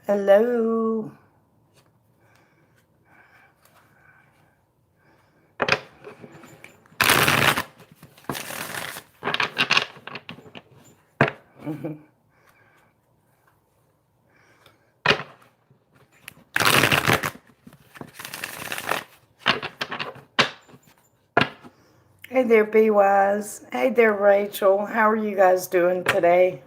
Hello. Hey there, Be Wise. Hey there, Rachel. How are you guys doing today?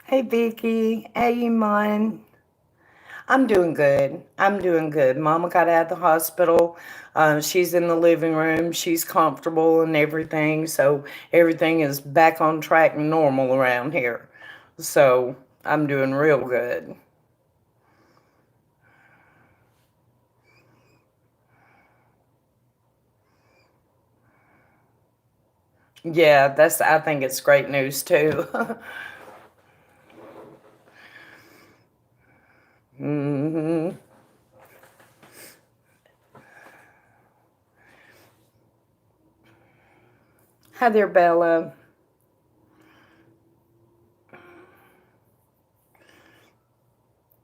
Hey, Vicky. Hey, Iman. I'm doing good. I'm doing good. Mama got out of the hospital. She's in the living room. She's comfortable and everything. So everything is back on track and normal around here. So I'm doing real good. Yeah, I think it's great news too. hmm Hi there, Bella.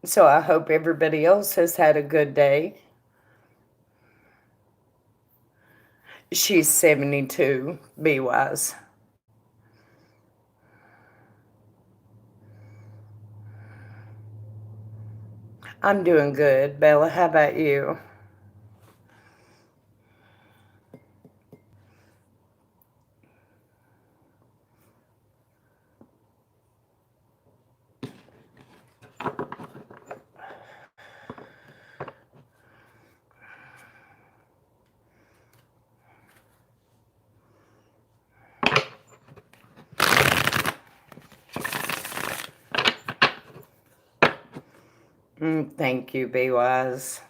So I hope everybody else has had a good day. She's 72, be wise. I'm doing good, Bella. How about you? Thank you, be wise.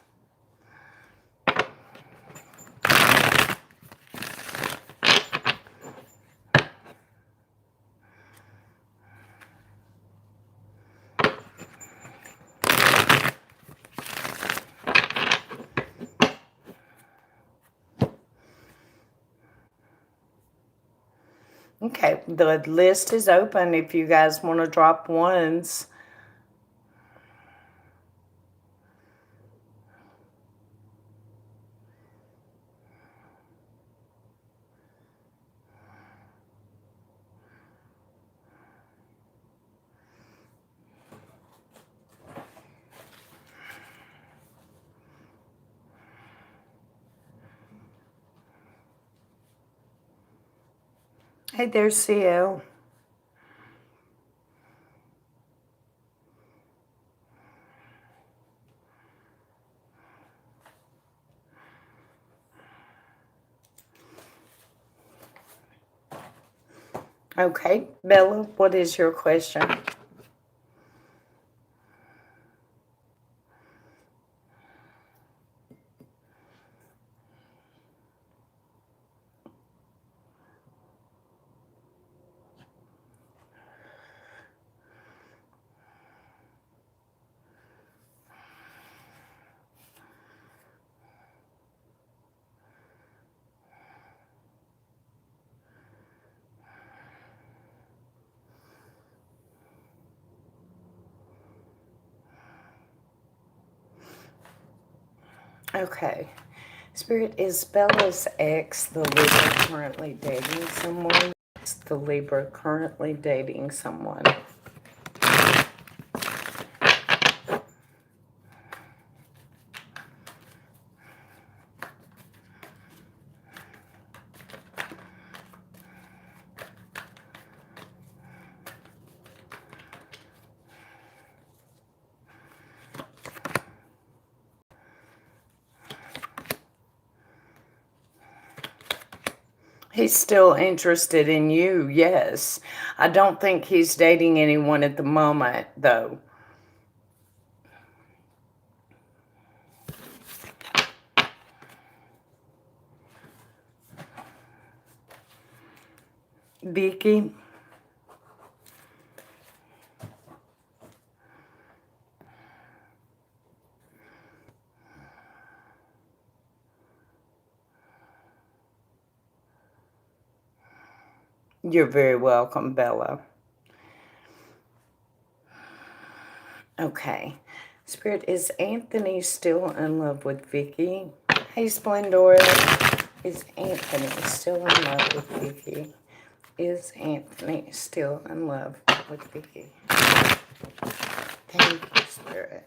Okay, the list is open if you guys want to drop ones. Hey there, CL. Okay, Bella, what is your question? Okay. Spirit, is Bella's ex the Libra currently dating someone? Is the Libra currently dating someone? He's still interested in you, yes. I don't think he's dating anyone at the moment, though. Vicky? You're very welcome, Bella. Okay. Spirit, is Anthony still in love with Vicky? Hey, Splendora. Is Anthony still in love with Vicky? Is Anthony still in love with Vicky? Thank you, Spirit.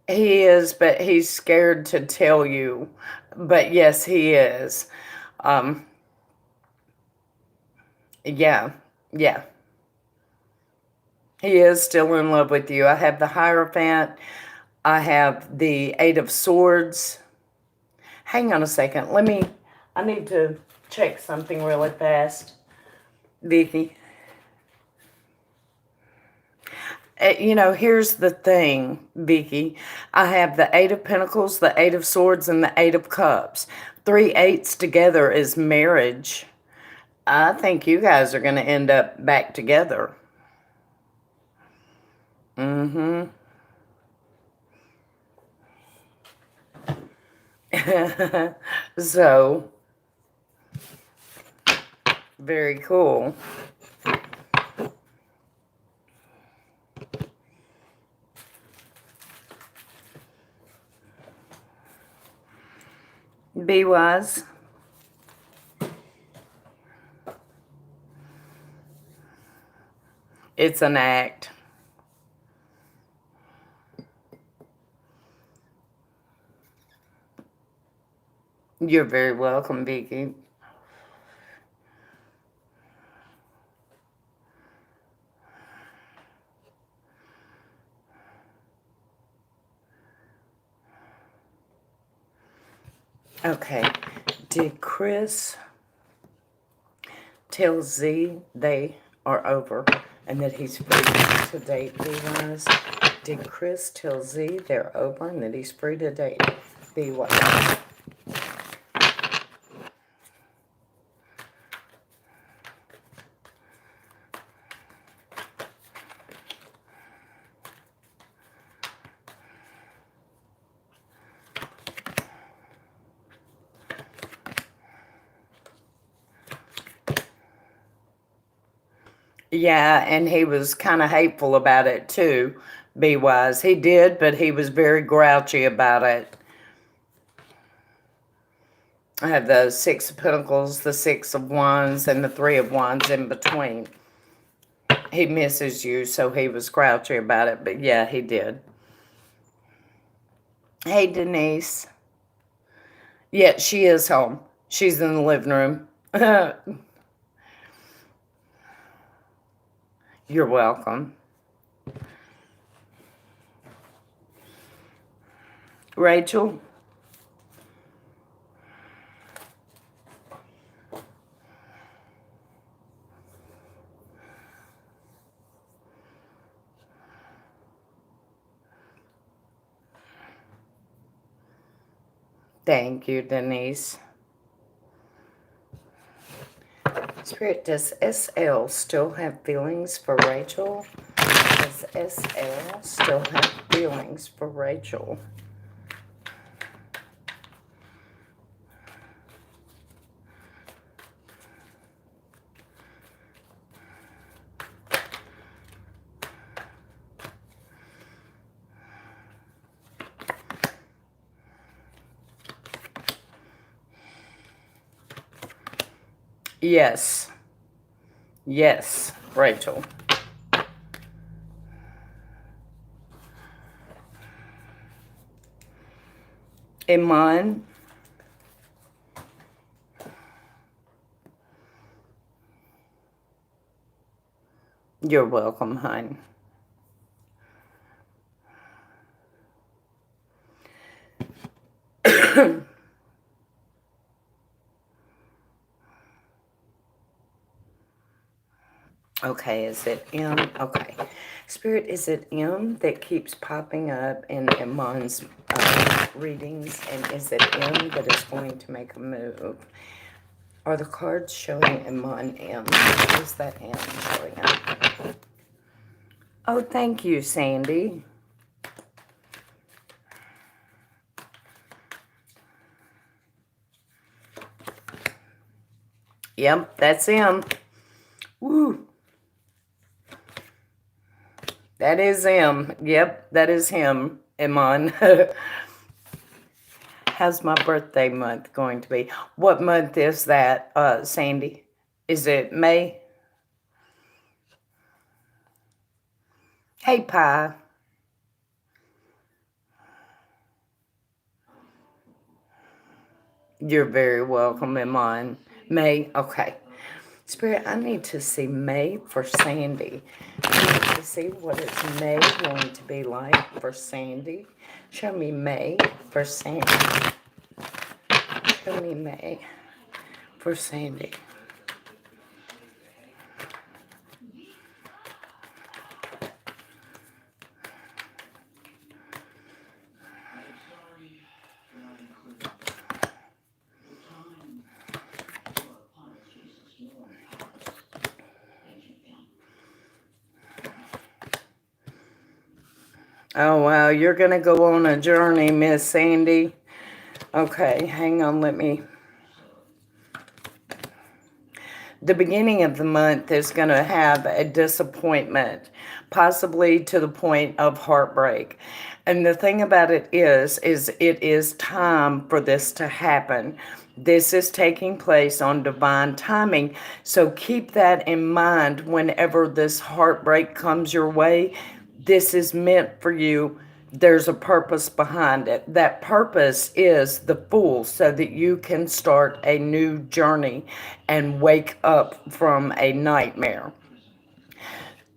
He is, but he's scared to tell you. But yes, he is. Um, yeah, yeah. He is still in love with you. I have the Hierophant. I have the Eight of Swords. Hang on a second. I need to check something really fast, Vicky. Here's the thing, Vicky. I have the Eight of Pentacles, the Eight of Swords, and the Eight of Cups. 3 eights together is marriage. I think you guys are going to end up back together. Mm-hmm. So, very cool. Be wise. It's an act. You're very welcome, Vicky. Okay. Did Chris tell Z they are over and that he's free to date Be Wise? Did Chris tell Z they're over and that he's free to date Be Wise? Yeah, and he was kind of hateful about it too, Be Wise. He did, but he was very grouchy about it. I have the Six of Pentacles, the Six of Wands, and the Three of Wands in between. He misses you, so he was grouchy about it, but yeah, he did. Hey, Denise. Yeah, she is home. She's in the living room. You're welcome. Rachel? Thank you, Denise. Spirit, does SL still have feelings for Rachel? Does SL still have feelings for Rachel? Yes. Yes, Rachel. Iman? You're welcome, hon. Okay, is it M? Okay. Spirit, is it M that keeps popping up in Iman's readings? And is it M that is going to make a move? Are the cards showing Iman M? Is that M showing up? Oh, thank you, Sandy. Yep, that's him. Woo. That is him. Yep, that is him, Iman. How's my birthday month going to be? What month is that, Sandy? Is it May? Hey, Pie. You're very welcome, Iman. May? Okay. Spirit, I need to see May for Sandy. I need to see what is May going to be like for Sandy. Show me May for Sandy. Show me May for Sandy. Oh, wow. You're going to go on a journey, Miss Sandy. Okay, hang on. Let me... The beginning of the month is going to have a disappointment, possibly to the point of heartbreak. And the thing about it is it is time for this to happen. This is taking place on divine timing. So keep that in mind whenever this heartbreak comes your way. This is meant for you. There's a purpose behind it. That purpose is the Fool, so that you can start a new journey and wake up from a nightmare.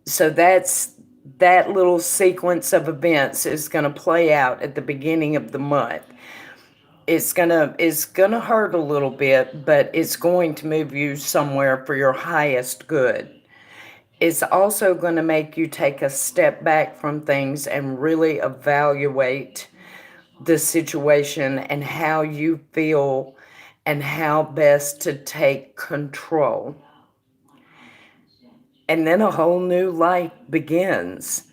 So that little sequence of events is going to play out at the beginning of the month. It's gonna hurt a little bit, but it's going to move you somewhere for your highest good. It's also going to make you take a step back from things and really evaluate the situation and how you feel and how best to take control. And then a whole new life begins.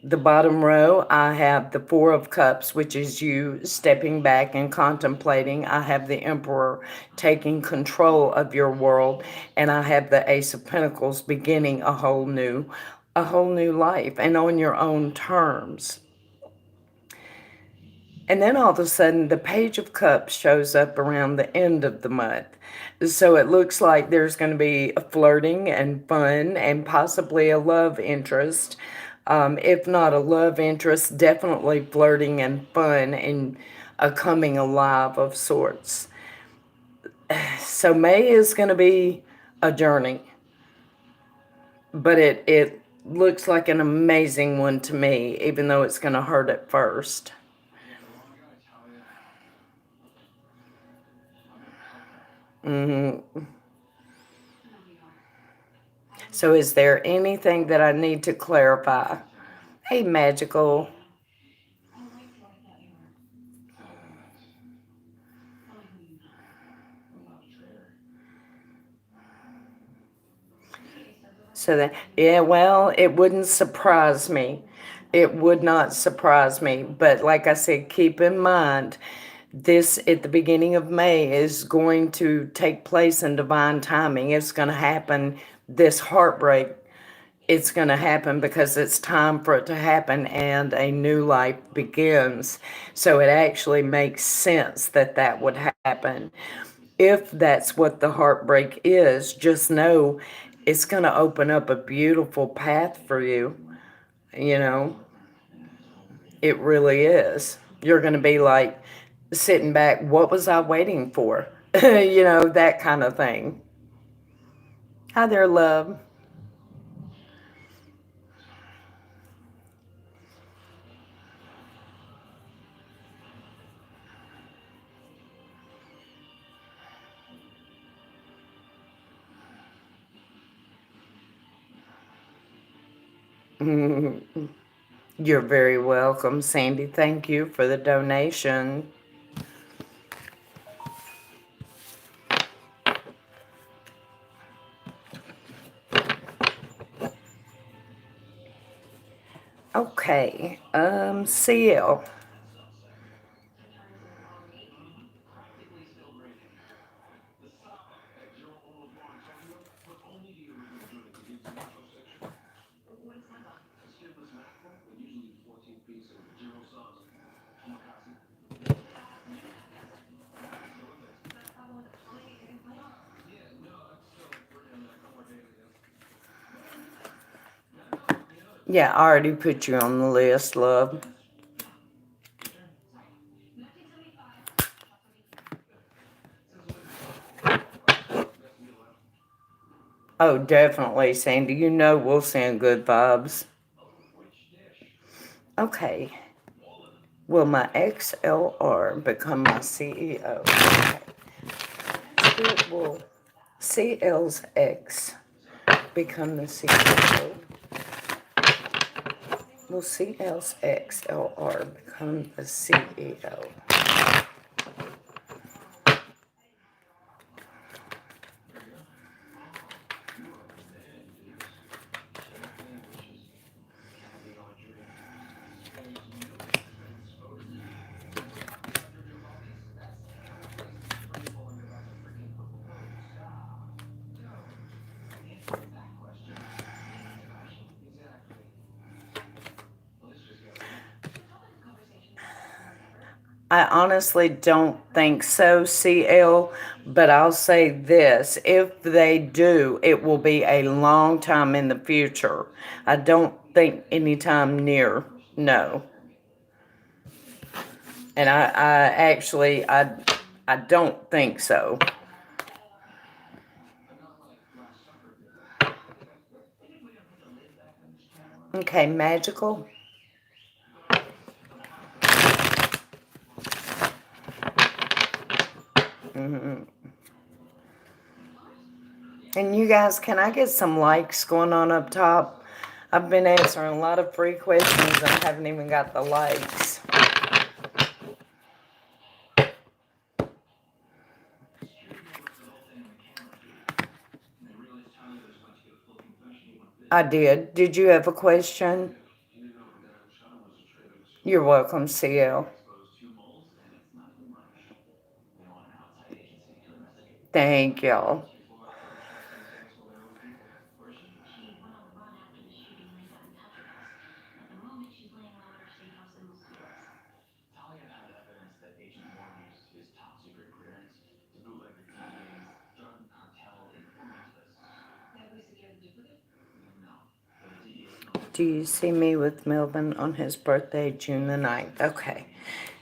The bottom row, I have the Four of Cups, which is you stepping back and contemplating. I have the Emperor taking control of your world. And I have the Ace of Pentacles beginning a whole new life and on your own terms. And then all of a sudden, the Page of Cups shows up around the end of the month. So it looks like there's going to be a flirting and fun and possibly a love interest. If not a love interest, definitely flirting and fun and a coming alive of sorts. So May is going to be a journey. But it looks like an amazing one to me, even though it's going to hurt at first. So is there anything that I need to clarify? Hey, Magical. So that, yeah, well, it wouldn't surprise me. It would not surprise me. But like I said, keep in mind, this at the beginning of May is going to take place in divine timing. It's going to happen, this heartbreak. It's going to happen because it's time for it to happen and a new life begins. So it actually makes sense that that would happen. If that's what the heartbreak is, just know it's going to open up a beautiful path for you. You know, it really is. You're going to be like sitting back, what was I waiting for? You know, that kind of thing. Hi there, love. You're very welcome, Sandy. Thank you for the donation. Okay, CL. Yeah, I already put you on the list, love. Oh, definitely, Sandy. You know we'll send good vibes. Okay. Will my XLR become my CEO? Okay. Spirit will CL's X become the CEO? Will CL's XLR become the CEO? I honestly don't think so, CL, but I'll say this. If they do, it will be a long time in the future. I don't think anytime near, no. And I don't think so. Okay, magical. hmm And you guys, can I get some likes going on up top? I've been answering a lot of free questions and I haven't even got the likes. I did. Did you have a question? You're welcome, CL. Thank y'all. Do you see me with Melvin on his birthday, June the 9th? Okay.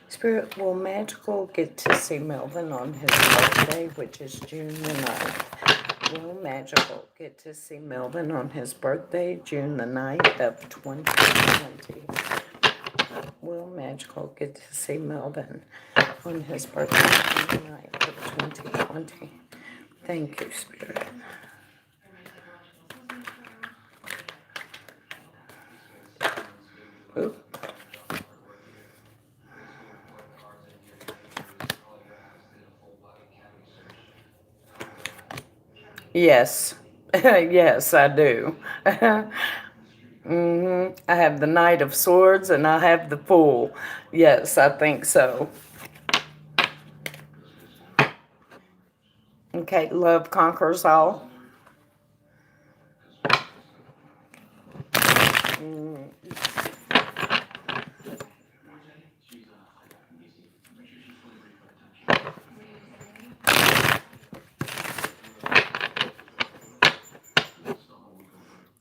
Spirit, will Magical get to see Melvin on his birthday, which is June the 9th? Will Magical get to see Melvin on his birthday, June the 9th of 2020? Will Magical get to see Melvin on his birthday, June the 9th of 2020? Thank you, Spirit. Ooh. Yes. Yes, I do. I have the Knight of Swords and I have the Fool. Yes, I think so. Okay, love conquers all. Mm,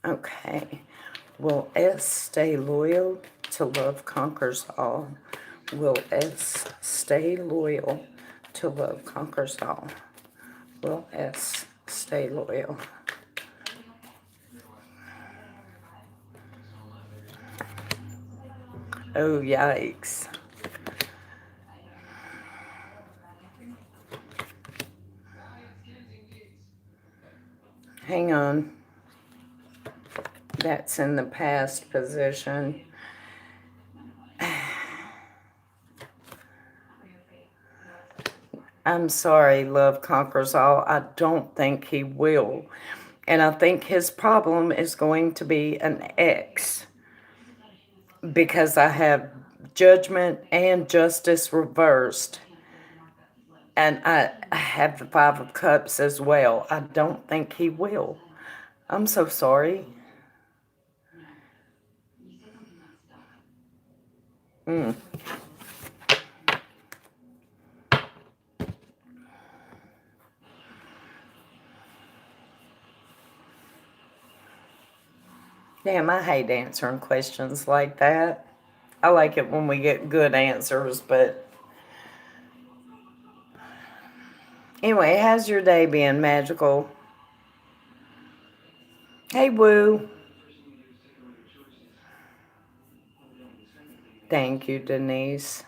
okay. Will S stay loyal to love conquers all? Will S stay loyal to love conquers all? Will S stay loyal? Oh, yikes. Hang on. That's in the past position. I'm sorry, love conquers all. I don't think he will. And I think his problem is going to be an X because I have judgment and justice reversed. And I have the Five of Cups as well. I don't think he will. I'm so sorry. Mm. Damn, I hate answering questions like that. I like it when we get good answers, but anyway, how's your day being, Magical? Hey, Woo. Thank you, Denise.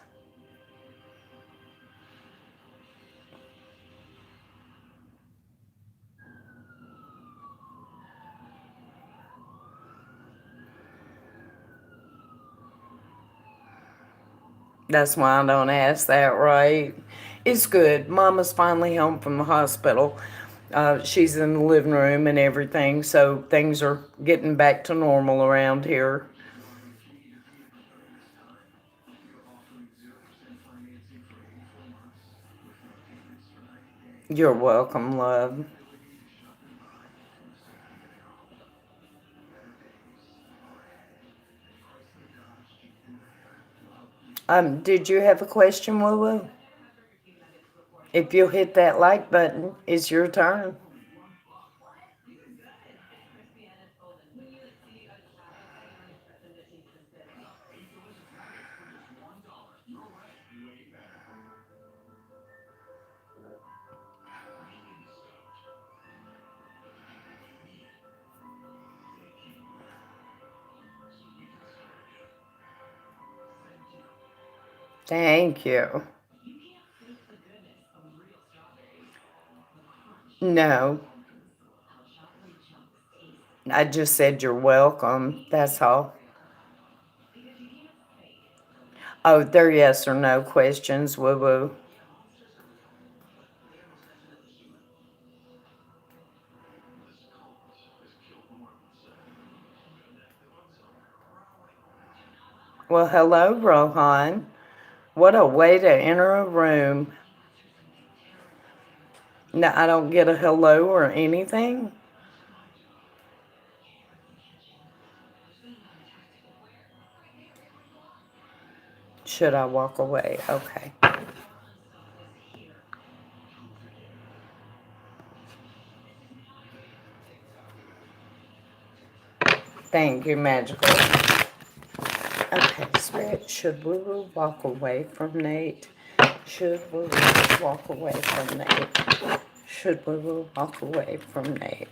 That's why I don't ask that, right? It's good. Mama's finally home from the hospital. She's in the living room and everything, so things are getting back to normal around here. You're welcome, love. Did you have a question, Woo Woo? If you'll hit that like button, it's your turn. Thank you. No, I just said you're welcome. That's all. Oh, they're yes or no questions, Woo Woo. Well, hello, Rohan. What a way to enter a room. No, I don't get a hello or anything. Should I walk away? Okay. Thank you, Magical. Okay, Spirit, should Woo Woo walk away from Nate? Should Woo Woo walk away from Nate? Should Woo Woo walk away from Nate?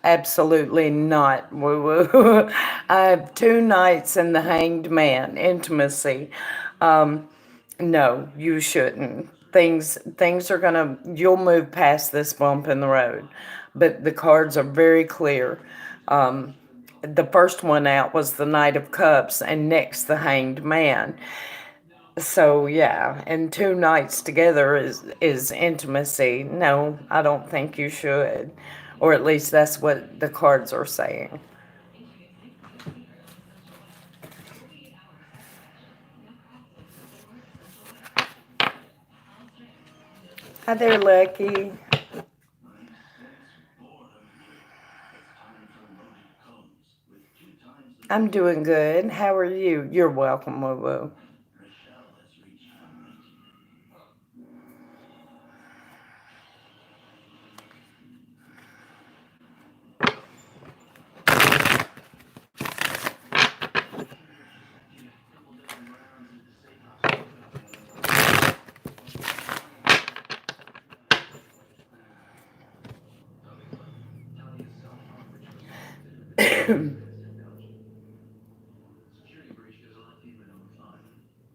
Absolutely not, woo woo. I have two nights in the Hanged Man intimacy. Um, no, you shouldn't. Things are gonna. You'll move past this bump in the road, but the cards are very clear. Um, the first one out was the Knight of Cups, and next the Hanged Man. So yeah, and two nights together is intimacy. No, I don't think you should, or at least that's what the cards are saying. Hi there, Lucky. I'm doing good. How are you? You're welcome, Woo Woo.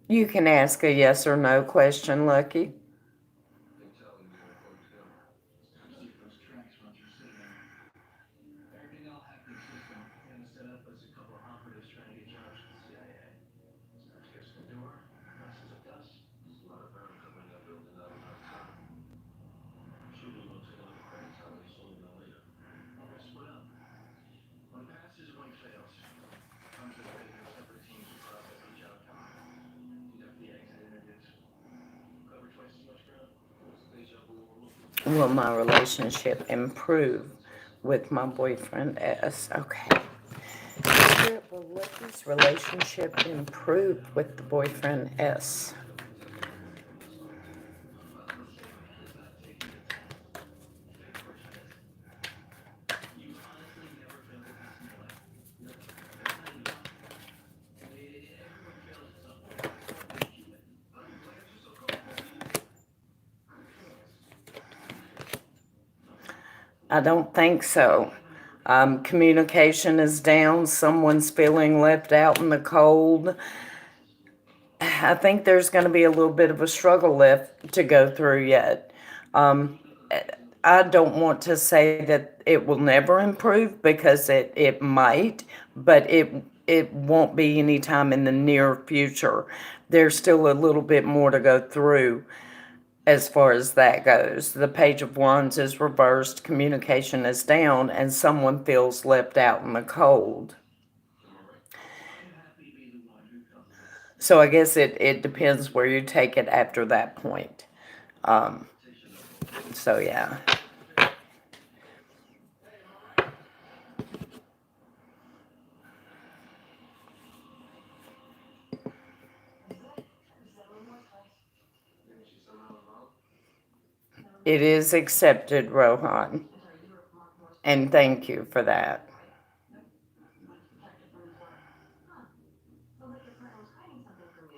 You can ask a yes or no question, Lucky. Will my relationship improve with my boyfriend S? Okay. Will Lucky's relationship improve with the boyfriend S? I don't think so. Communication is down. Someone's feeling left out in the cold. I think there's going to be a little bit of a struggle left to go through yet. Um, I don't want to say that it will never improve because it might, but it won't be anytime in the near future. There's still a little bit more to go through as far as that goes. The Page of Wands is reversed, communication is down, and someone feels left out in the cold. So I guess it depends where you take it after that point. Um, so yeah. It is accepted, Rohan. And thank you for that.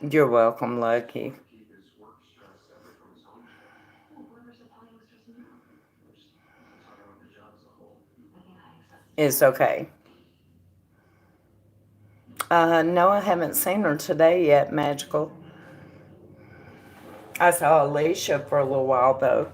You're welcome, Lucky. It's okay. No, I haven't seen her today yet, Magical. I saw Alicia for a little while, though.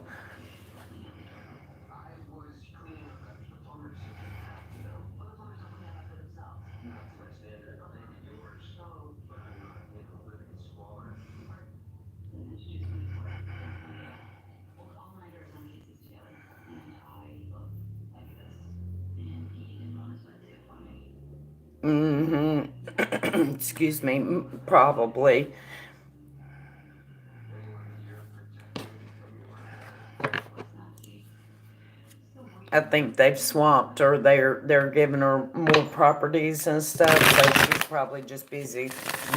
Mm-hmm. Excuse me, probably. I think they've swamped her. They're giving her more properties and stuff, so she's probably just busy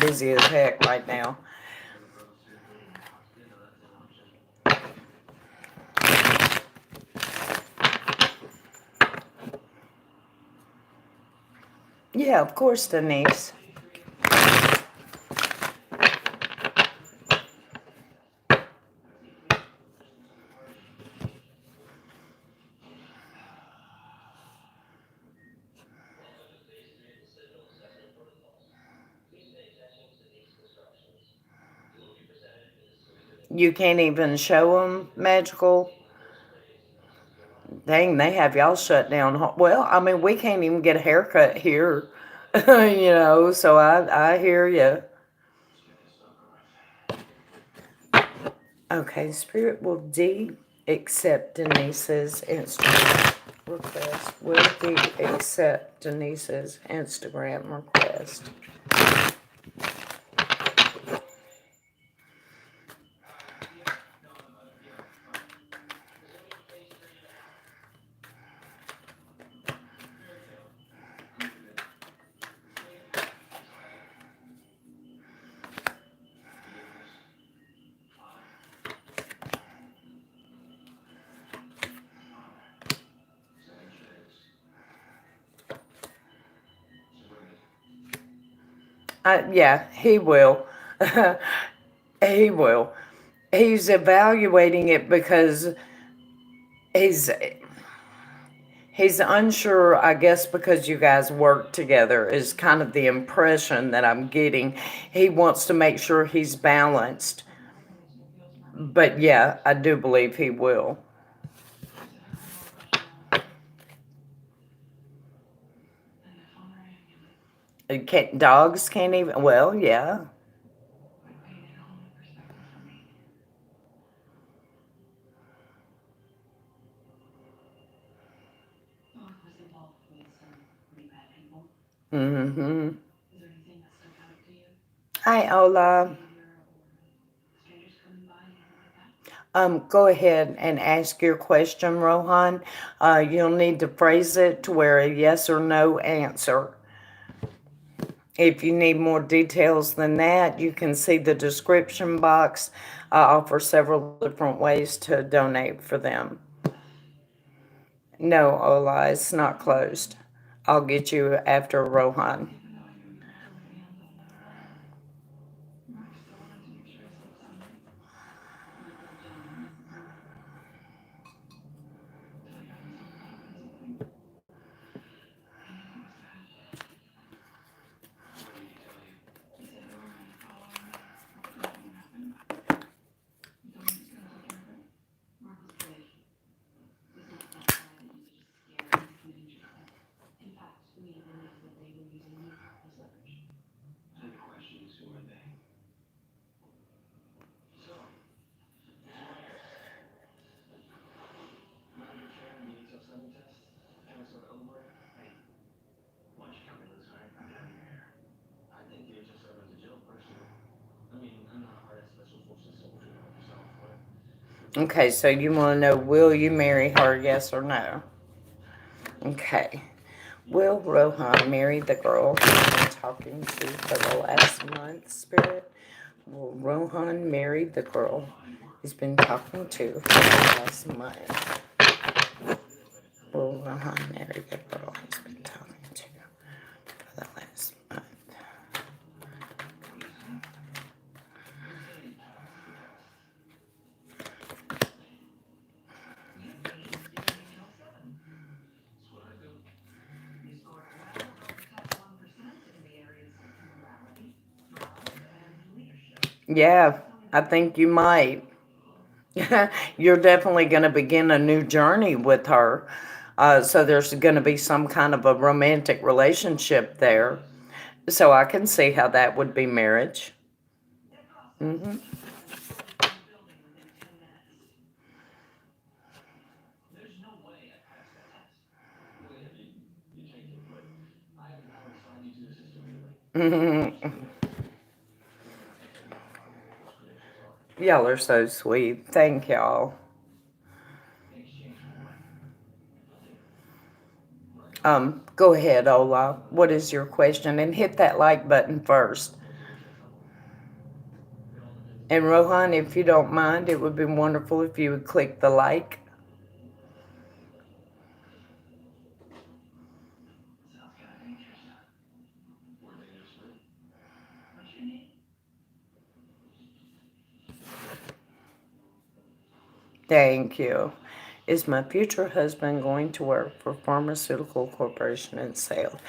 as heck right now. Yeah, of course, Denise. You can't even show them Magical. Dang, they have y'all shut down. Well, I mean, we can't even get a haircut here, so I hear you. Okay, Spirit will D accept Denise's Instagram request. Will D accept Denise's Instagram request? Yeah, he will. He will. He's evaluating it because he's He's unsure, I guess, because you guys work together, is kind of the impression that I'm getting. He wants to make sure he's balanced. But yeah, I do believe he will. Dogs can't even, well, yeah. Mm-hmm. Hi, Ola. Go ahead and ask your question, Rohan. You'll need to phrase it to where a yes or no answer. If you need more details than that, you can see the description box. I offer several different ways to donate for them. No, Ola, it's not closed. I'll get you after Rohan. Okay, so you want to know, will you marry her, yes or no? Okay. Will Rohan marry the girl he's been talking to for the last month, Spirit? Will Rohan marry the girl he's been talking to for the last month? Will Rohan marry the girl he's been talking to for the last month? Yeah, I think you might. You're definitely going to begin a new journey with her. So there's going to be some kind of a romantic relationship there. So I can see how that would be marriage. Hmm. Y'all are so sweet. Thank y'all. Go ahead, Ola. What is your question? And hit that like button first. And Rohan, if you don't mind, it would be wonderful if you would click the like. Thank you. Is my future husband going to work for pharmaceutical corporation in sales?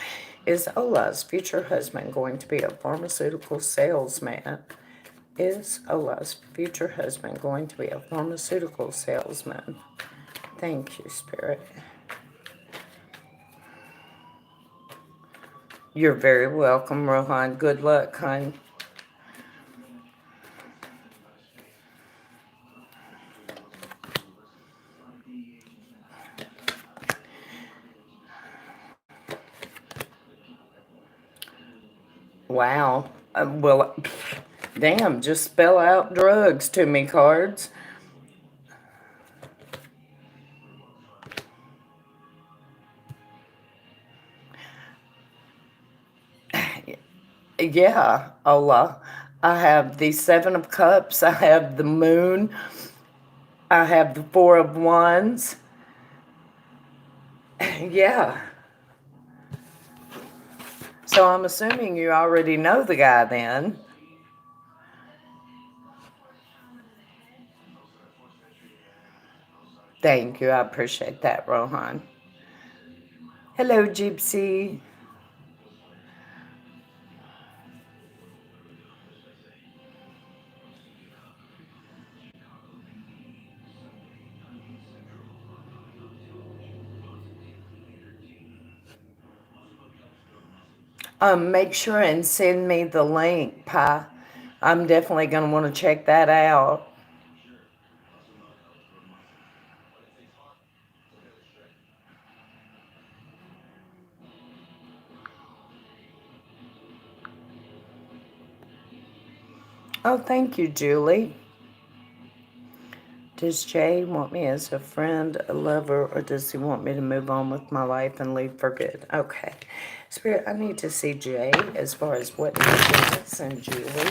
Is Ola's future husband going to be a pharmaceutical salesman? Is Ola's future husband going to be a pharmaceutical salesman? Thank you, Spirit. You're very welcome, Rohan. Good luck, hon. Wow. Well, damn, just spell out drugs to me, cards. Yeah, Ola. I have the Seven of Cups. I have the Moon. I have the Four of Wands. Yeah. So I'm assuming you already know the guy then. Thank you. I appreciate that, Rohan. Hello, Gypsy. Make sure and send me the link, Pi. I'm definitely going to want to check that out. Oh, thank you, Julie. Does Jay want me as a friend, a lover, or does he want me to move on with my life and leave for good? Okay. Spirit, I need to see Jay as far as what he wants, and Julie.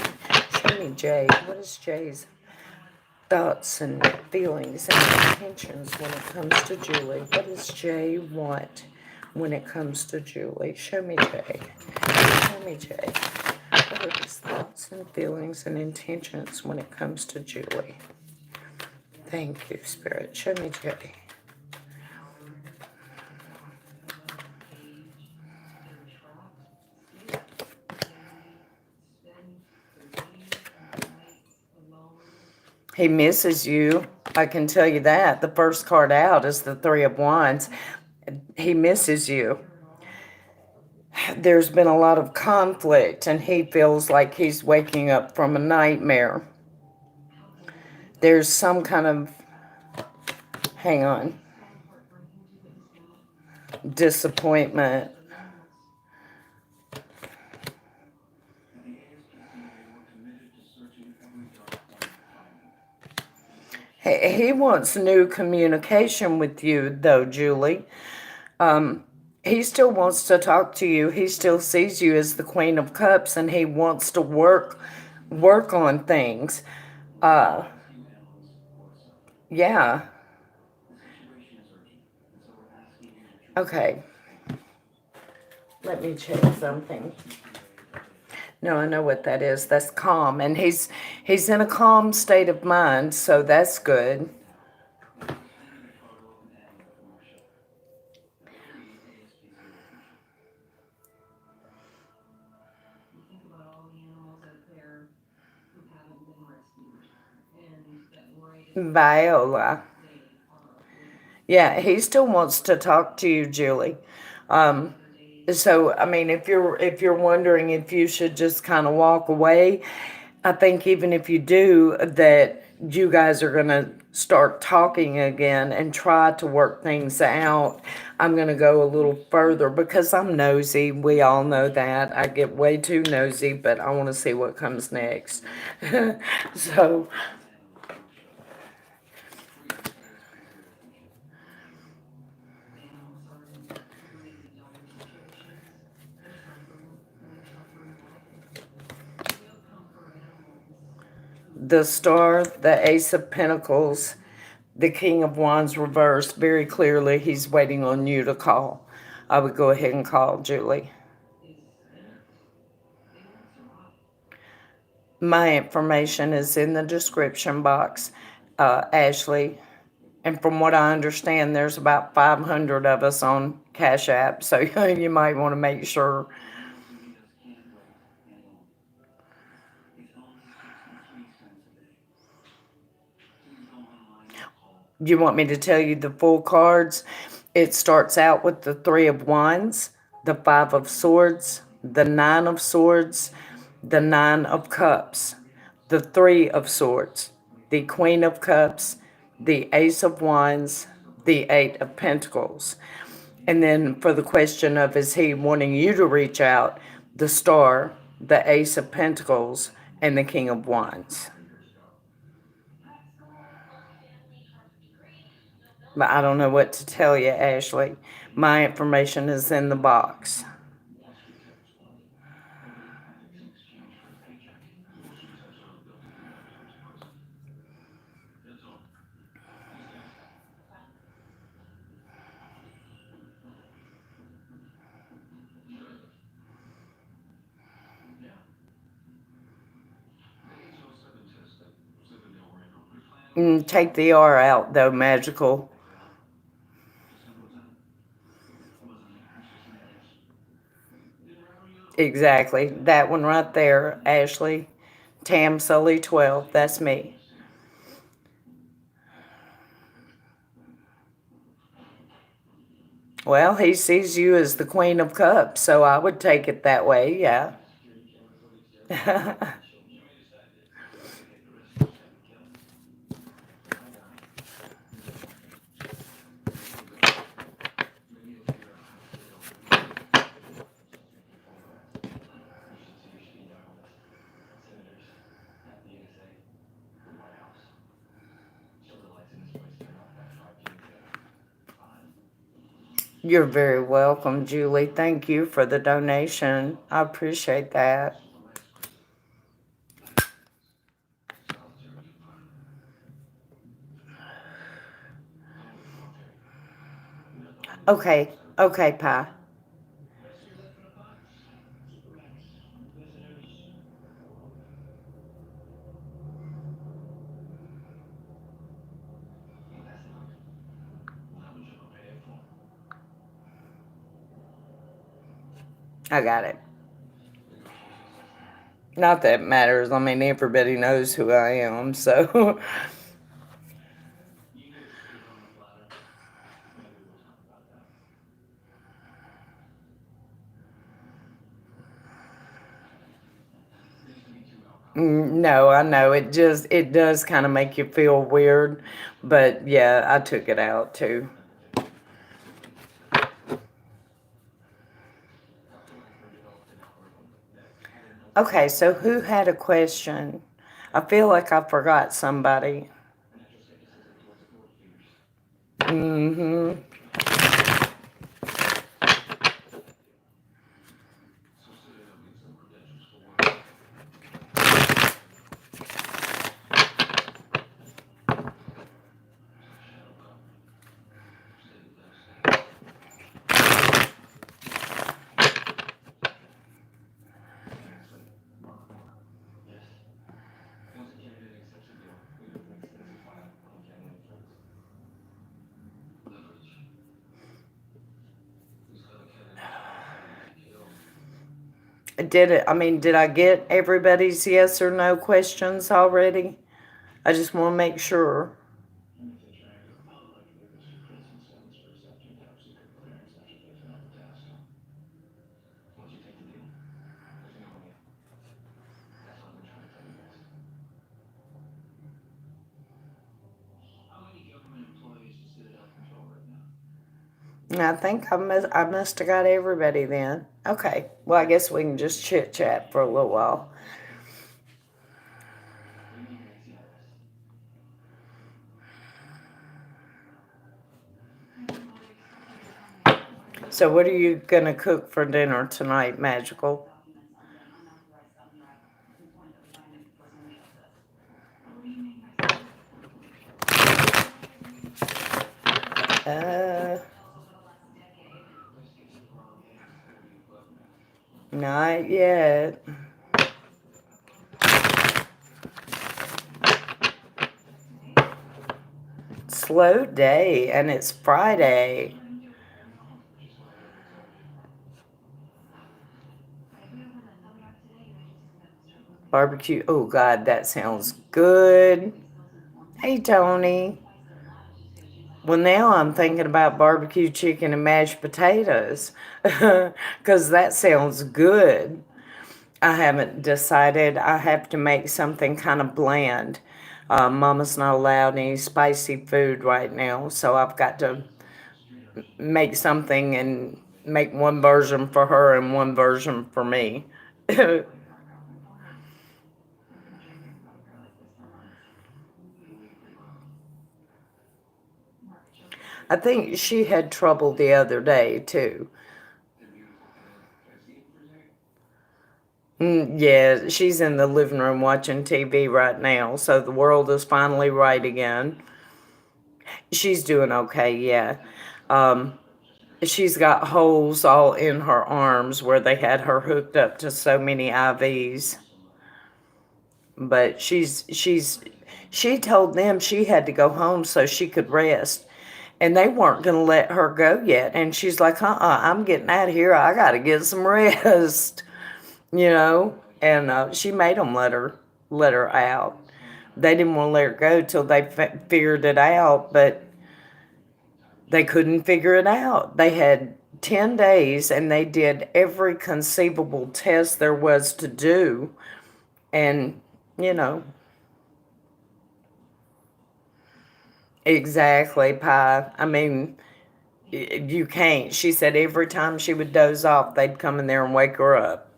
Show me Jay. What is Jay's thoughts and feelings and intentions when it comes to Julie? What does Jay want when it comes to Julie? Show me Jay. Show me Jay. What are his thoughts and feelings and intentions when it comes to Julie? Thank you, Spirit. Show me Jay. He misses you. I can tell you that. The first card out is the Three of Wands. He misses you. There's been a lot of conflict, and he feels like he's waking up from a nightmare. There's some kind of, hang on, disappointment. He wants new communication with you, though, Julie. He still wants to talk to you. He still sees you as the Queen of Cups, and he wants to work on things. Uh, yeah. Okay. Let me check something. No, I know what that is. That's calm, and he's in a calm state of mind, so that's good. Viola. Yeah, he still wants to talk to you, Julie. Um, so I mean, if you're wondering if you should just kind of walk away, I think even if you do, that you guys are gonna start talking again and try to work things out. I'm gonna go a little further because I'm nosy. We all know that. I get way too nosy, but I want to see what comes next. So the Star, the Ace of Pentacles, the King of Wands reversed, very clearly he's waiting on you to call. I would go ahead and call, Julie. My information is in the description box, Ashley. And from what I understand, there's about 500 of us on Cash App, so you might want to make sure. You want me to tell you the full cards? It starts out with the Three of Wands, the Five of Swords, the Nine of Swords, the Nine of Cups, the Three of Swords, the Queen of Cups, the Ace of Wands, the Eight of Pentacles. And then for the question of is he wanting you to reach out, the Star, the Ace of Pentacles, and the King of Wands. But I don't know what to tell you, Ashley. My information is in the box. Take the R out, though, magical. Exactly. That one right there, Ashley. Tam Sully 12. That's me. Well, he sees you as the Queen of Cups, so I would take it that way, yeah. You're very welcome, Julie. Thank you for the donation. I appreciate that. Okay, okay, Pi. I got it. Not that it matters. I mean, everybody knows who I am, so. No, I know. It does kind of make you feel weird, but yeah, I took it out too. Okay, so who had a question? I feel like I forgot somebody. Mm-hmm. Did I get everybody's yes or no questions already? I just want to make sure. I think I must have got everybody then. Okay. Well, I guess we can just chit chat for a little while. So, what are you gonna cook for dinner tonight, Magical? Uh, Not yet. Slow day, and it's Friday. Barbecue. Oh God, that sounds good. Hey Tony. Well, now I'm thinking about barbecue chicken and mashed potatoes because that sounds good. I haven't decided. I have to make something kind of bland. Mama's not allowed any spicy food right now, so I've got to make something and make one version for her and one version for me. I think she had trouble the other day too. Yeah, she's in the living room watching TV right now, so the world is finally right again. She's doing okay, yeah. Um, she's got holes all in her arms where they had her hooked up to so many IVs. But she told them she had to go home so she could rest. And they weren't going to let her go yet. And she's like, I'm getting out of here. I got to get some rest. and she made them let her out. They didn't want to let her go till they figured it out, but they couldn't figure it out. They had 10 days and they did every conceivable test there was to do. And, you know, exactly, Pie. I mean, you can't. She said every time she would doze off, they'd come in there and wake her up.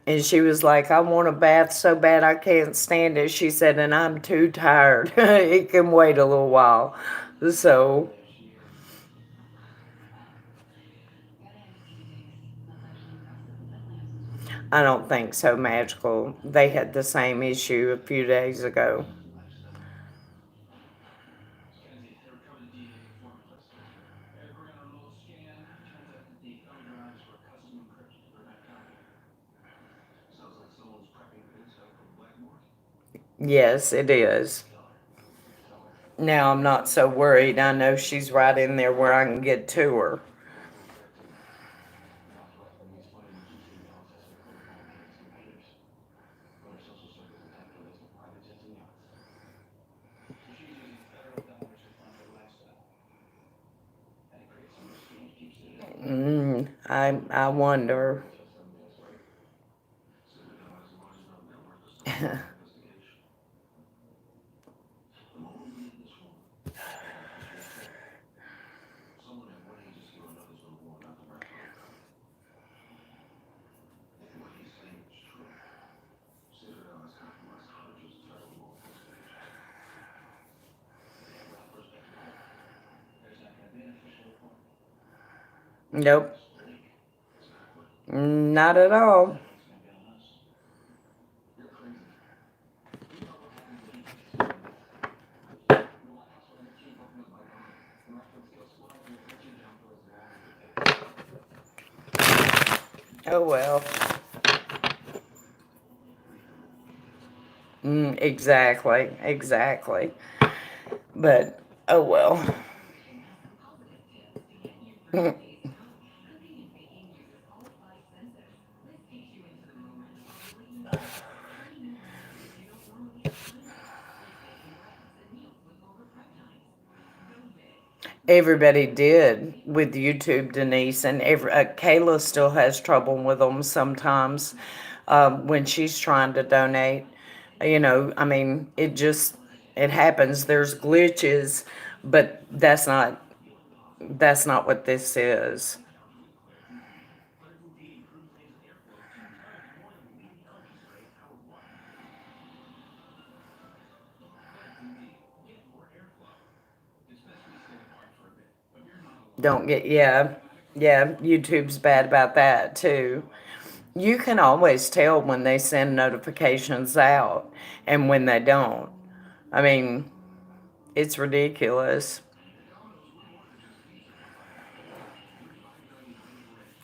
And she was like, I want a bath so bad I can't stand it. She said, and I'm too tired. It can wait a little while. So, I don't think so, Magical. They had the same issue a few days ago. Yes, it is. Now I'm not so worried. I know she's right in there where I can get to her. I wonder. Nope, not at all. Oh well. Exactly, exactly. But oh well. Everybody did with YouTube, Denise, and Kayla still has trouble with them sometimes when she's trying to donate. I mean, it happens. There's glitches, but that's not what this is. Don't get yeah, yeah. YouTube's bad about that too. You can always tell when they send notifications out and when they don't. I mean, it's ridiculous.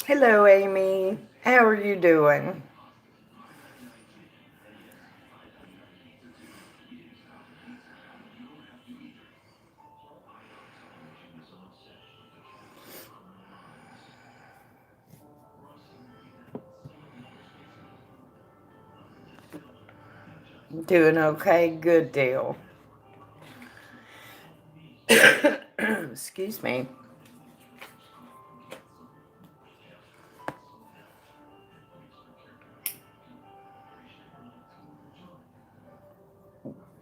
Hello, Amy. How are you doing? Doing okay? Good deal. Excuse me.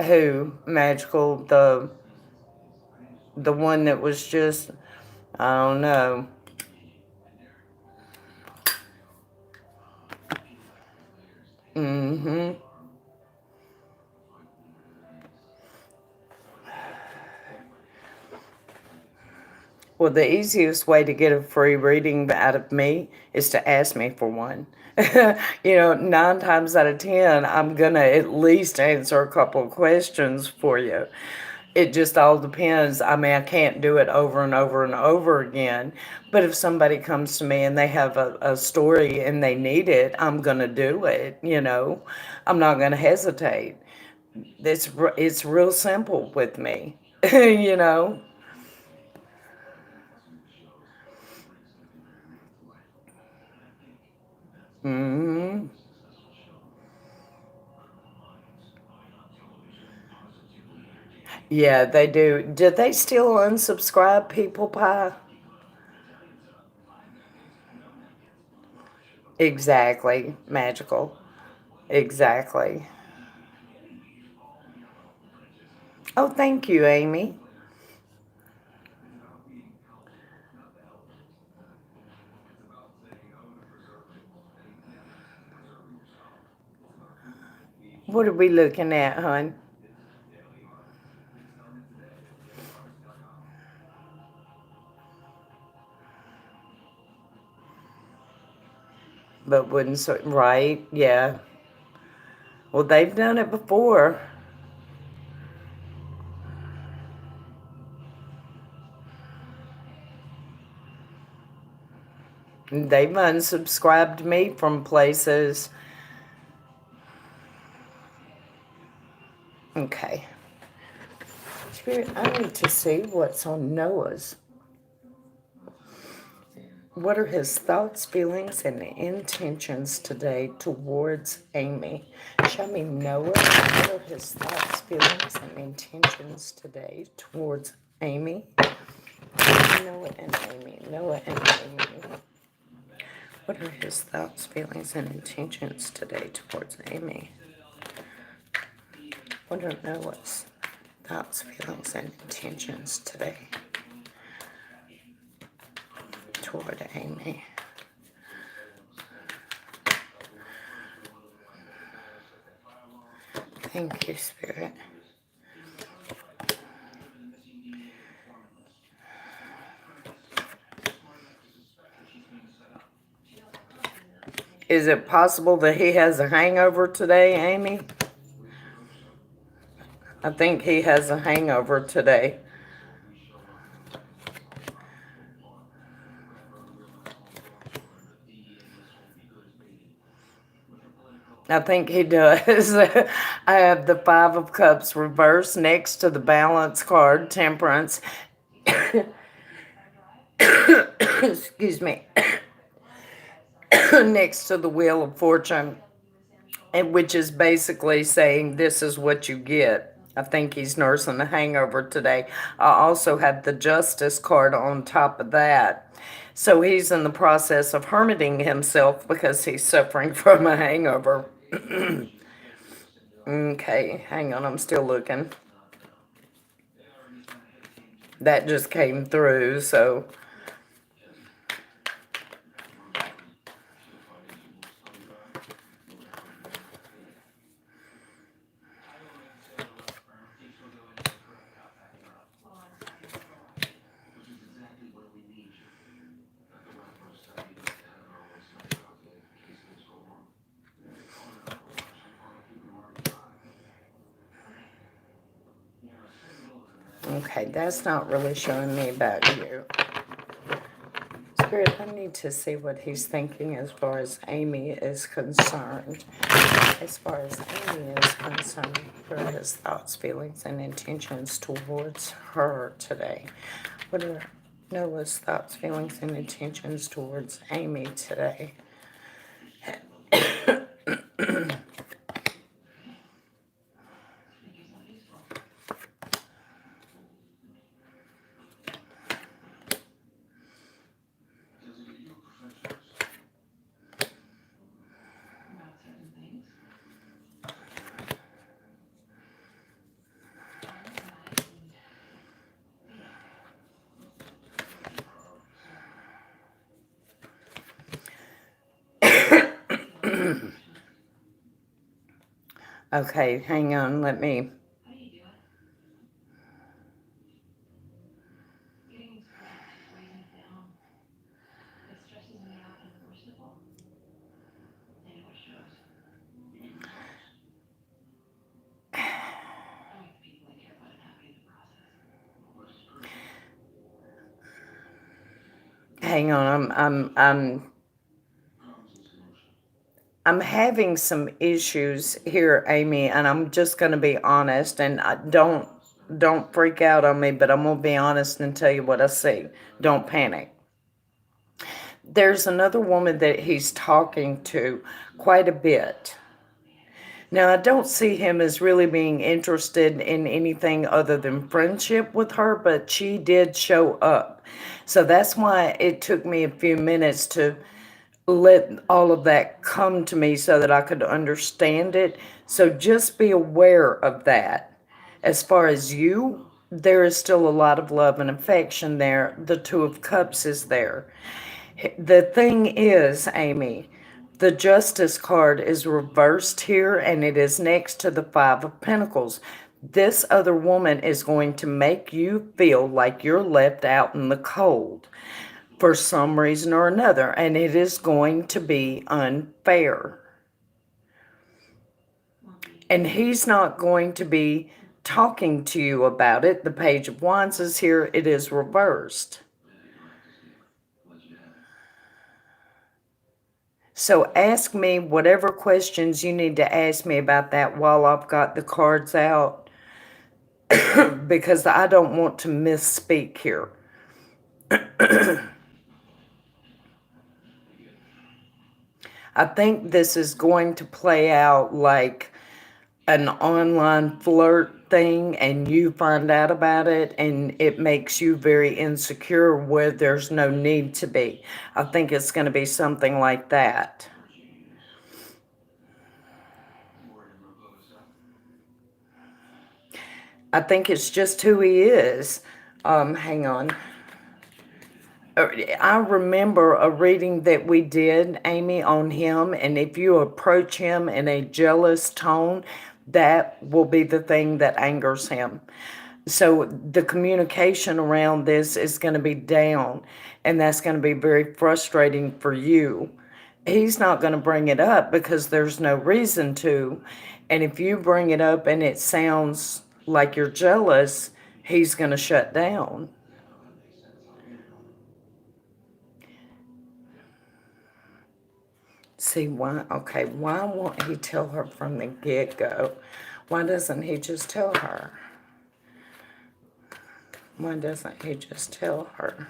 Who? Magical? The one that was just, I don't know. Mm-hmm. Well, the easiest way to get a free reading out of me is to ask me for one. 9 times out of 10, I'm going to at least answer a couple of questions for you. It just all depends. I mean, I can't do it over and over and over again. But if somebody comes to me and they have a story and they need it, I'm going to do it. I'm not going to hesitate. It's real simple with me, you know. Mm-hmm. Yeah, they do. Did they still unsubscribe people pie? Exactly. Magical. Exactly. Oh, thank you, Amy. What are we looking at, hon? But wouldn't, right? Yeah. Well, they've done it before. They've unsubscribed me from places. Okay. Spirit, I need to see what's on Noah's. What are his thoughts, feelings, and intentions today towards Amy? Show me Noah. What are his thoughts, feelings, and intentions today towards Amy? Noah and Amy. Noah and Amy. What are his thoughts, feelings, and intentions today towards Amy? What are Noah's thoughts, feelings, and intentions today toward Amy? Thank you, Spirit. Is it possible that he has a hangover today, Amy? I think he has a hangover today. I think he does. I have the Five of Cups reversed next to the Balance card, Temperance. Excuse me. Next to the Wheel of Fortune, and which is basically saying this is what you get. I think he's nursing a hangover today. I also have the Justice card on top of that. So he's in the process of hermiting himself because he's suffering from a hangover. Okay, hang on, I'm still looking. That just came through, so. Okay, that's not really showing me about you. Spirit, I need to see what he's thinking as far as Amy is concerned. As far as Amy is concerned, what are his thoughts, feelings, and intentions towards her today? What are Noah's thoughts, feelings, and intentions towards Amy today? Okay, hang on, let me. Hang on, I'm having some issues here, Amy, and I'm just going to be honest, and don't freak out on me, but I'm going to be honest and tell you what I see. Don't panic. There's another woman that he's talking to quite a bit. Now, I don't see him as really being interested in anything other than friendship with her, but she did show up. So that's why it took me a few minutes to let all of that come to me so that I could understand it. So just be aware of that. As far as you, there is still a lot of love and affection there. The Two of Cups is there. The thing is, Amy, the Justice card is reversed here and it is next to the Five of Pentacles. This other woman is going to make you feel like you're left out in the cold for some reason or another, and it is going to be unfair. And he's not going to be talking to you about it. The Page of Wands is here, it is reversed. So ask me whatever questions you need to ask me about that while I've got the cards out, because I don't want to misspeak here. I think this is going to play out like an online flirt thing, and you find out about it and it makes you very insecure where there's no need to be. I think it's going to be something like that. I think it's just who he is. Hang on. I remember a reading that we did, Amy, on him, and if you approach him in a jealous tone, that will be the thing that angers him. So the communication around this is going to be down, and that's going to be very frustrating for you. He's not going to bring it up because there's no reason to. And if you bring it up and it sounds like you're jealous, he's going to shut down. See, why? Okay, why won't he tell her from the get-go? Why doesn't he just tell her? Why doesn't he just tell her?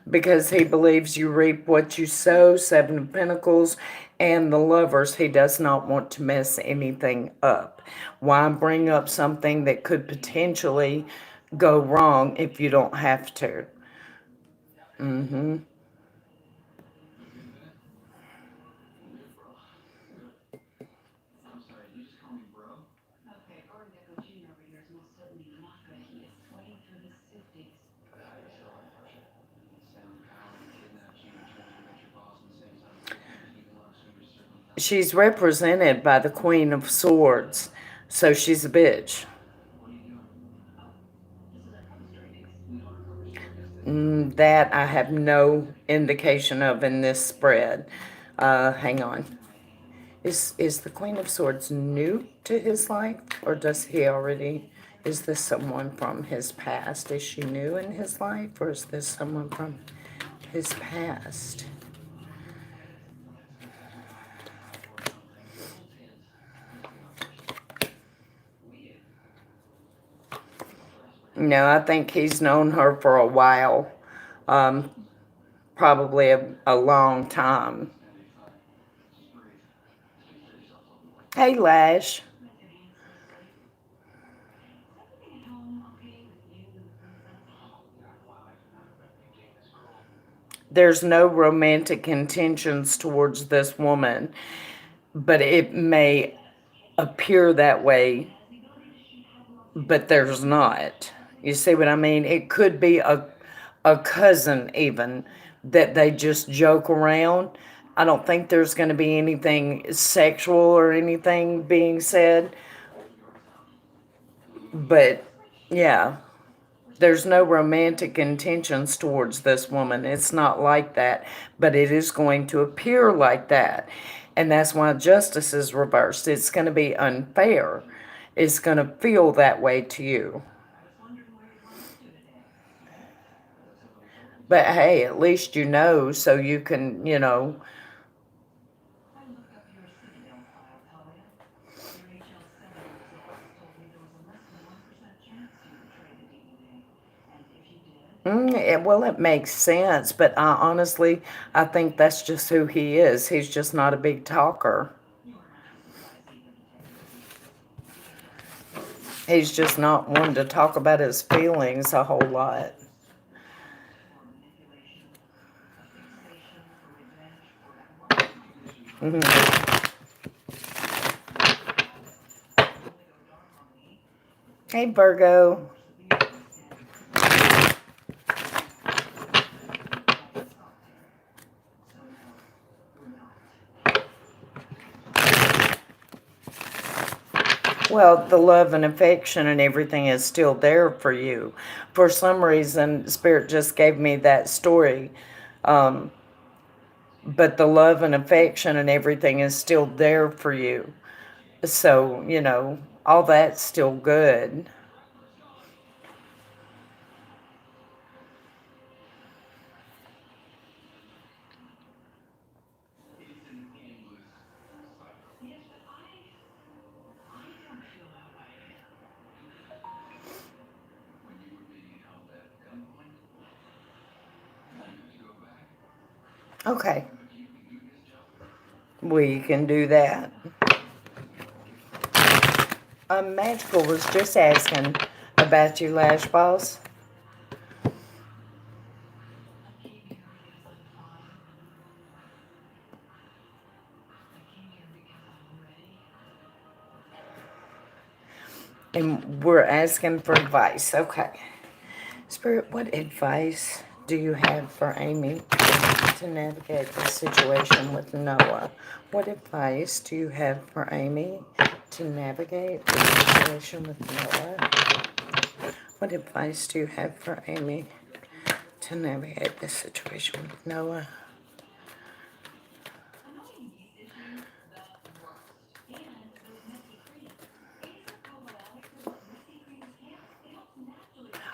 Because he believes you reap what you sow, Seven of Pentacles, and the Lovers. He does not want to mess anything up. Why bring up something that could potentially go wrong if you don't have to? She's represented by the Queen of Swords, so she's a bitch. That I have no indication of in this spread. Hang on. Is the Queen of Swords new to his life, or does he already? Is this someone from his past? Is she new in his life, or is this someone from his past? No, I think he's known her for a while, probably a long time. Hey, Lash. There's no romantic intentions towards this woman, but it may appear that way, but there's not. You see what I mean? It could be a cousin even that they just joke around. I don't think there's going to be anything sexual or anything being said, but yeah, there's no romantic intentions towards this woman. It's not like that, but it is going to appear like that. And that's why justice is reversed. It's going to be unfair. It's going to feel that way to you. But hey, at least you know, so you can, Well, it makes sense, but honestly, I think that's just who he is. He's just not a big talker. He's just not one to talk about his feelings a whole lot. Hmm. Hey, Virgo. Well, the love and affection and everything is still there for you. For some reason, Spirit just gave me that story. Um, but the love and affection and everything is still there for you. So, all that's still good. Okay, we can do that. Magical was just asking about you, Lash Boss. And we're asking for advice. Okay. Spirit, what advice do you have for Amy to navigate the situation with Noah? What advice do you have for Amy to navigate the situation with Noah? What advice do you have for Amy to navigate the situation with Noah?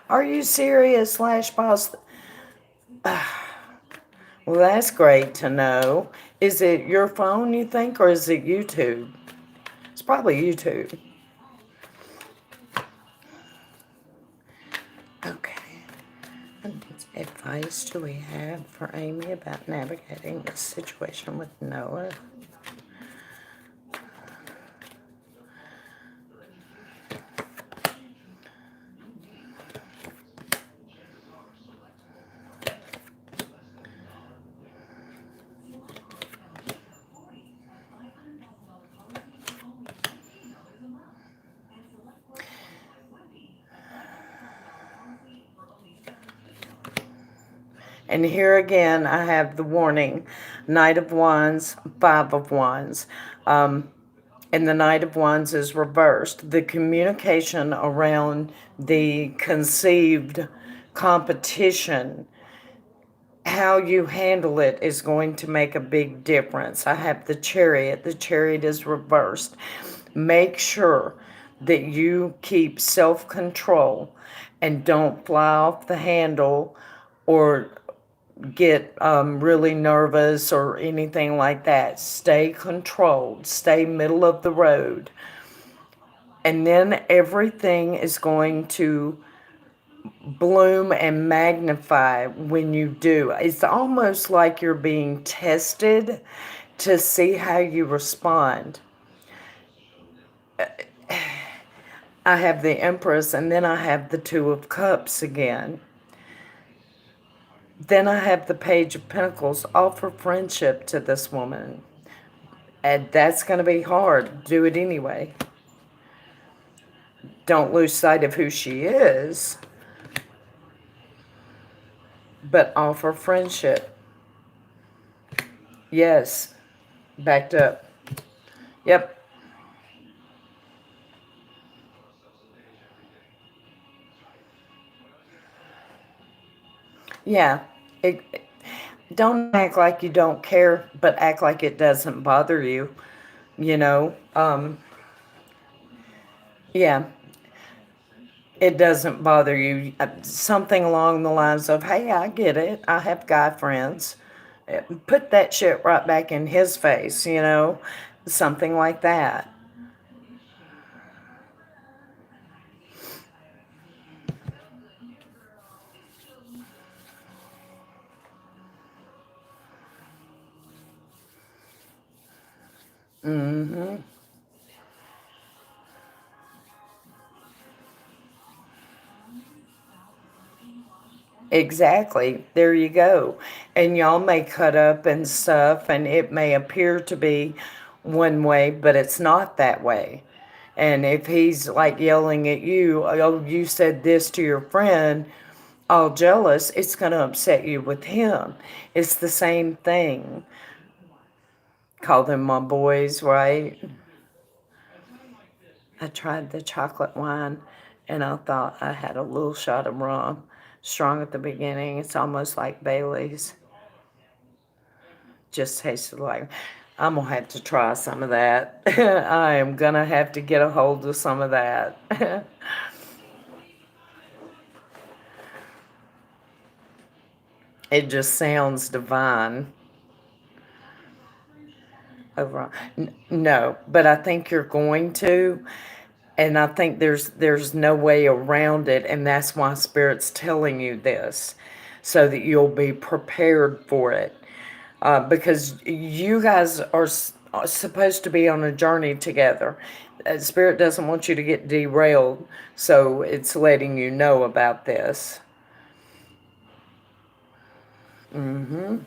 Are you serious, Lash Boss? Well, that's great to know. Is it your phone, you think, or is it YouTube? It's probably YouTube. Okay. What advice do we have for Amy about navigating this situation with Noah? And here again, I have the warning: Knight of Wands, Five of Wands. And the Knight of Wands is reversed. The communication around the conceived competition, how you handle it is going to make a big difference. I have the Chariot. The Chariot is reversed. Make sure that you keep self-control and don't fly off the handle or get really nervous or anything like that. Stay controlled. Stay middle of the road. And then everything is going to bloom and magnify when you do. It's almost like you're being tested to see how you respond. I have the Empress, and then I have the Two of Cups again. Then I have the Page of Pentacles. Offer friendship to this woman. And that's going to be hard. Do it anyway. Don't lose sight of who she is, but offer friendship. Yes. Backed up. Yep. Yeah. Don't act like you don't care, but act like it doesn't bother you. You know, yeah, it doesn't bother you. Something along the lines of, hey, I get it. I have guy friends. Put that shit right back in his face, something like that. Mm-hmm. Exactly. There you go. And y'all may cut up and stuff, and it may appear to be one way, but it's not that way. And if he's like yelling at you, oh, you said this to your friend, all jealous, it's going to upset you with him. It's the same thing. Call them my boys, right? I tried the chocolate wine and I thought I had a little shot of rum. Strong at the beginning. It's almost like Bailey's. Just tasted like. I'm going to have to try some of that. I am going to have to get a hold of some of that. It just sounds divine. Overall. No, but I think you're going to. And I think there's no way around it, and that's why Spirit's telling you this, so that you'll be prepared for it. Because you guys are supposed to be on a journey together. Spirit doesn't want you to get derailed, so it's letting you know about this. Mm-hmm.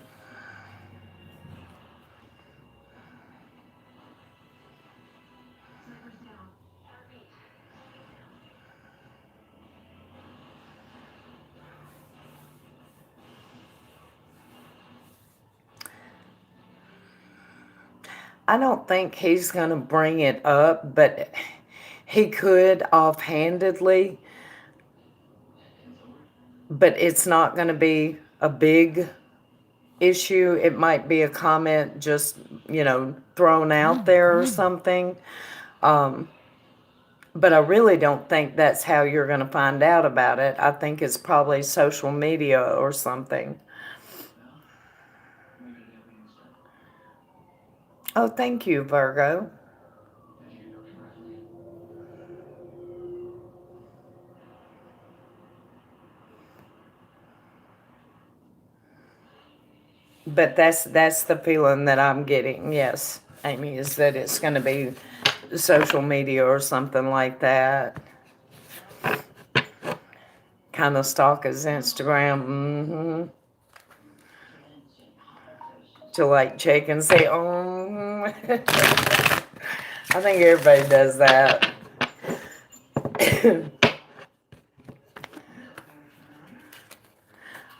I don't think he's going to bring it up, but he could offhandedly, but it's not going to be a big issue. It might be a comment just, thrown out there or something. Um, but I really don't think that's how you're going to find out about it. I think it's probably social media or something. Oh, thank you, Virgo. But that's the feeling that I'm getting. Yes, Amy, is that it's going to be social media or something like that. Kind of stalk his Instagram. Mm-hmm. To like check and say, oh. I think everybody does that.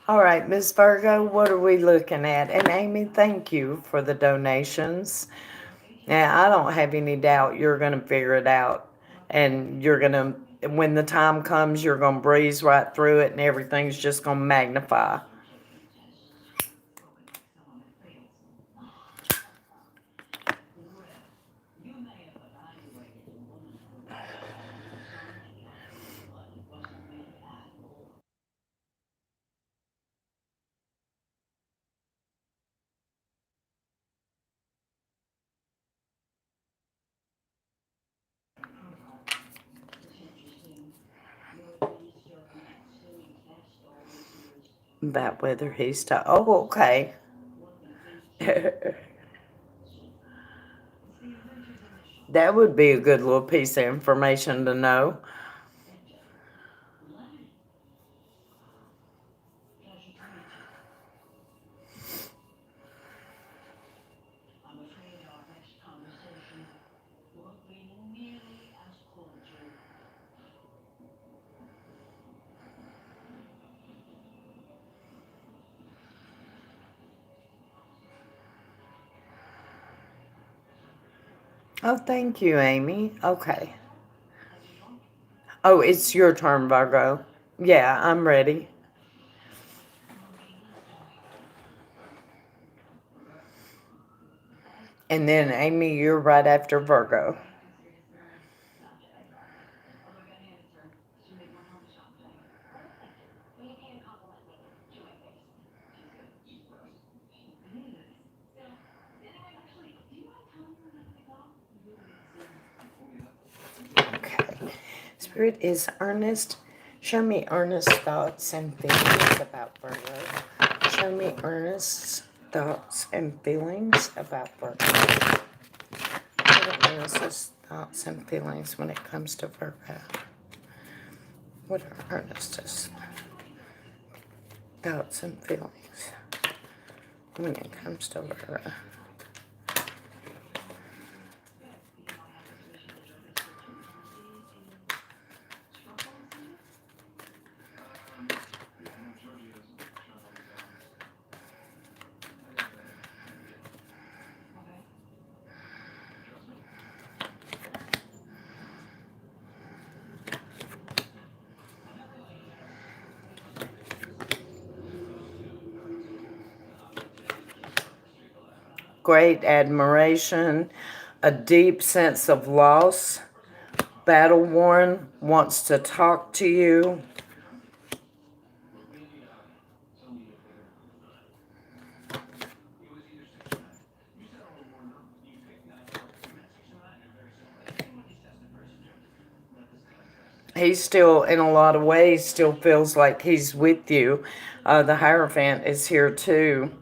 All right, Miss Virgo, what are we looking at? And Amy, thank you for the donations. Now, I don't have any doubt you're going to figure it out. And you're going to, when the time comes, you're going to breeze right through it and everything's just going to magnify. About whether he's oh, okay. That would be a good little piece of information to know. Oh, thank you, Amy. Okay. Oh, it's your turn, Virgo. Yeah, I'm ready. And then, Amy, you're right after Virgo. Okay. Spirit is Ernest. Show me Ernest's thoughts and feelings about Virgo. Show me Ernest's thoughts and feelings about Virgo. What is his thoughts and feelings when it comes to Virgo? What are Ernest's thoughts and feelings when it comes to Virgo? Great admiration, a deep sense of loss, battle worn, wants to talk to you. He still, in a lot of ways, still feels like he's with you. The Hierophant is here too.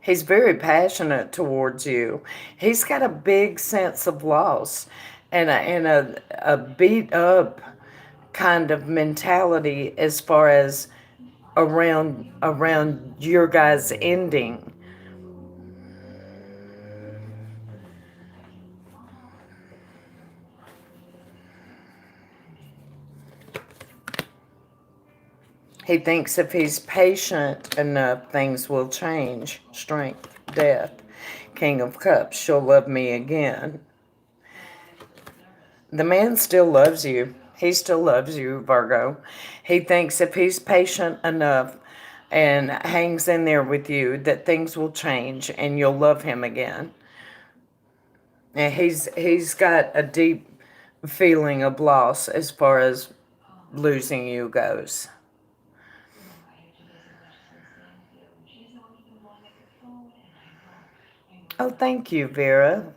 He's very passionate towards you. He's got a big sense of loss and a beat up kind of mentality as far as around your guys' ending. He thinks if he's patient enough, things will change. Strength, death, King of Cups, she'll love me again. The man still loves you. He still loves you, Virgo. He thinks if he's patient enough and hangs in there with you, that things will change and you'll love him again. And he's got a deep feeling of loss as far as losing you goes. Oh, thank you, Vera.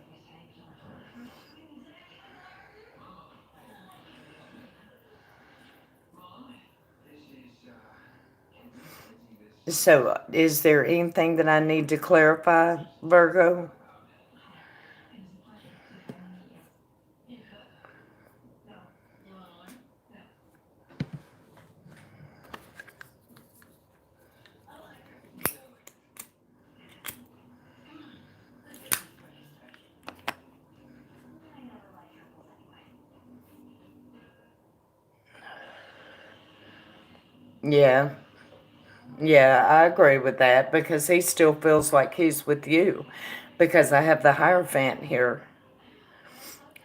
So, is there anything that I need to clarify, Virgo? Yeah. Yeah, I agree with that because he still feels like he's with you because I have the Hierophant here,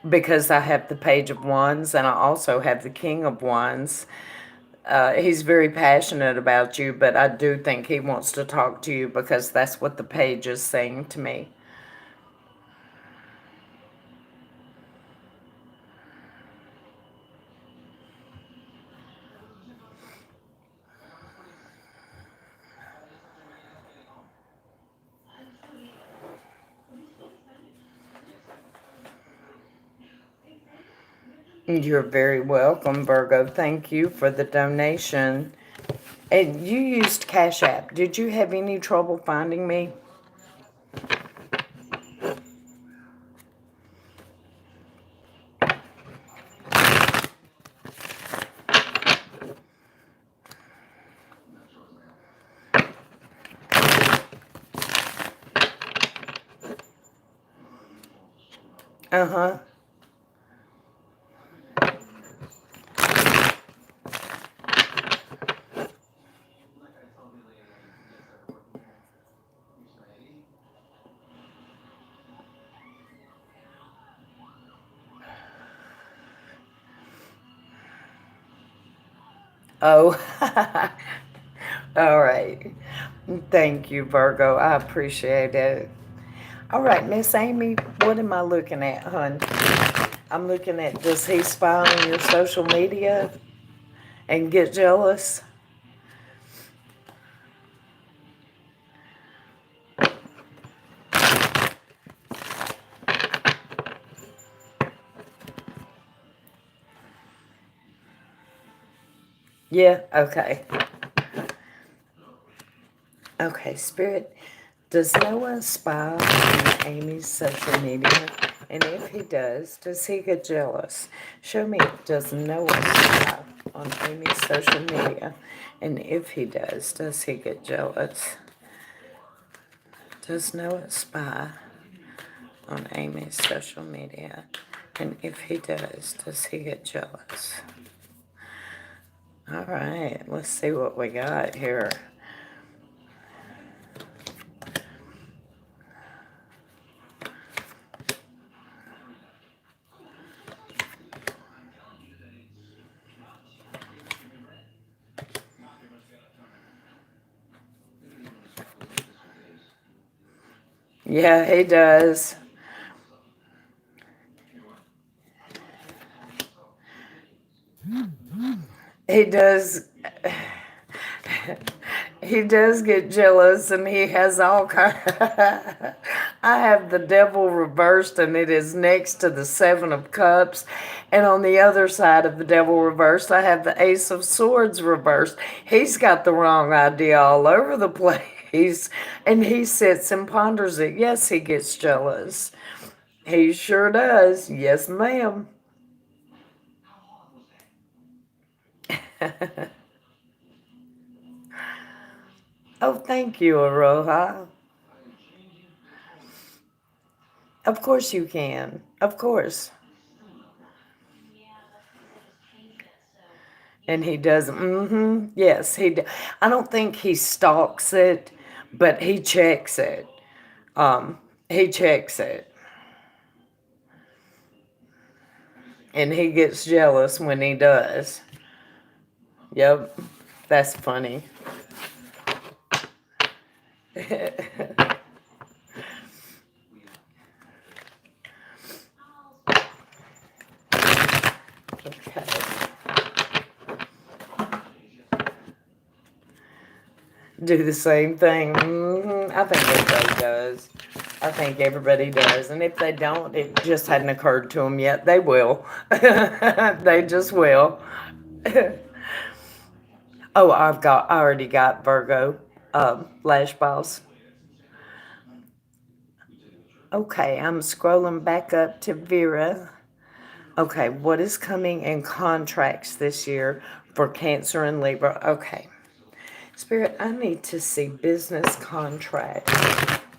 because I have the Page of Wands and I also have the King of Wands. He's very passionate about you, but I do think he wants to talk to you because that's what the page is saying to me. You're very welcome, Virgo. Thank you for the donation. And you used Cash App. Did you have any trouble finding me? Uh-huh. Oh, all right. Thank you, Virgo. I appreciate it. All right, Miss Amy, what am I looking at, hon? I'm looking at, does he spy on your social media and get jealous? Yeah, okay. Okay, Spirit, Does Noah spy on Amy's social media? And if he does he get jealous? Show me, does Noah spy on Amy's social media? And if he does he get jealous? Does Noah spy on Amy's social media? And if he does he get jealous? All right, let's see what we got here. Yeah, he does. He does. He does get jealous, and he has all kind. I have the devil reversed, and it is next to the Seven of Cups, and on the other side of the devil reversed, I have the Ace of Swords reversed. He's got the wrong idea all over the place, and he sits and ponders it. Yes, he gets jealous. He sure does. Yes, ma'am. Oh, thank you, Aroha. Of course you can. Of course. And he does. Yes, I don't think he stalks it, but he checks it. He checks it. And he gets jealous when he does. Yep. That's funny. Okay. Do the same thing. I think everybody does. I think everybody does. And if they don't, it just hadn't occurred to them yet. They will. They just will. Oh, I already got Virgo lash balls. Okay, I'm scrolling back up to Vera. Okay, what is coming in contracts this year for Cancer and Libra? Okay. Spirit, I need to see business contracts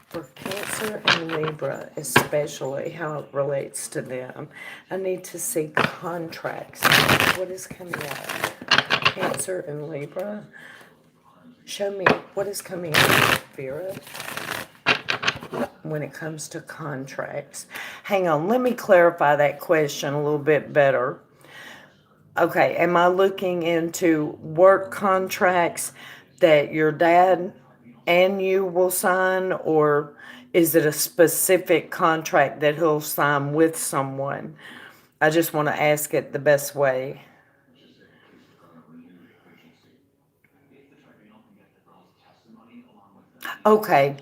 for Cancer and Libra, especially how it relates to them. I need to see contracts. What is coming up? Cancer and Libra. Show me what is coming up, Vera, when it comes to contracts. Hang on, let me clarify that question a little bit better. Okay, am I looking into work contracts that your dad and you will sign, or is it a specific contract that he'll sign with someone? I just want to ask it the best way. Okay,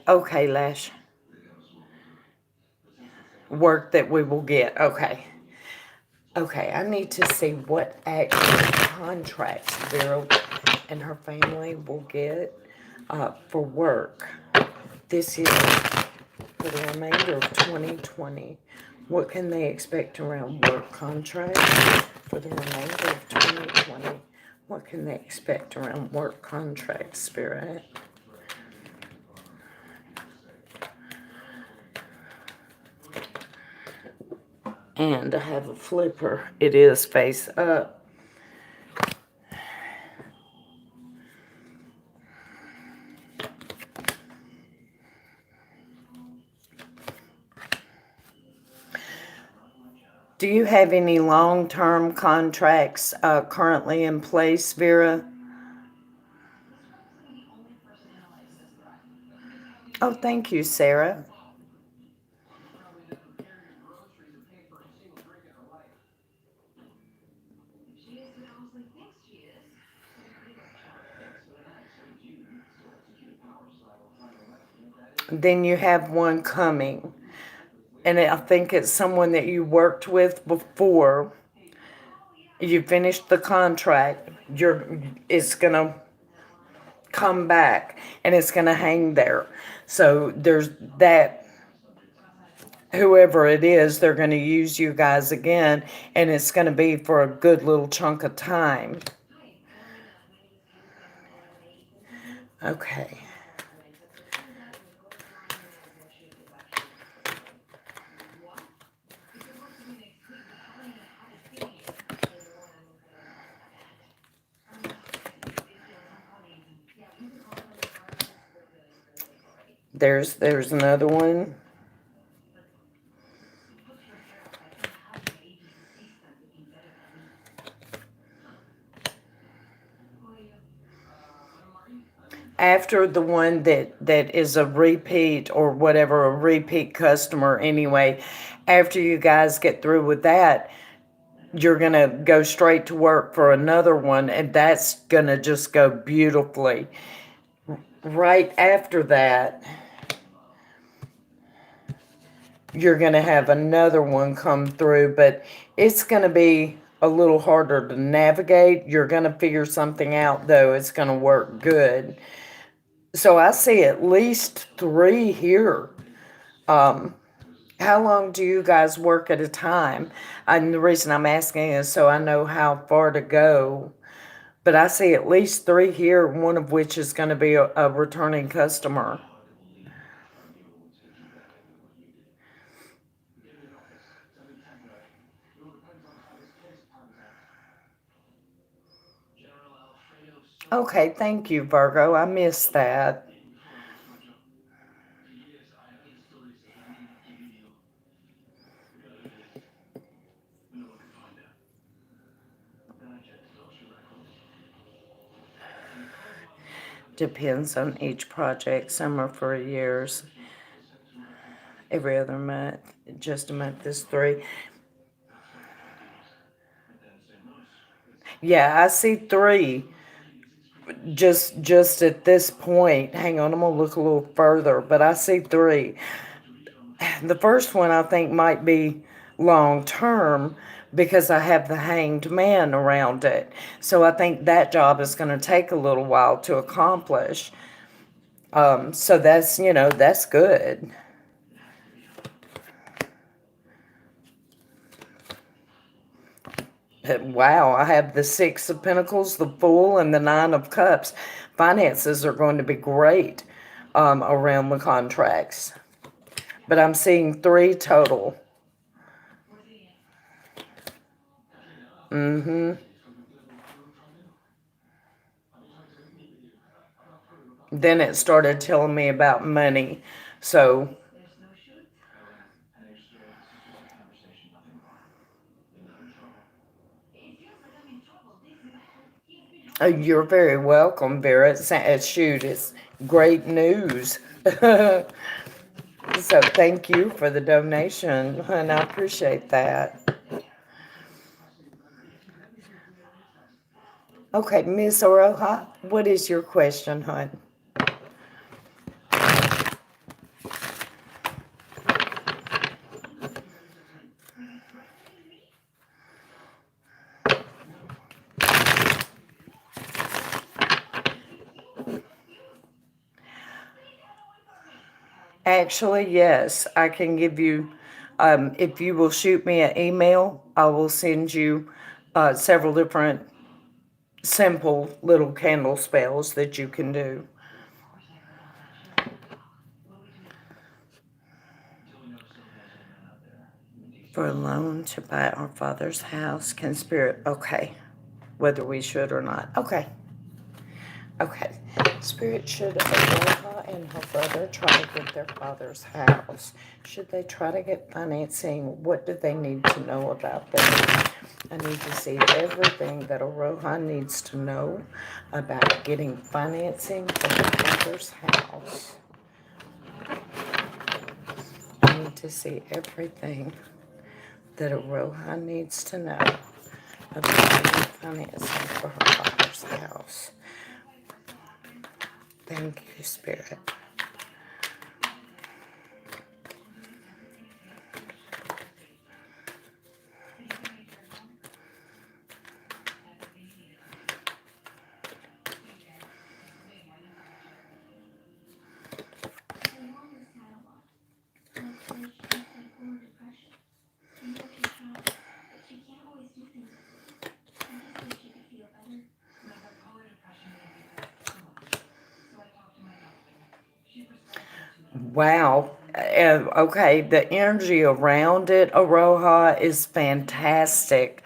Lash. Work that we will get. Okay, I need to see what actual contracts Vera and her family will get for work this year for the remainder of 2020. What can they expect around work contracts for the remainder of 2020? What can they expect around work contracts, Spirit? And I have a flipper. It is face up. Do you have any long-term contracts currently in place, Vera? Oh, thank you, Sarah. Then you have one coming. And I think it's someone that you worked with before. You finished the contract. It's gonna come back, and it's going to hang there. So there's that, whoever it is, they're going to use you guys again, and it's going to be for a good little chunk of time. Okay. There's another one. After the one that is a repeat or whatever, a repeat customer anyway, after you guys get through with that, you're going to go straight to work for another one, and that's going to just go beautifully. Right after that, you're going to have another one come through, but it's going to be a little harder to navigate. You're going to figure something out, though. It's going to work good. So I see at least 3 here. How long do you guys work at a time? And the reason I'm asking is so I know how far to go. But I see at least 3 here, one of which is going to be a returning customer. Okay, thank you, Virgo. I missed that. Depends on each project. Some are for years. Every other month. Just a month is 3. Yeah, I see 3. Just at this point. Hang on, I'm gonna look a little further, but I see 3. The first one I think might be long term because I have the hanged man around it. So I think that job is going to take a little while to accomplish. So that's, that's good. Wow, I have the 6 of Pentacles, the Fool, and the 9 of Cups. Finances are going to be great around the contracts. But I'm seeing 3 total. Mm-hmm. Then it started telling me about money. So you're very welcome, Vera. Shoot, it's great news. So thank you for the donation, and I appreciate that. Okay, Miss Oroha, what is your question, hon? Actually, yes, I can give you, if you will shoot me an email, I will send you several different simple little candle spells that you can do. For a loan to buy our father's house, can spirit, okay, whether we should or not. Okay. Okay. Spirit, should Aloha and her brother try to get their father's house? Should they try to get financing? What do they need to know about them? I need to see everything that Aloha needs to know about getting financing for her father's house. I need to see everything that Aloha needs to know about getting financing for her father's house. Thank you, Spirit. Wow. Okay, the energy around it, Aroha, is fantastic.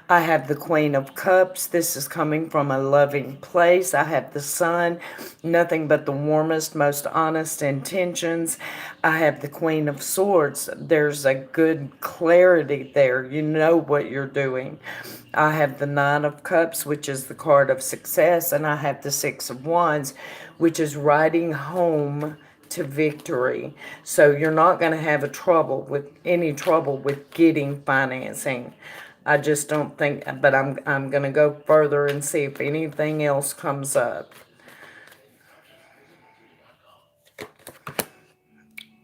I have the Queen of Cups. This is coming from a loving place. I have the Sun, nothing but the warmest, most honest intentions. I have the Queen of Swords. There's a good clarity there. You know what you're doing. I have the Nine of Cups, which is the card of success, and I have the Six of Wands, which is riding home to victory. So you're not going to have any trouble with getting financing. I just don't think, but I'm going to go further and see if anything else comes up.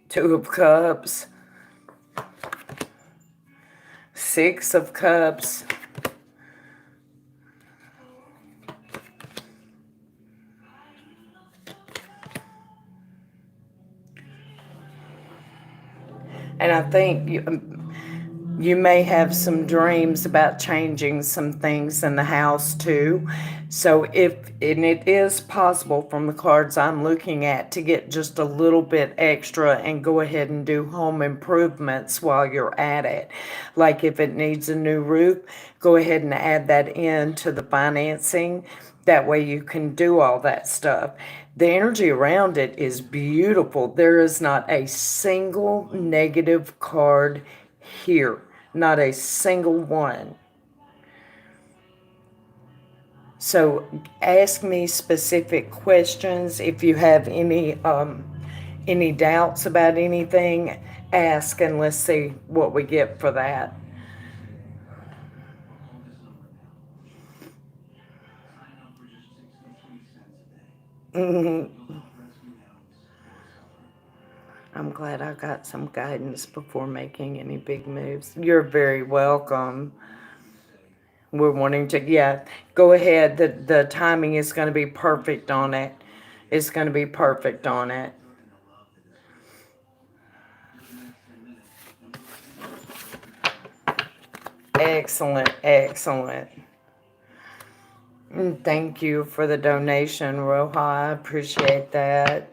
Two of Cups, Six of Cups. And I think you may have some dreams about changing some things in the house too. So and it is possible from the cards I'm looking at to get just a little bit extra and go ahead and do home improvements while you're at it. Like if it needs a new roof, go ahead and add that into the financing. That way you can do all that stuff. The energy around it is beautiful. There is not a single negative card here. Not a single one. So ask me specific questions. If you have any doubts about anything, ask and let's see what we get for that. I'm glad I got some guidance before making any big moves. You're very welcome. We're wanting to, yeah, go ahead. The timing is going to be perfect on it. It's going to be perfect on it. Excellent, excellent. Thank you for the donation, Roha. I appreciate that.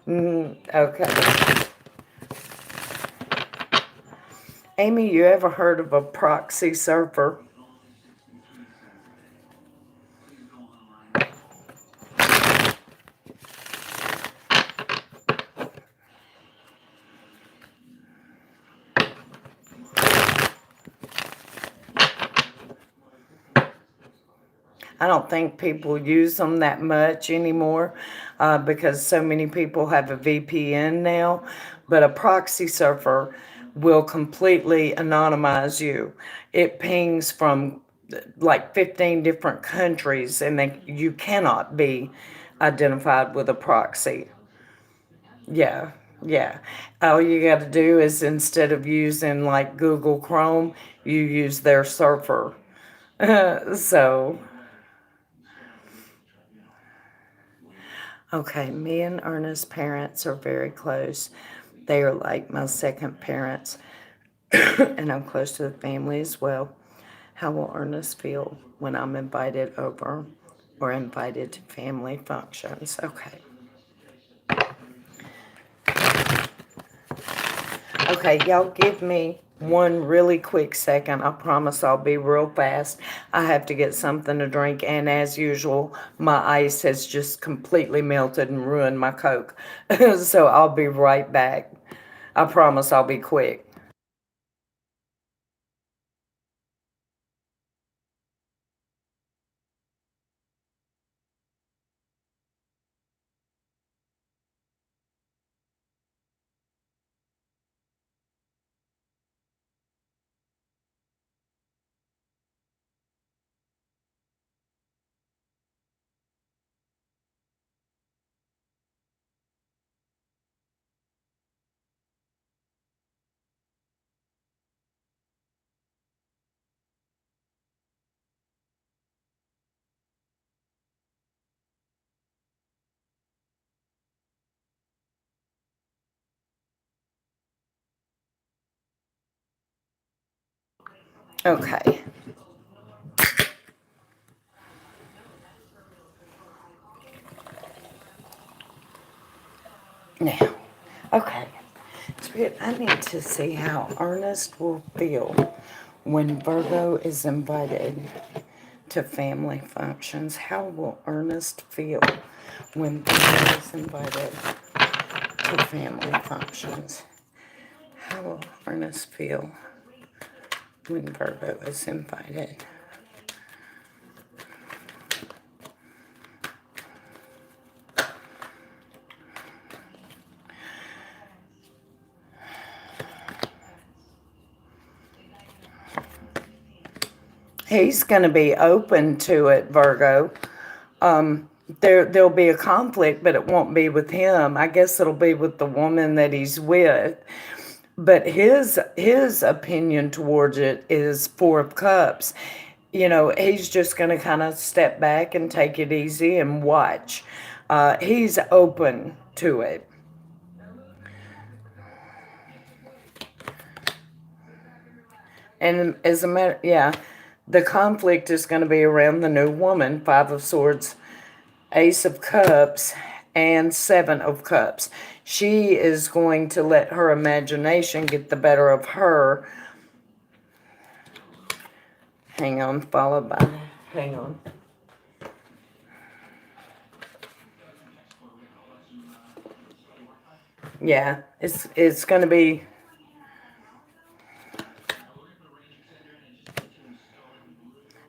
Okay. Amy, you ever heard of a proxy surfer? I don't think people use them that much anymore because so many people have a VPN now. But a proxy surfer will completely anonymize you. It pings from like 15 different countries, and you cannot be identified with a proxy. Yeah, yeah. All you got to do is instead of using like Google Chrome, you use their surfer. So. Okay, me and Ernest's parents are very close. They are like my second parents, and I'm close to the family as well. How will Ernest feel when I'm invited over or invited to family functions? Okay. Okay, y'all give me one really quick second. I promise I'll be real fast. I have to get something to drink, and as usual, my ice has just completely melted and ruined my Coke. So I'll be right back. I promise I'll be quick. Okay. Now. Okay. Spirit, I need to see how Ernest will feel when Virgo is invited to family functions. How will Ernest feel when Virgo is invited to family functions? How will Ernest feel when Virgo is invited? He's going to be open to it, Virgo. There'll be a conflict, but it won't be with him. I guess it'll be with the woman that he's with. But his opinion towards it is Four of Cups. You know, he's just going to kind of step back and take it easy and watch. He's open to it. And as a matter, yeah, the conflict is going to be around the new woman, Five of Swords, Ace of Cups, and Seven of Cups. She is going to let her imagination get the better of her. Hang on, followed by, hang on. Yeah, it's going to be,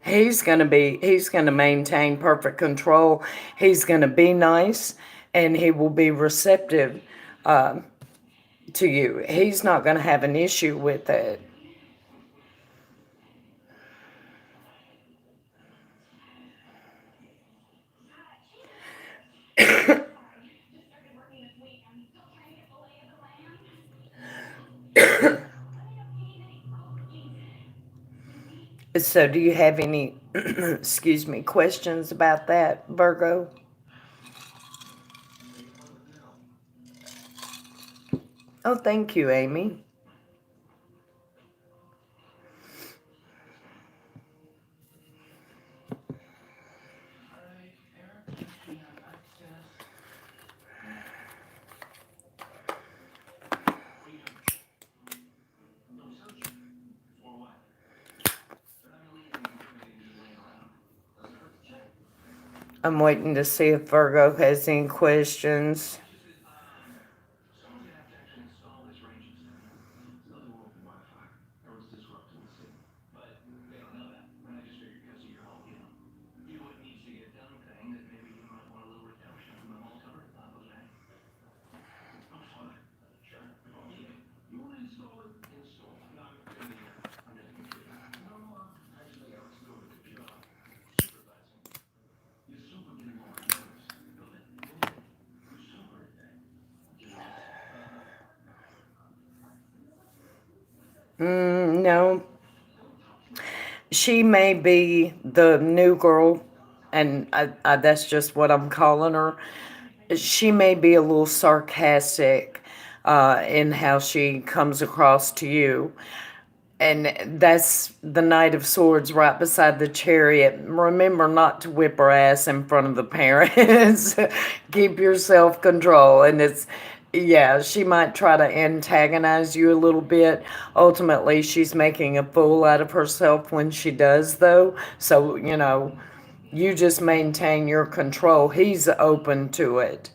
he's going to maintain perfect control. He's going to be nice, and he will be receptive to you. He's not going to have an issue with it. So, do you have any, excuse me, questions about that, Virgo? Oh, thank you, Amy. I'm waiting to see if Virgo has any questions. No, she may be the new girl, and that's just what I'm calling her. She may be a little sarcastic in how she comes across to you. And that's the Knight of Swords right beside the Chariot. Remember not to whip her ass in front of the parents. Keep your self control. And yeah, she might try to antagonize you a little bit. Ultimately, she's making a fool out of herself when she does, though. So, you just maintain your control. He's open to it.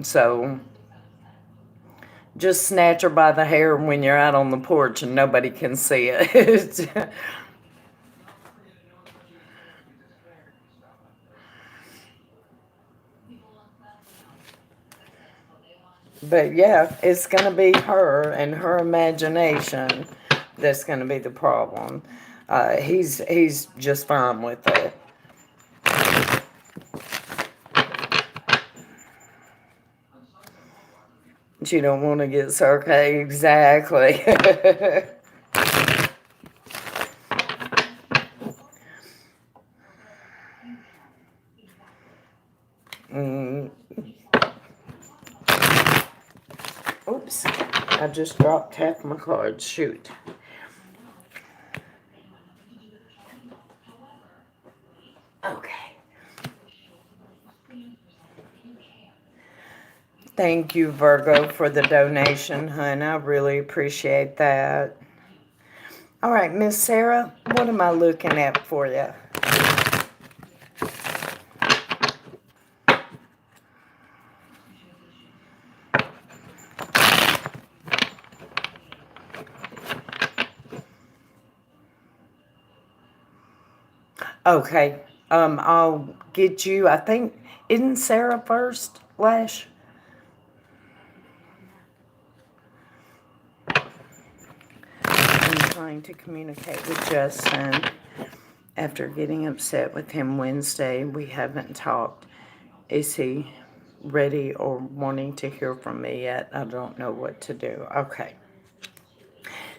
So just snatch her by the hair when you're out on the porch and nobody can see it. But yeah, it's going to be her and her imagination that's going to be the problem. He's just fine with it. You don't want to get sarcastic. Exactly. mm, oops. I just dropped half my cards. Shoot. Okay. Thank you, Virgo, for the donation, hun. I really appreciate that. All right, Miss Sarah, what am I looking at for you? Okay, I'll get you, I think, isn't Sarah first, Lash? I'm trying to communicate with Justin. After getting upset with him Wednesday, we haven't talked. Is he ready or wanting to hear from me yet? I don't know what to do. Okay.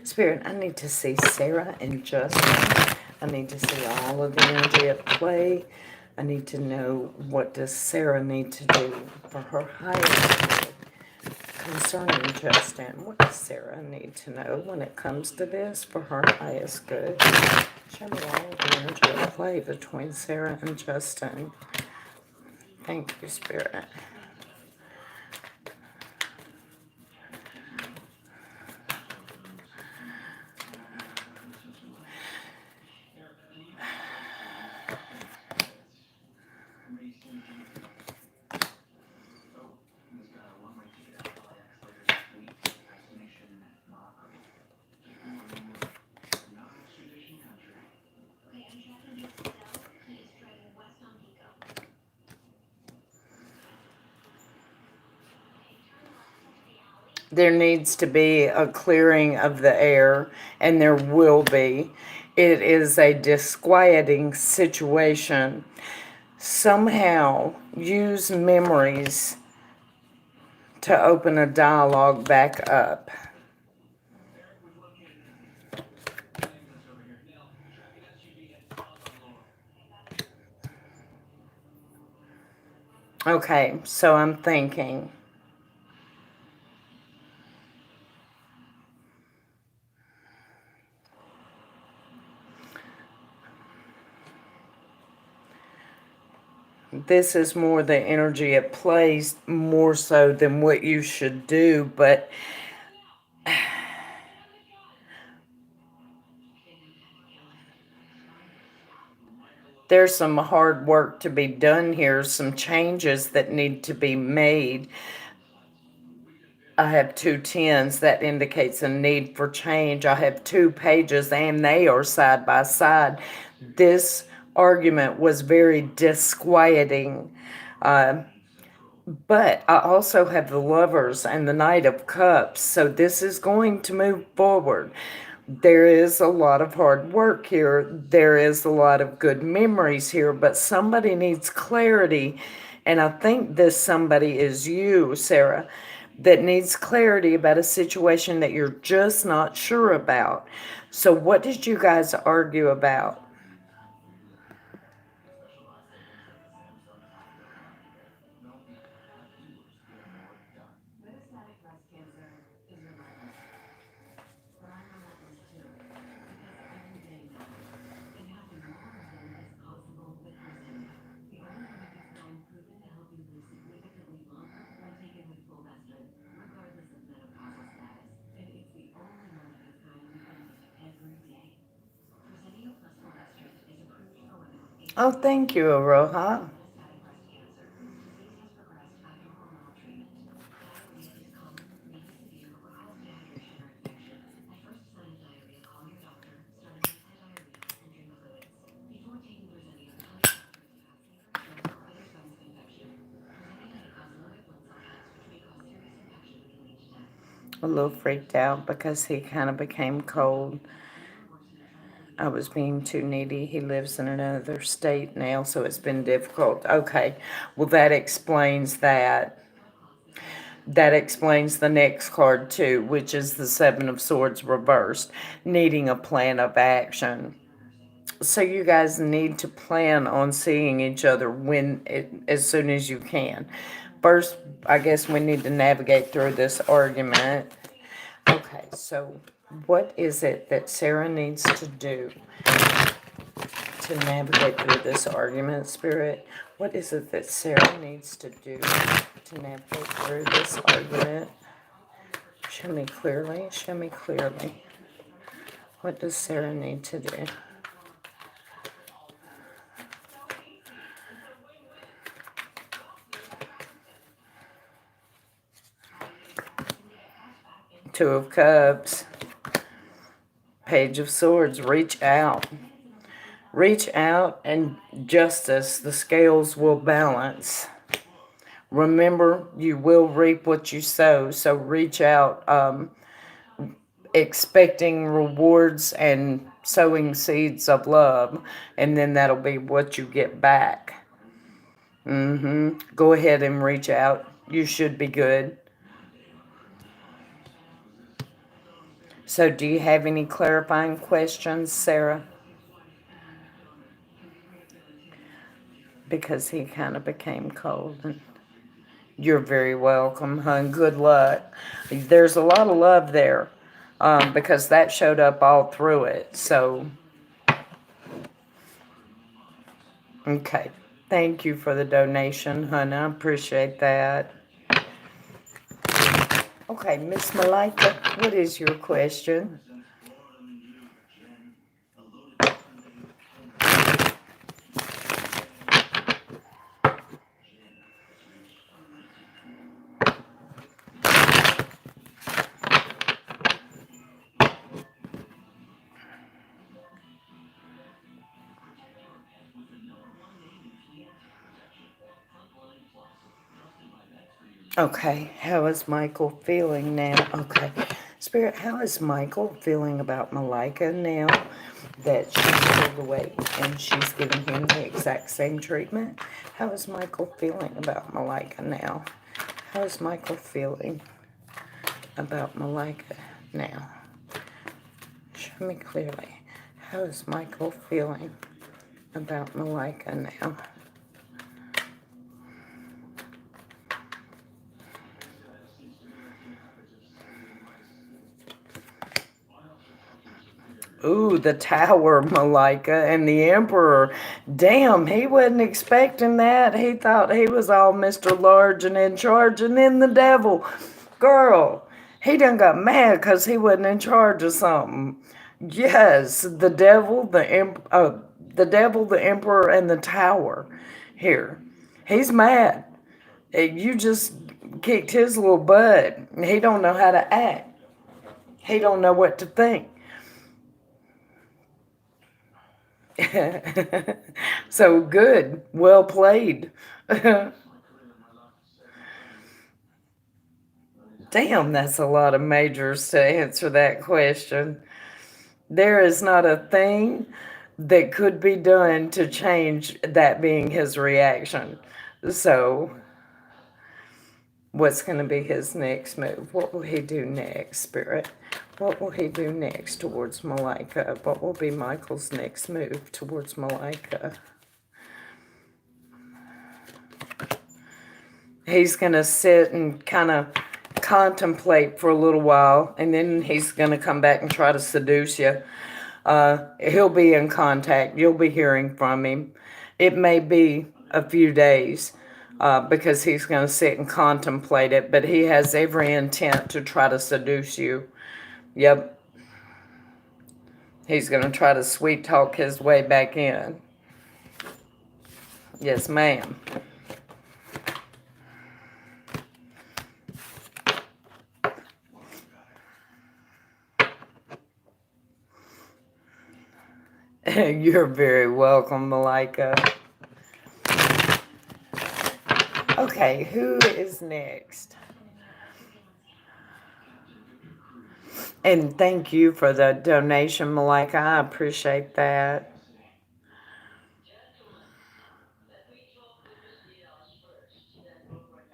Spirit, I need to see Sarah and Justin. I need to see all of the energy at play. I need to know, what does Sarah need to do for her highest good concerning Justin. What does Sarah need to know when it comes to this for her highest good? Show me all of the energy at play between Sarah and Justin. Thank you, Spirit. There needs to be a clearing of the air, and there will be. It is a disquieting situation. Somehow use memories to open a dialogue back up. Okay, so I'm thinking. This is more the energy it plays more so than what you should do, but there's some hard work to be done here, some changes that need to be made. I have 2 10s. That indicates a need for change. I have 2 pages and they are side by side. This argument was very disquieting. But I also have the Lovers and the Knight of Cups. So this is going to move forward. There is a lot of hard work here. There is a lot of good memories here, but somebody needs clarity. And I think this somebody is you, Sarah, that needs clarity about a situation that you're just not sure about. So what did you guys argue about? Oh, thank you, Aroha. A little freaked out because he kind of became cold. I was being too needy. He lives in another state now, so it's been difficult. Okay, well, that explains that. That explains the next card, too, which is the Seven of Swords reversed, needing a plan of action. So you guys need to plan on seeing each other as soon as you can. First, I guess we need to navigate through this argument. Okay, so what is it that Sarah needs to do to to navigate through this argument, Spirit? What is it that Sarah needs to do to navigate through this argument? Show me clearly. Show me clearly. What does Sarah need to do? Two of Cups. Page of Swords. Reach out. Reach out and justice. The scales will balance. Remember, you will reap what you sow. So reach out, expecting rewards and sowing seeds of love. And then that'll be what you get back. Go ahead and reach out. You should be good. So do you have any clarifying questions, Sarah? Because he kind of became cold. And you're very welcome, hon. Good luck. There's a lot of love there, because that showed up all through it. So, okay. Thank you for the donation, hon. I appreciate that. Okay, Miss Malika, what is your question? Okay, how is Michael feeling now? Okay, Spirit, how is Michael feeling about Malika now that she's pulled away and she's giving him the exact same treatment? How is Michael feeling about Malika now? How is Michael feeling about Malika now? Show me clearly. How is Michael feeling about Malika now? Ooh, the Tower, Malika, and the Emperor. Damn, he wasn't expecting that. He thought he was all Mr. Large and in charge, and then the devil. Girl, he done got mad because he wasn't in charge of something. Yes, the devil, the Emperor, and the Tower. Here, he's mad. You just kicked his little butt. He don't know how to act. He don't know what to think. So good. Well played. Damn, that's a lot of majors to answer that question. There is not a thing that could be done to change that being his reaction. So, what's going to be his next move? What will he do next, Spirit? What will he do next towards Malika? What will be Michael's next move towards Malika? He's going to sit and kind of contemplate for a little while, and then he's going to come back and try to seduce you. He'll be in contact. You'll be hearing from him. It may be a few days, because he's going to sit and contemplate it, but he has every intent to try to seduce you. Yep. He's going to try to sweet talk his way back in. Yes, ma'am. You're very welcome, Malika. Okay, who is next? And thank you for the donation, Malika. I appreciate that.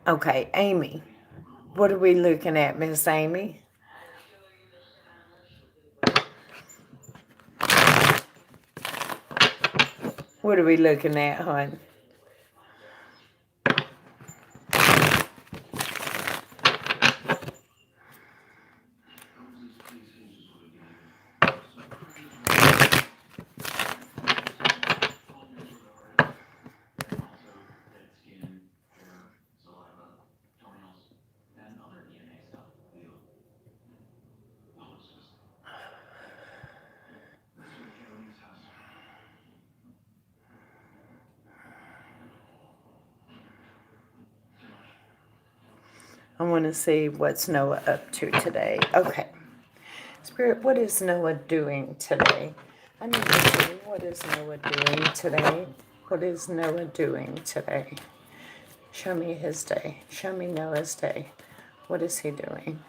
Okay, Amy. What are we looking at, Miss Amy? What are we looking at, hon? I want to see what's Noah up to today. Okay. Spirit, what is Noah doing today? I need to see, what is Noah doing today? What is Noah doing today? Show me his day. Show me Noah's day. What is he doing?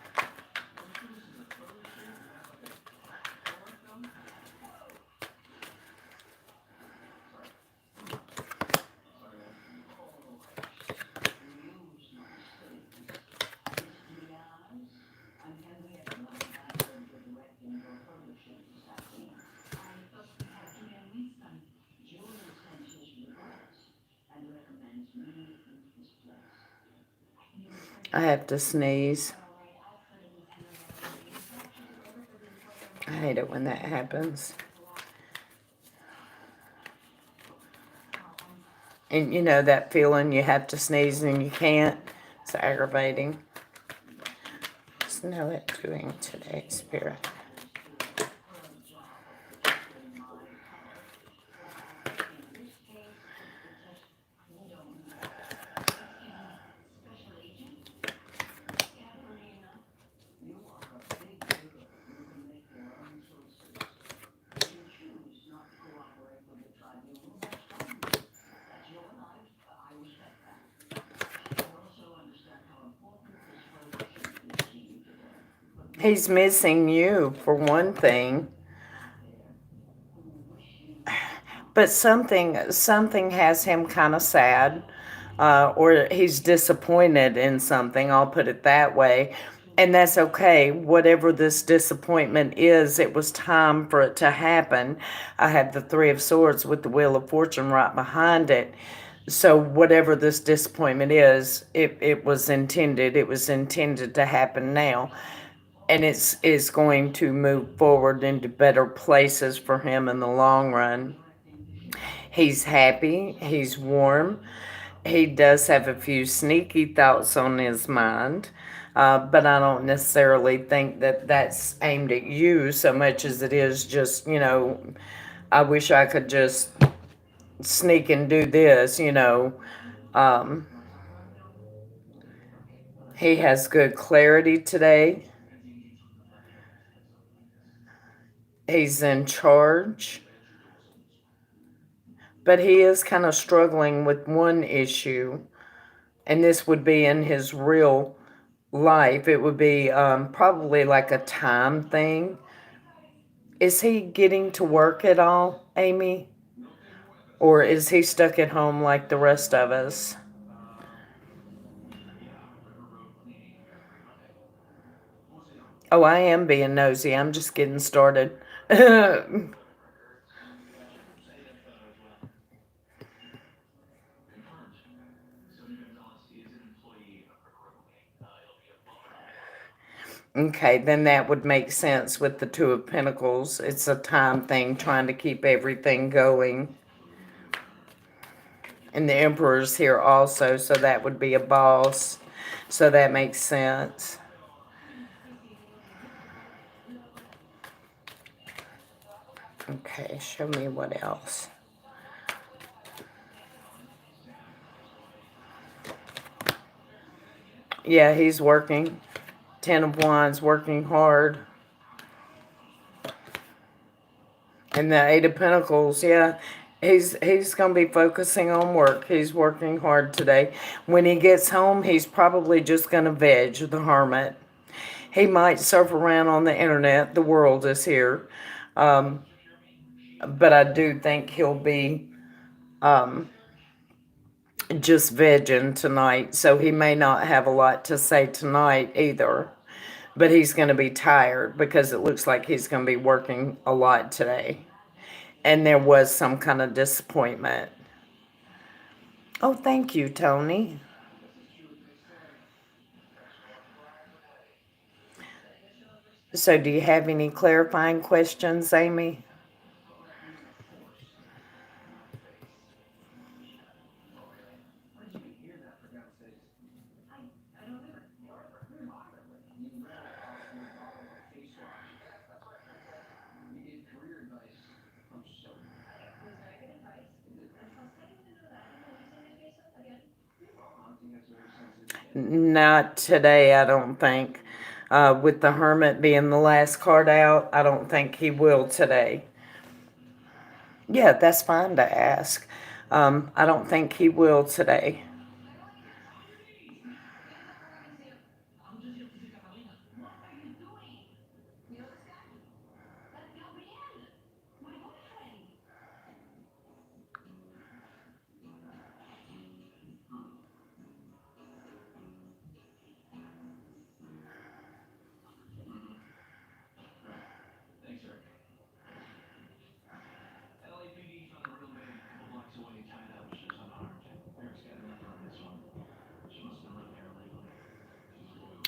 I have to sneeze. I hate it when that happens. And you know that feeling you have to sneeze and you can't? It's aggravating. What's Noah doing today, Spirit? He's missing you, for one thing. But something has him kind of sad, or he's disappointed in something. I'll put it that way, and that's okay. Whatever this disappointment is, it was time for it to happen. I have the Three of Swords with the Wheel of Fortune right behind it. So whatever this disappointment is, it was intended. It was intended to happen now, and it's going to move forward into better places for him in the long run. He's happy. He's warm. He does have a few sneaky thoughts on his mind, but I don't necessarily think that that's aimed at you so much as it is just, I wish I could just sneak and do this. Um, he has good clarity today. He's in charge, but he is kind of struggling with one issue, and this would be in his real life. It would be probably like a time thing. Is he getting to work at all, Amy? Or is he stuck at home like the rest of us? Oh, I am being nosy. I'm just getting started. Okay, then that would make sense with the Two of Pentacles. It's a time thing, trying to keep everything going. And the Emperor's here also, so that would be a boss. So that makes sense. Okay, show me what else. Yeah, he's working. Ten of Wands, working hard. And the Eight of Pentacles, yeah. He's going to be focusing on work. He's working hard today. When he gets home, he's probably just going to veg, the Hermit. He might surf around on the internet. The world is here. Um, but I do think he'll be just vegging tonight. So he may not have a lot to say tonight either. But he's going to be tired because it looks like he's going to be working a lot today. And there was some kind of disappointment. Oh, thank you, Tony. So do you have any clarifying questions, Amy? Not today, I don't think. With the Hermit being the last card out, I don't think he will today. Yeah, that's fine to ask. I don't think he will today.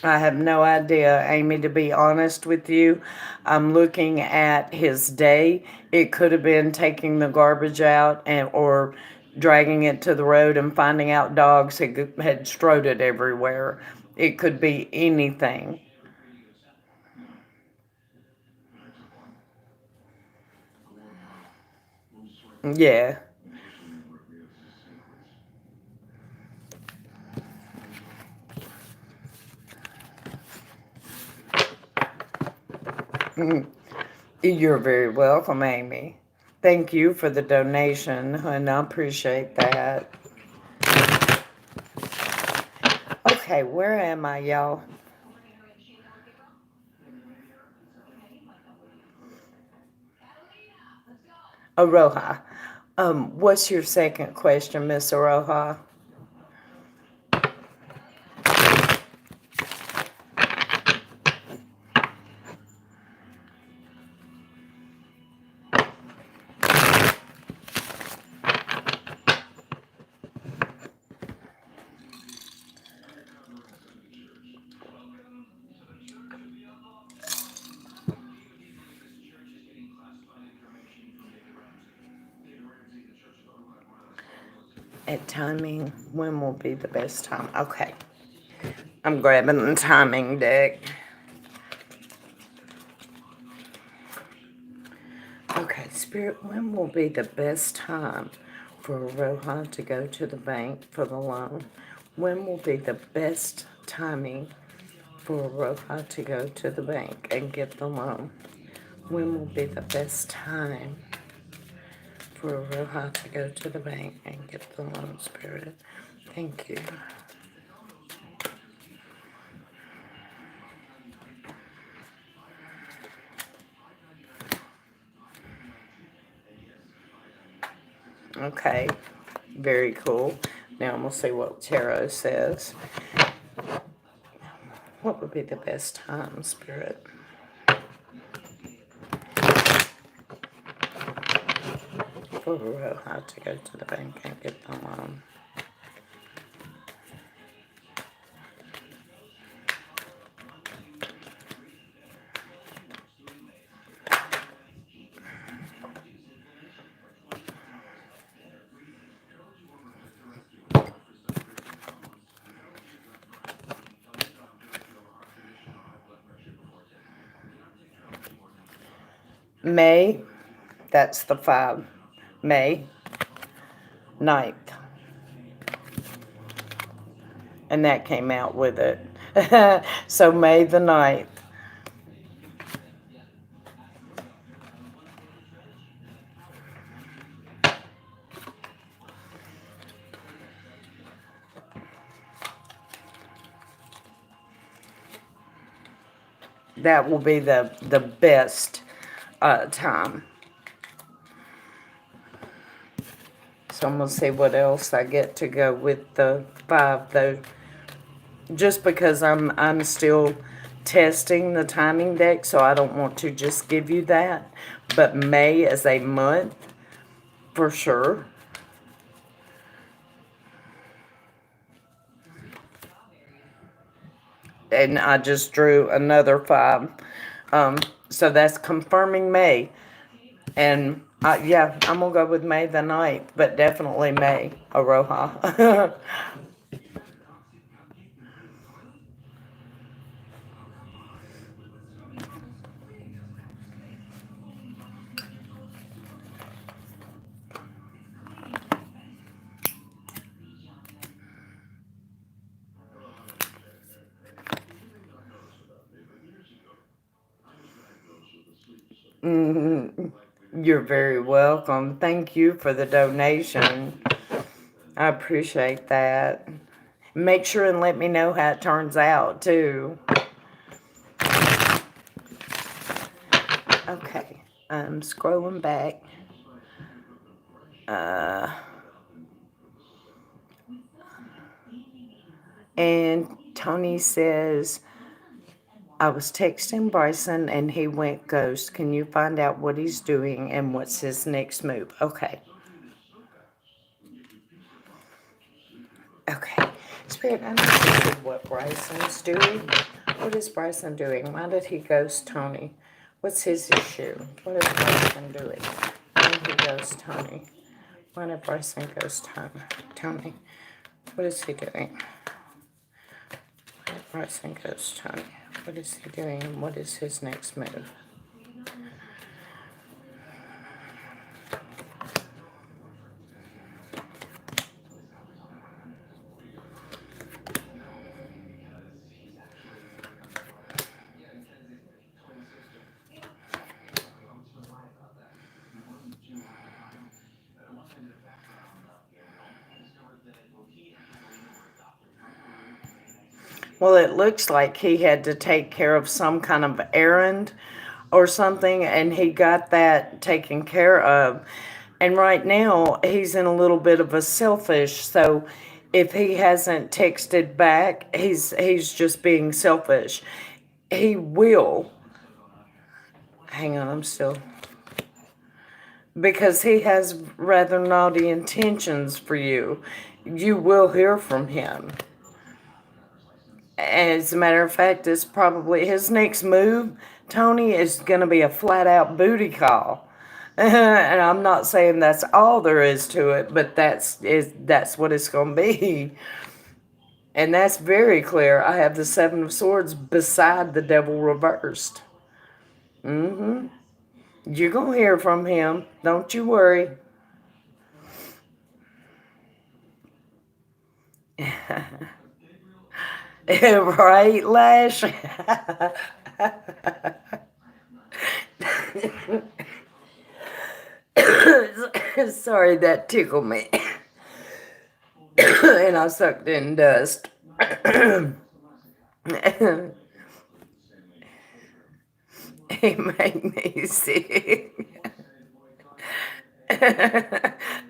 I have no idea, Amy, to be honest with you. I'm looking at his day. It could have been taking the garbage out and or dragging it to the road and finding out dogs had strode it everywhere. It could be anything. Yeah. You're very welcome, Amy. Thank you for the donation, and I appreciate that. Okay, where am I, y'all? Aroha. What's your second question, Miss Aroha? At timing, when will be the best time? Okay, I'm grabbing the timing deck. Okay, Spirit, when will be the best time for Aroha to go to the bank for the loan? When will be the best timing for Aroha to go to the bank and get the loan? When will be the best time for Aroha to go to the bank and get the loan, Spirit? Thank you. Okay, very cool. Now I'm going to see what tarot says. What would be the best time, Spirit, for Aroha to go to the bank and get the loan? May, that's the 5. May 9th. And that came out with it. So May the 9th. That will be the best time. So I'm going to see what else I get to go with the 5, though. Just because I'm still testing the timing deck, so I don't want to just give you that. But May is a month for sure. And I just drew another 5. So that's confirming May. And yeah, I'm going to go with May the 9th, but definitely May, Aroha. Mhm. You're very welcome. Thank you for the donation. I appreciate that. Make sure and let me know how it turns out, too. Okay, I'm scrolling back. Uh, and Tony says, I was texting Bryson and he went ghost. Can you find out what he's doing and what's his next move? Okay. Okay. Spirit, I need to see what Bryson's doing. What is Bryson doing? Why did he ghost Tony? What's his issue? What is Bryson doing? Why did he ghost Tony? Why did Bryson ghost Tony? What is he doing? Why did Bryson ghost Tony? What is he doing and what is his next move? Well, it looks like he had to take care of some kind of errand or something, and he got that taken care of. And right now, he's in a little bit of a selfish. So, if he hasn't texted back, he's just being selfish. He will. Hang on, I'm still because he has rather naughty intentions for you. You will hear from him. As a matter of fact, it's probably his next move, Tony, is going to be a flat out booty call. And I'm not saying that's all there is to it, but that's what it's going to be. And that's very clear. I have the Seven of Swords beside the Devil reversed. Mm-hmm. You're going to hear from him. Don't you worry. Right, Lash? Sorry, that tickled me. And I sucked in dust. He made me sick.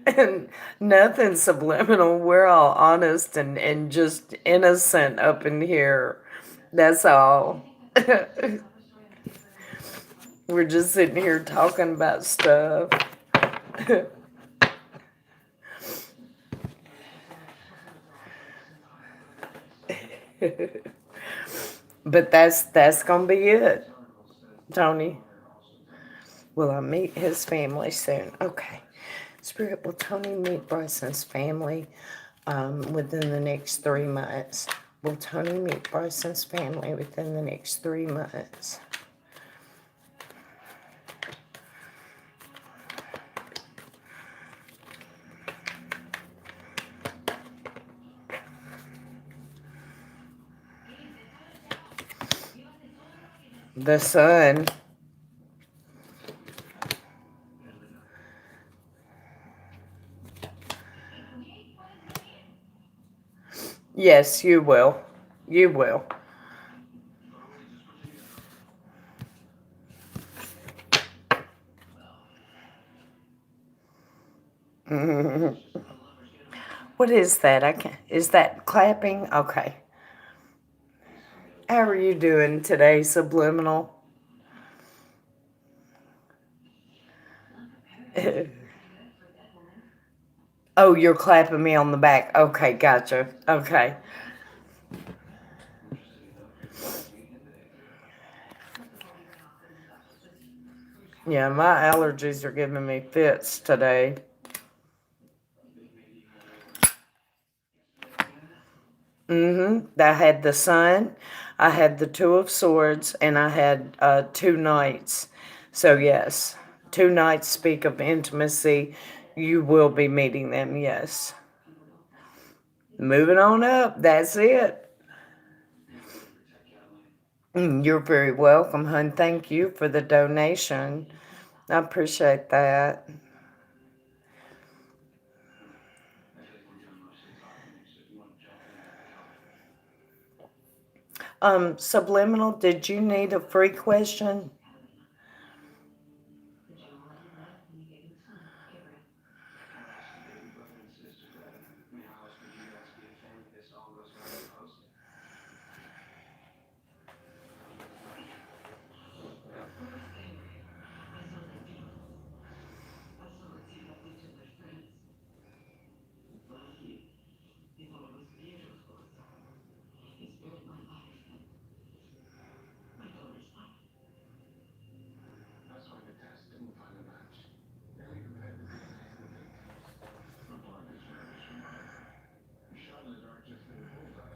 And nothing subliminal. We're all honest and just innocent up in here. That's all. We're just sitting here talking about stuff. But that's gonna be it, Tony. Will I meet his family soon? Okay. Spirit, will Tony meet Bryson's family within the next 3 months? Will Tony meet Bryson's family within the next 3 months? The sun. Yes, you will. You will. What is that? I can't. Is that clapping? Okay. How are you doing today, Subliminal? Oh, you're clapping me on the back. Okay, gotcha. Okay. Yeah, my allergies are giving me fits today. I had the sun, I had the Two of Swords, and I had 2 knights. So, yes, 2 knights speak of intimacy. You will be meeting them, yes. Moving on up, that's it. You're very welcome, hon. Thank you for the donation. I appreciate that. Subliminal, did you need a free question?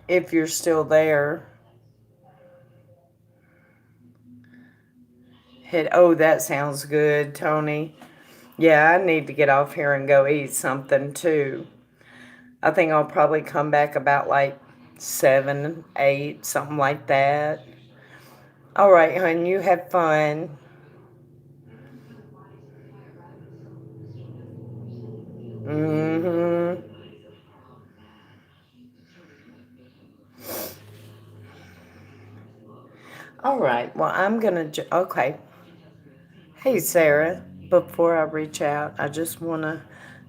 If you're still there, hit, oh, that sounds good, Tony. Yeah, I need to get off here and go eat something too. I think I'll probably come back about like 7, 8, something like that. All right, hon, you have fun. Mm-hmm. All right, well, I'm gonna, okay. Hey, Sarah, before I reach out, I just want to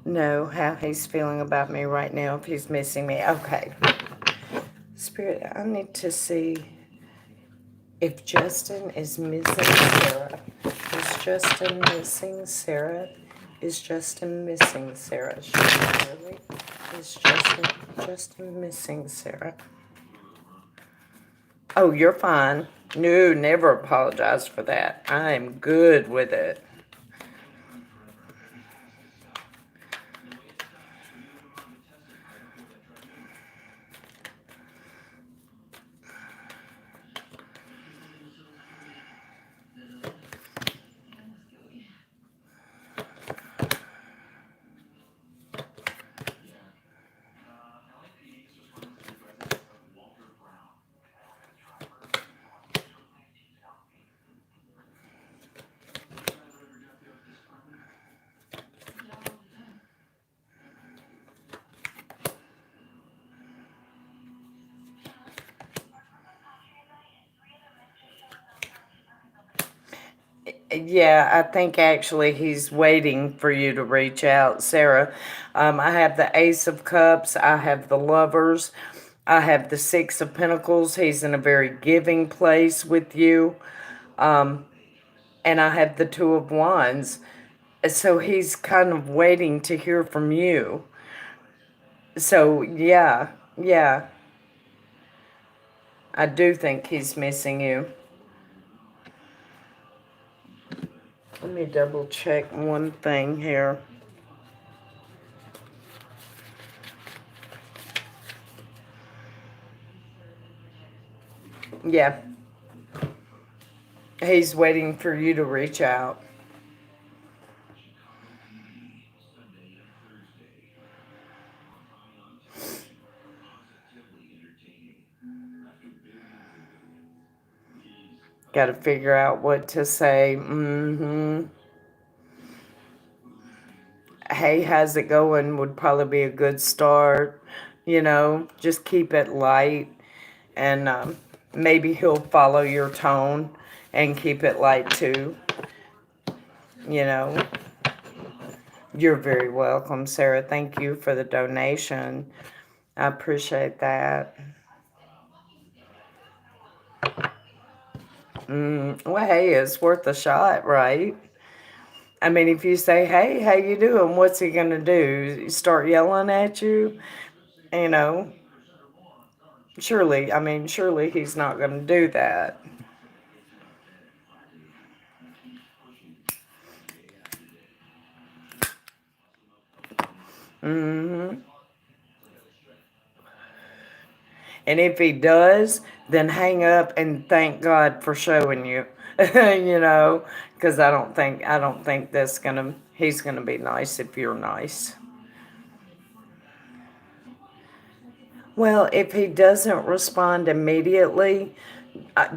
know how he's feeling about me right now, if he's missing me. Okay. Spirit, I need to see if Justin is missing Sarah. Is Justin missing Sarah? Is Justin missing Sarah? Shirley? Is Justin missing Sarah? Oh, you're fine. No, never apologize for that. I'm good with it. Yeah, I think actually he's waiting for you to reach out, Sarah. I have the Ace of Cups, I have the Lovers, I have the Six of Pentacles. He's in a very giving place with you. Um, and I have the Two of Wands. So he's kind of waiting to hear from you. So, yeah, yeah, I do think he's missing you. Let me double check one thing here. Yeah, he's waiting for you to reach out. Got to figure out what to say. Hey, how's it going? Would probably be a good start. Just keep it light, and maybe he'll follow your tone and keep it light too. You know, you're very welcome, Sarah. Thank you for the donation. I appreciate that. Well, hey, it's worth a shot, right? I mean, if you say, "Hey, how you doing?" What's he gonna do? Start yelling at you? You know, surely he's not gonna do that. hmm And if he does, then hang up and thank God for showing you. Because I don't think he's gonna be nice if you're nice. Well, if he doesn't respond immediately,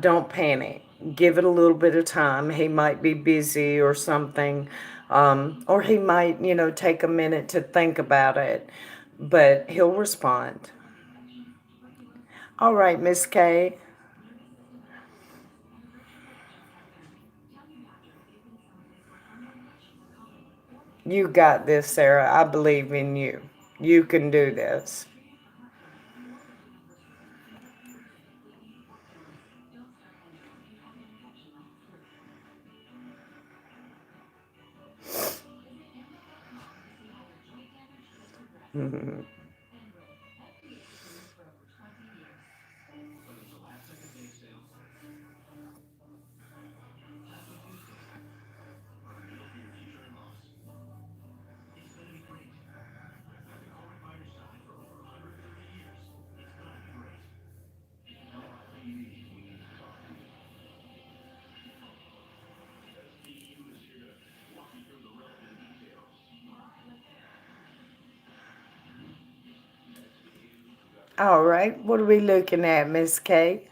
don't panic. Give it a little bit of time. He might be busy or something, or he might, take a minute to think about it, but he'll respond. All right, Miss Kay, you got this, Sarah. I believe in you. You can do this. All right, what are we looking at, Miss Kay?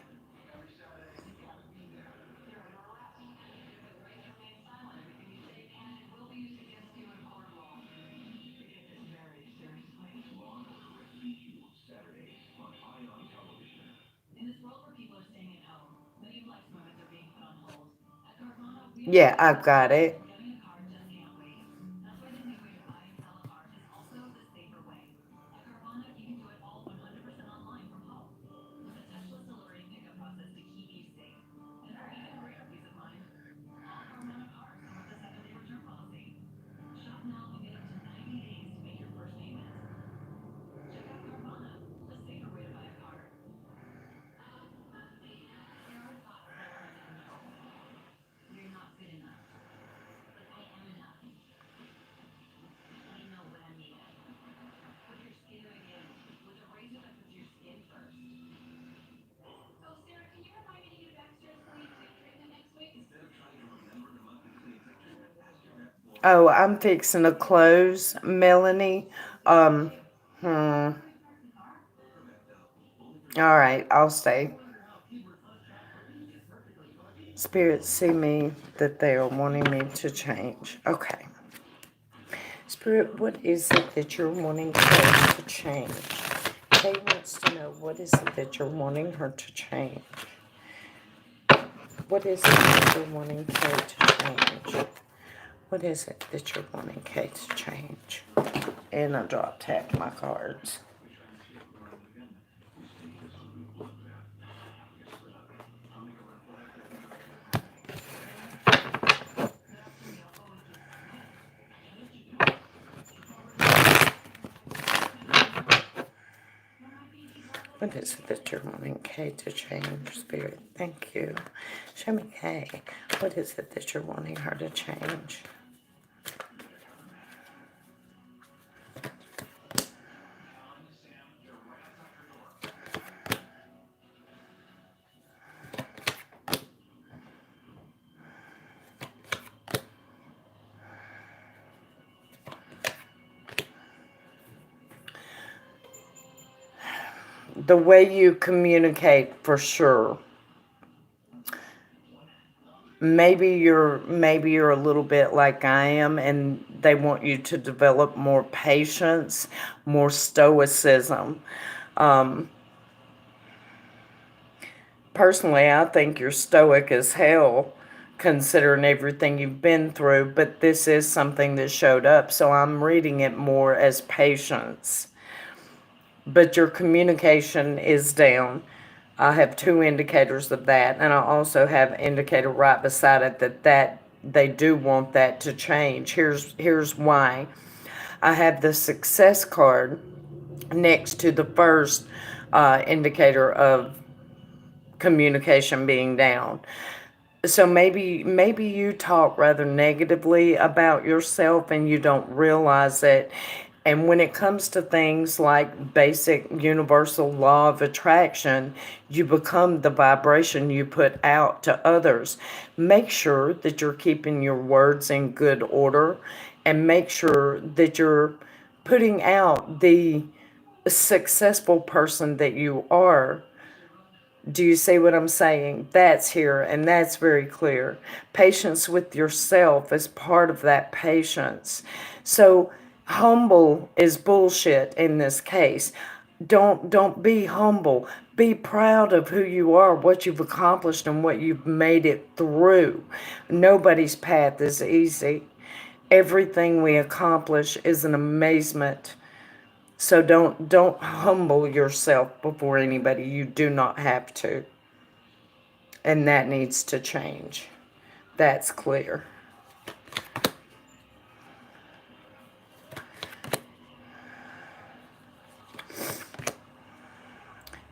Yeah, I've got it. Oh, I'm fixing to close, Melanie. Um, hmm. All right, I'll stay. Spirits see me that they are wanting me to change. Okay. Spirit, what is it that you're wanting her to change? Kay wants to know, what is it that you're wanting her to change? What is it that you're wanting Kay to change? What is it that you're wanting Kay to change? And I drop tapped my cards. What is it that you're wanting Kay to change, Spirit? Thank you. Show me Kay. What is it that you're wanting her to change? The way you communicate, for sure. Maybe you're a little bit like I am, and they want you to develop more patience, more stoicism. Um, Personally, I think you're stoic as hell, considering everything you've been through. But this is something that showed up, so I'm reading it more as patience. But your communication is down. I have two indicators of that, and I also have an indicator right beside it that they do want that to change. Here's why. I have the success card next to the first indicator of communication being down. So maybe you talk rather negatively about yourself and you don't realize it. And when it comes to things like basic universal law of attraction, you become the vibration you put out to others. Make sure that you're keeping your words in good order, and make sure that you're putting out the successful person that you are Do you see what I'm saying? That's here, and that's very clear. Patience with yourself is part of that patience. So humble is bullshit in this case. Don't be humble. Be proud of who you are, what you've accomplished, and what you've made it through. Nobody's path is easy. Everything we accomplish is an amazement. So don't humble yourself before anybody. You do not have to. And that needs to change. That's clear.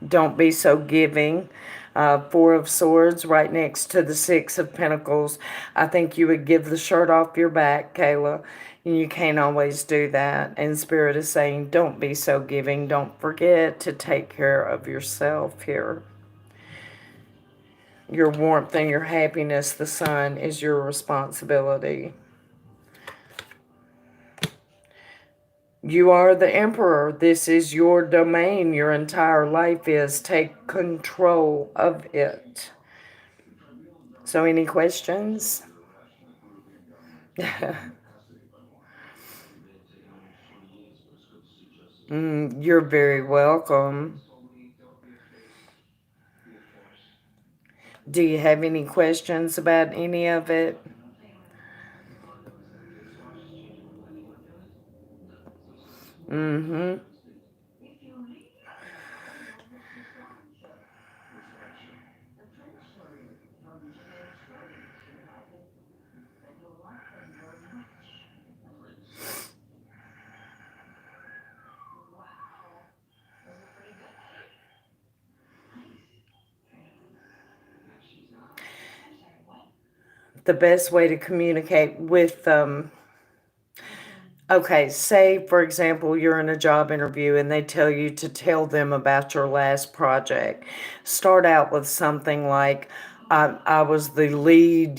Don't be so giving. Four of Swords right next to the Six of Pentacles. I think you would give the shirt off your back, Kayla. You can't always do that. And Spirit is saying, don't be so giving. Don't forget to take care of yourself here. Your warmth and your happiness, the sun, is your responsibility. You are the emperor. This is your domain. Your entire life is. Take control of it. So any questions? You're very welcome. Do you have any questions about any of it? Mm-hmm. The best way to communicate with okay, say for example you're in a job interview and they tell you to tell them about your last project. Start out with something like, I was the lead,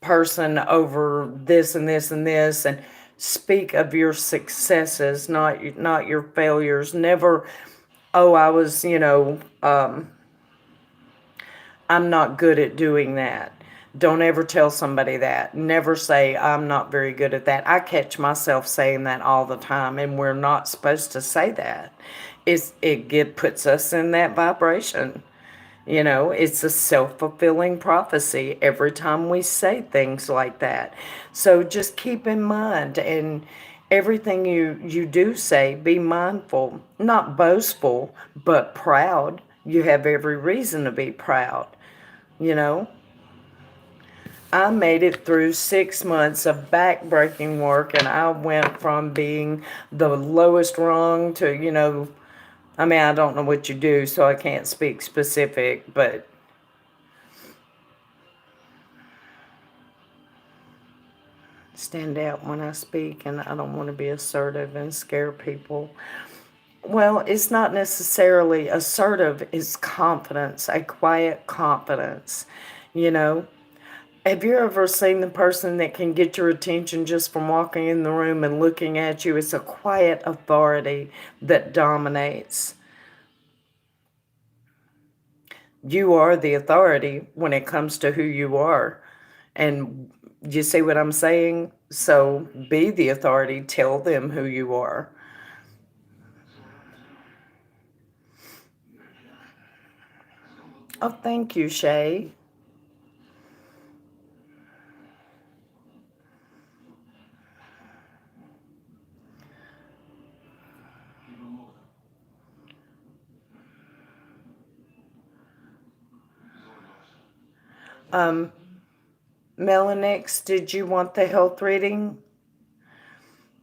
person over this and this and this, and speak of your successes, not your failures. Never, oh, I was, I'm not good at doing that. Don't ever tell somebody that. Never say, I'm not very good at that. I catch myself saying that all the time, and we're not supposed to say that. Puts us in that vibration. It's a self-fulfilling prophecy every time we say things like that. So just keep in mind, and everything you do say, be mindful, not boastful, but proud. You have every reason to be proud. You know, I made it through 6 months of back-breaking work, and I went from being the lowest rung to, I mean, I don't know what you do, so I can't speak specific, but stand out when I speak, and I don't want to be assertive and scare people. Well, it's not necessarily assertive, it's confidence, a quiet confidence, you know. Have you ever seen the person that can get your attention just from walking in the room and looking at you? It's a quiet authority that dominates. You are the authority when it comes to who you are. And you see what I'm saying? So be the authority. Tell them who you are. Oh, thank you, Shay. Melanix, did you want the health reading?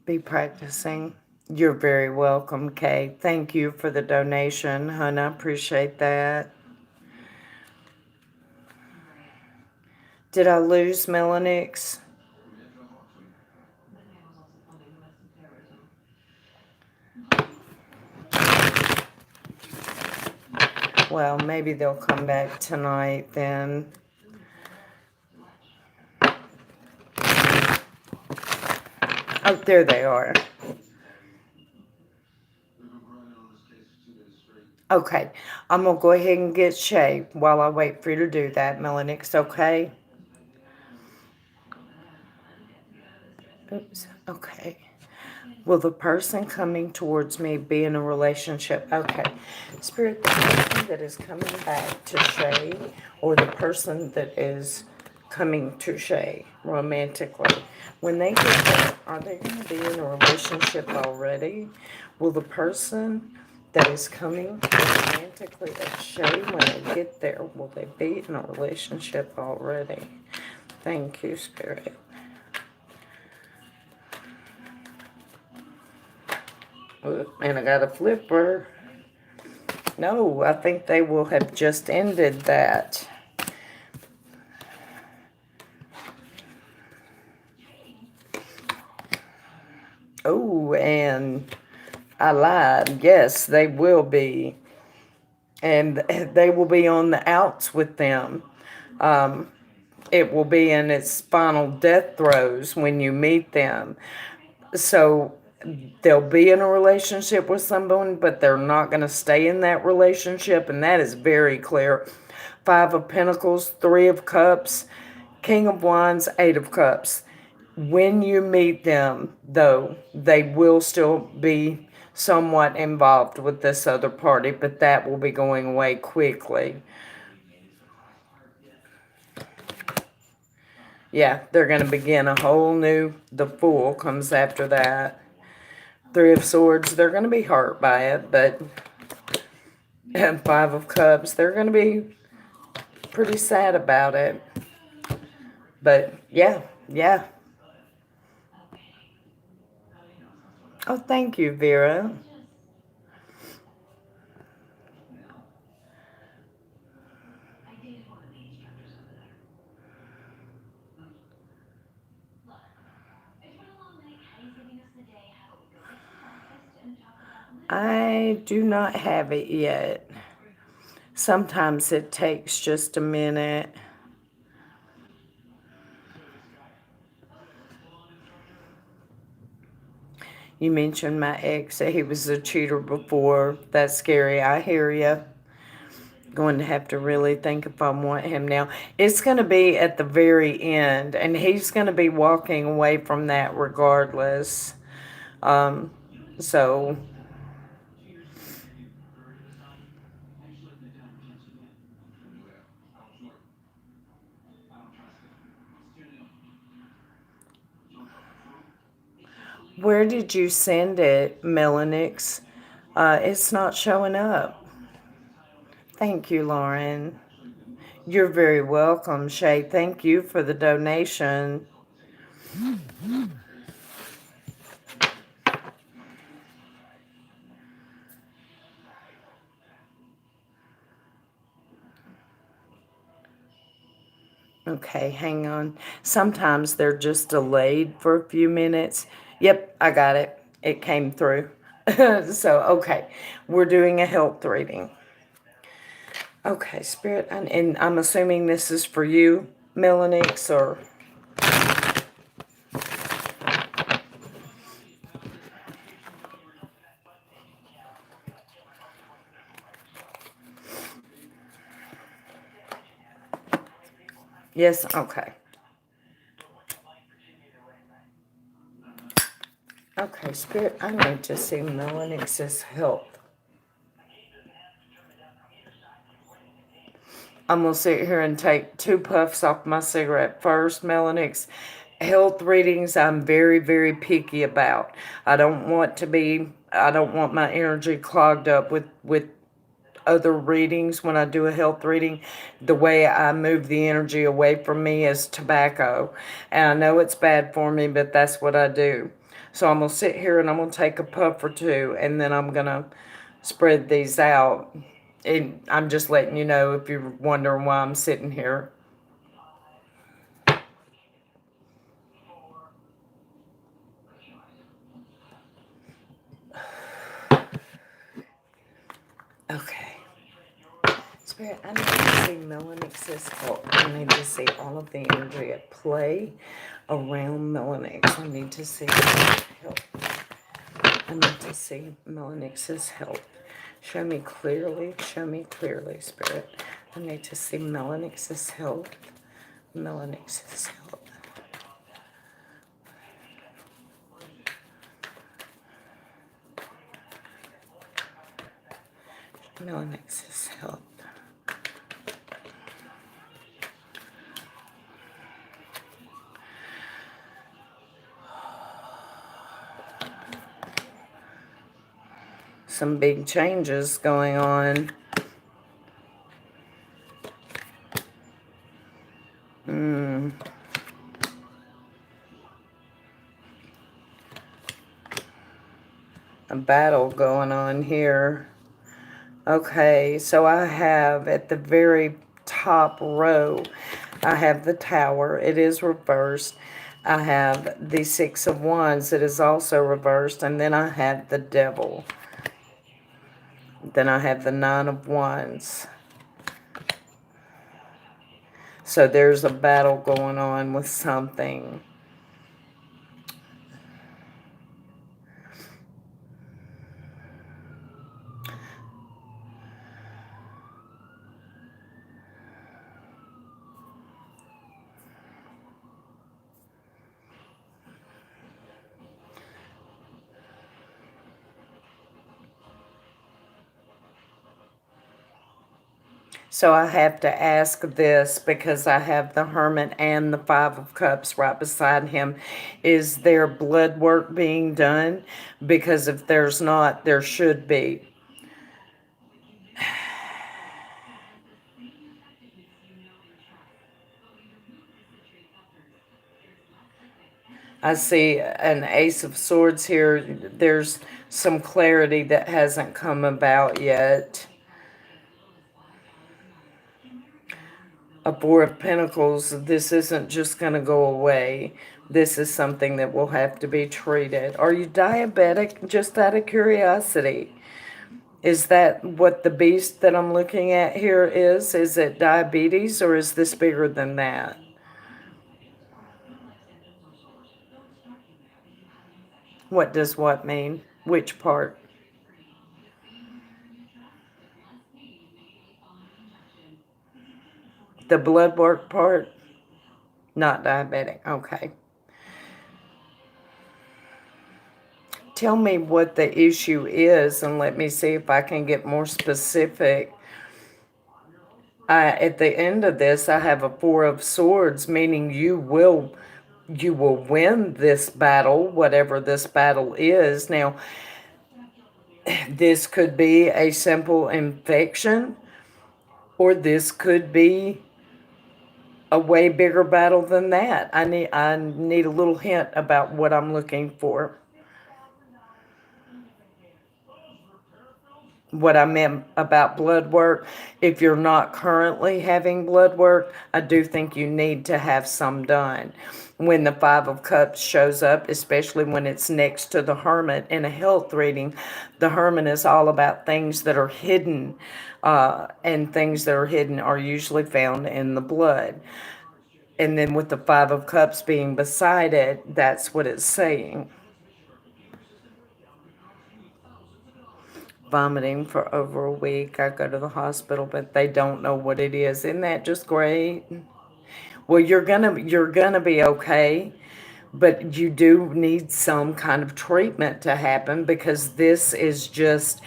Be practicing. You're very welcome, Kay. Thank you for the donation, hon. I appreciate that. Did I lose Melanix? Well, maybe they'll come back tonight then. Oh, there they are. Okay, I'm going to go ahead and get Shay while I wait for you to do that, Melanix, okay? Oops, okay. Will the person coming towards me be in a relationship? Okay. Spirit, the person that is coming back to Shay, or the person that is coming to Shay romantically, when they get there, are they going to be in a relationship already? Will the person that is coming romantically at Shay, when they get there, will they be in a relationship already? Thank you, Spirit. And I got a flipper. No, I think they will have just ended that. Oh, and I lied. Yes, they will be. And they will be on the outs with them. It will be in its final death throes when you meet them. So they'll be in a relationship with someone, but they're not going to stay in that relationship, and that is very clear. Five of Pentacles, Three of Cups, King of Wands, Eight of Cups. When you meet them, though, they will still be somewhat involved with this other party, but that will be going away quickly. Yeah, they're going to begin a whole new, the Fool comes after that. Three of Swords, they're going to be hurt by it, but and Five of Cups, they're going to be pretty sad about it. But yeah, yeah. Oh, thank you, Vera. I do not have it yet. Sometimes it takes just a minute. You mentioned my ex, that he was a cheater before. That's scary. I hear you. Going to have to really think if I want him now. It's going to be at the very end, and he's going to be walking away from that regardless. So where did you send it, Melanix? It's not showing up. Thank you, Lauren. You're very welcome, Shay. Thank you for the donation. Okay, hang on. Sometimes they're just delayed for a few minutes. Yep, I got it. It came through. So, okay, we're doing a health reading. Okay, Spirit, and I'm assuming this is for you, Melanix, or... Yes, okay. Okay, Spirit, I need to see Melanix's health. I'm going to sit here and take 2 puffs off my cigarette first, Melanix. Health readings I'm very, very picky about. I don't want my energy clogged up with other readings when I do a health reading. The way I move the energy away from me is tobacco. And I know it's bad for me, but that's what I do. So I'm going to sit here and I'm going to take a puff or two, and then I'm going to spread these out. And I'm just letting you know if you're wondering why I'm sitting here. Okay. Spirit, I need to see Melanix's health. I need to see all of the energy at play around Melanix. I need to see health. I need to see Melanix's health. Show me clearly, Spirit. I need to see Melanix's health. Melanix's health. Melanix's health. Some big changes going on. A battle going on here. Okay, so I have at the very top row, I have the Tower. It is reversed. I have the Six of Wands. It is also reversed. And then I have the Devil. Then I have the Nine of Wands. So there's a battle going on with something. So I have to ask this because I have the Hermit and the Five of Cups right beside him. Is there blood work being done? Because if there's not, there should be. I see an Ace of Swords here. There's some clarity that hasn't come about yet. A Four of Pentacles, this isn't just going to go away. This is something that will have to be treated. Are you diabetic? Just out of curiosity. Is that what the beast that I'm looking at here is? Is it diabetes or is this bigger than that? What does what mean? Which part? The blood work part? Not diabetic. Okay. Tell me what the issue is and let me see if I can get more specific. At the end of this, I have a Four of Swords, meaning you will win this battle, whatever this battle is. Now, this could be a simple infection, or this could be a way bigger battle than that. I need a little hint about what I'm looking for. What I meant about blood work, if you're not currently having blood work, I do think you need to have some done. When the Five of Cups shows up, especially when it's next to the Hermit in a health reading, the Hermit is all about things that are hidden, and things that are hidden are usually found in the blood. And then with the Five of Cups being beside it, that's what it's saying. Vomiting for over a week. I go to the hospital, but they don't know what it is. Isn't that just great? Well, you're gonna be okay, but you do need some kind of treatment to happen because this is just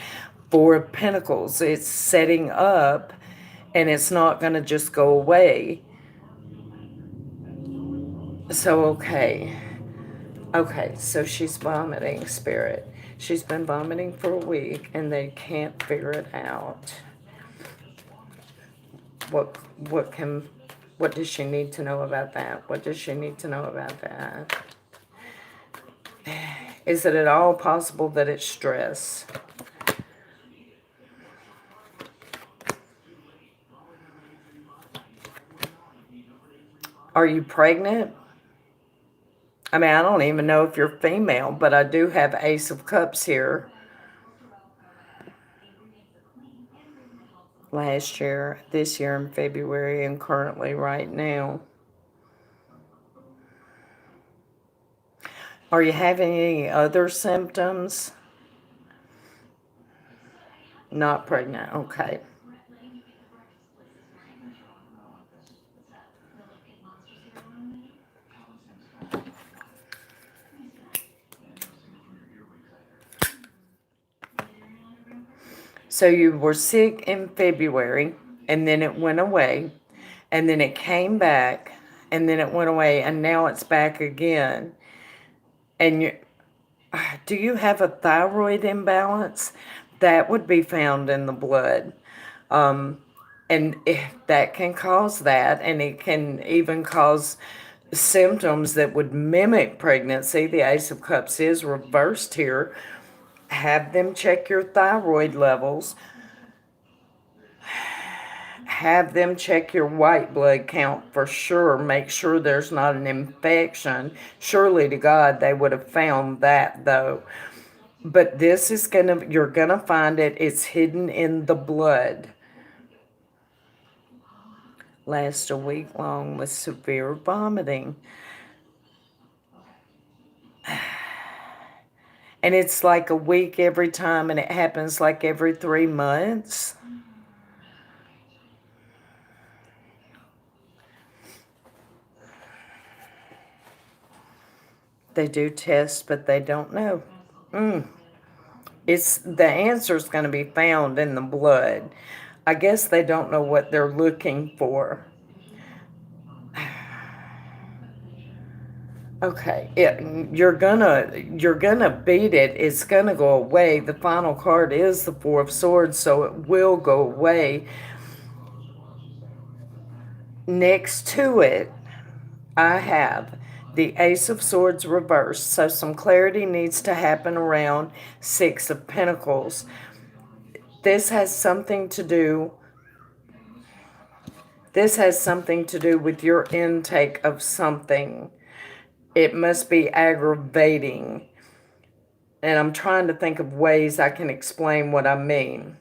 Four of Pentacles. It's setting up, and it's not gonna just go away. So okay. Okay, so she's vomiting, Spirit. She's been vomiting for a week, and they can't figure it out. What what does she need to know about that? What does she need to know about that? Is it at all possible that it's stress? Are you pregnant? I mean, I don't even know if you're female, but I do have Ace of Cups here. Last year, this year in February, and currently right now. Are you having any other symptoms? Not pregnant. Okay. So you were sick in February, and then it went away, and then it came back, and then it went away, and now it's back again. And do you have a thyroid imbalance? That would be found in the blood. Um, and that can cause that, and it can even cause symptoms that would mimic pregnancy. The Ace of Cups is reversed here. Have them check your thyroid levels. Have them check your white blood count for sure. Make sure there's not an infection. Surely to God they would have found that though. But this is you're gonna find it. It's hidden in the blood. Lasts a week long with severe vomiting. And it's like a week every time, and it happens like every 3 months. They do tests, but they don't know. It's the answer's going to be found in the blood. I guess they don't know what they're looking for. Okay, you're gonna beat it. It's gonna go away. The final card is the Four of Swords, so it will go away. Next to it, I have the Ace of Swords reversed, so some clarity needs to happen around Six of Pentacles. This has something to do with your intake of something. It must be aggravating. And I'm trying to think of ways I can explain what I mean.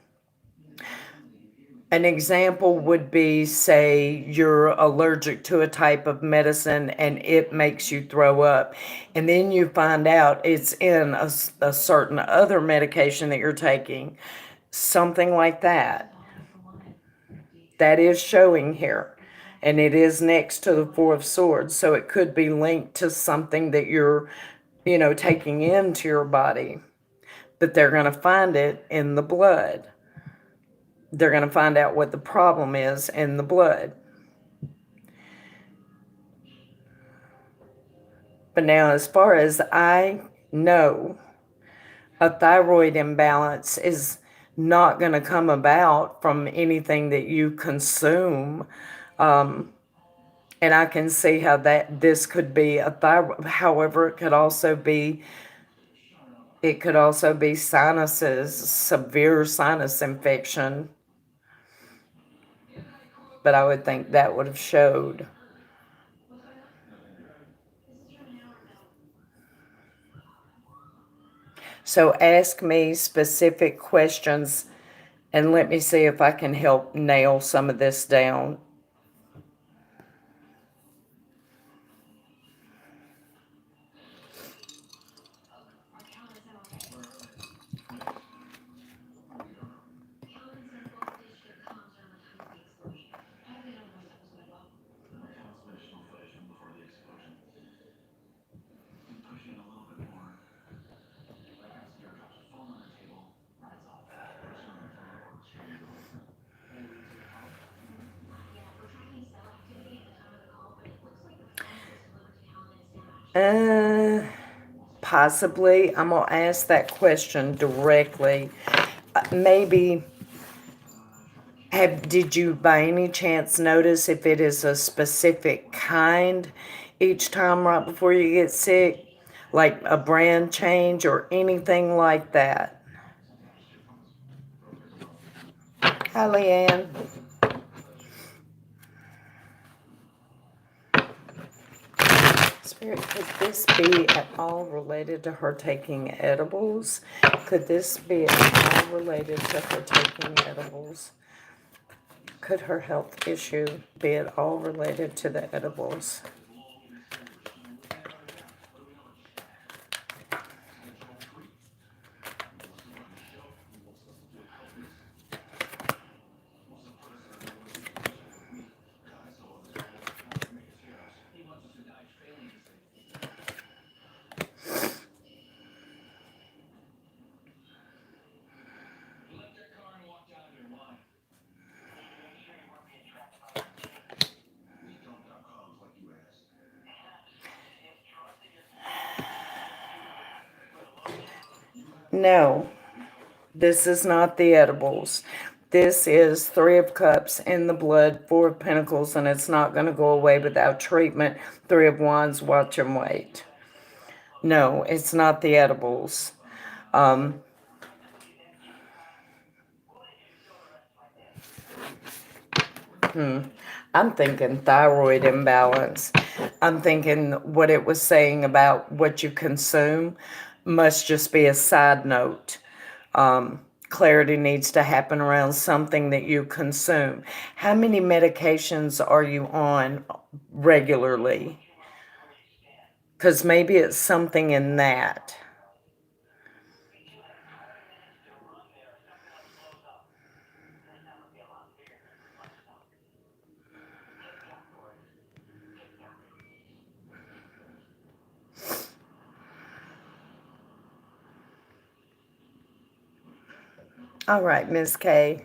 An example would be, say, you're allergic to a type of medicine and it makes you throw up. And then you find out it's in a certain other medication that you're taking. Something like that. That is showing here. And it is next to the Four of Swords. So it could be linked to something that you're, taking into your body. But they're going to find it in the blood. They're going to find out what the problem is in the blood. But now, as far as I know, a thyroid imbalance is not going to come about from anything that you consume. And I can see how this could be a thyroid. However, it could also be sinuses, severe sinus infection. But I would think that would have showed. So ask me specific questions and let me see if I can help nail some of this down. Possibly. I'm going to ask that question directly. Maybe, did you by any chance notice if it is a specific kind each time right before you get sick? Like a brand change or anything like that? Hi, Leanne. Spirit, could this be at all related to her taking edibles? Could this be at all related to her taking edibles? Could her health issue be at all related to the edibles? No, this is not the edibles. This is Three of Cups in the blood, Four of Pentacles, and it's not going to go away without treatment. Three of Wands, watch and wait. No, it's not the edibles. Um, I'm thinking thyroid imbalance. I'm thinking what it was saying about what you consume must just be a side note. Clarity needs to happen around something that you consume. How many medications are you on regularly? Because maybe it's something in that. All right, Miss K.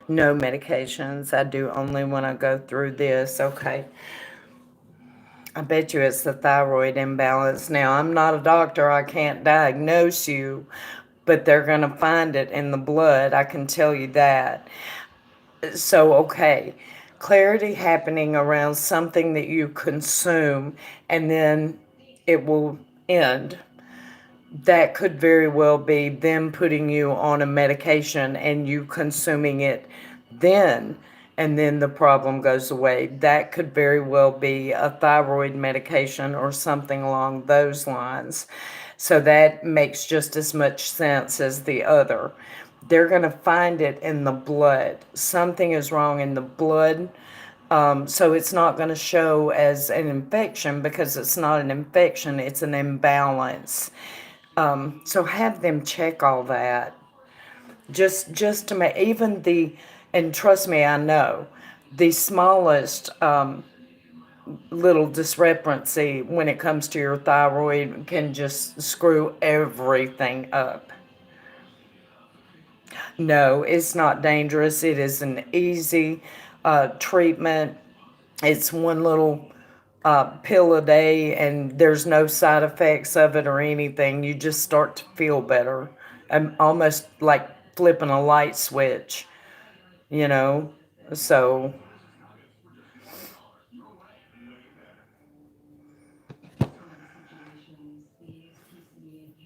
No medications. I do only when I go through this. Okay. I bet you it's the thyroid imbalance. Now, I'm not a doctor. I can't diagnose you, but they're going to find it in the blood. I can tell you that. So, okay. Clarity happening around something that you consume and then it will end. That could very well be them putting you on a medication and you consuming it then, and then the problem goes away. That could very well be a thyroid medication or something along those lines. So that makes just as much sense as the other. They're going to find it in the blood. Something is wrong in the blood. So it's not going to show as an infection because it's not an infection, it's an imbalance. So have them check all that. Just to make even the, and trust me, I know the smallest little discrepancy when it comes to your thyroid can just screw everything up. No, it's not dangerous. It is an easy treatment. It's one little pill a day, and there's no side effects of it or anything. You just start to feel better. Almost like flipping a light switch, you know? So,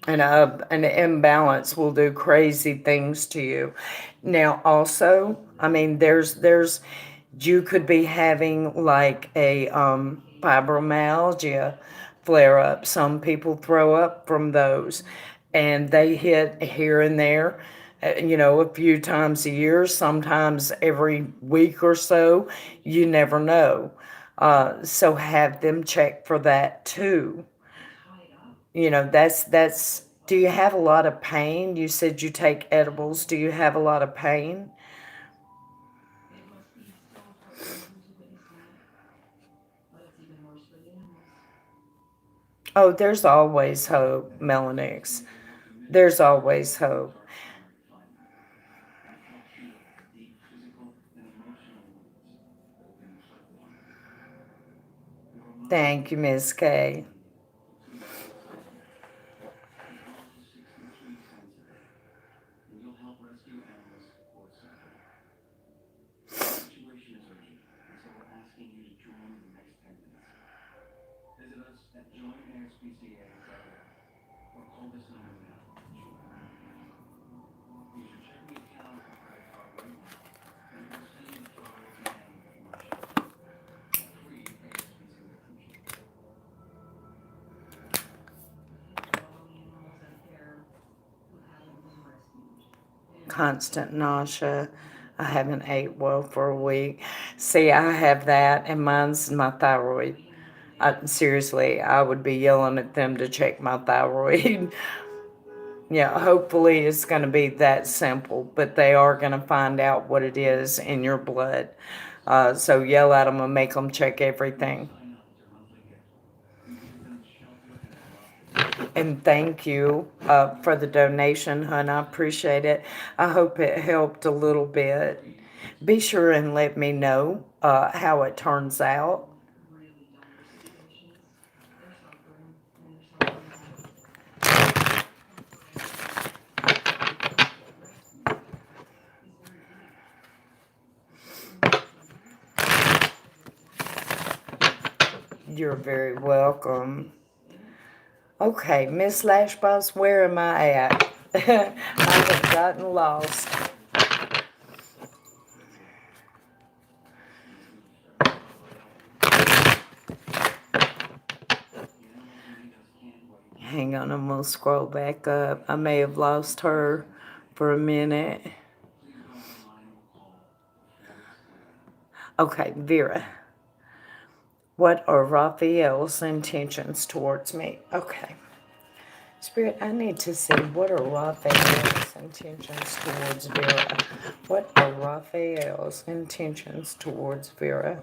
and an imbalance will do crazy things to you. Now, also, I mean, there's you could be having like a fibromyalgia flare up. Some people throw up from those, and they hit here and there. A few times a year, sometimes every week or so. You never know. So have them check for that too. That's. Do you have a lot of pain? You said you take edibles. Do you have a lot of pain? Oh, there's always hope, Melanix. There's always hope. Thank you, Miss K. Constant nausea. I haven't ate well for a week. See, I have that, and mine's my thyroid. Seriously, I would be yelling at them to check my thyroid. Yeah, hopefully it's going to be that simple, but they are going to find out what it is in your blood. So yell at them and make them check everything. And thank you for the donation, hon. I appreciate it. I hope it helped a little bit. Be sure and let me know how it turns out. You're very welcome. Okay, Miss Lashboss, where am I at? I have gotten lost. Hang on, I'm going to scroll back up. I may have lost her for a minute. Okay, Vera. What are Raphael's intentions towards me? Okay. Spirit, I need to see what are Raphael's intentions towards Vera. What are Raphael's intentions towards Vera?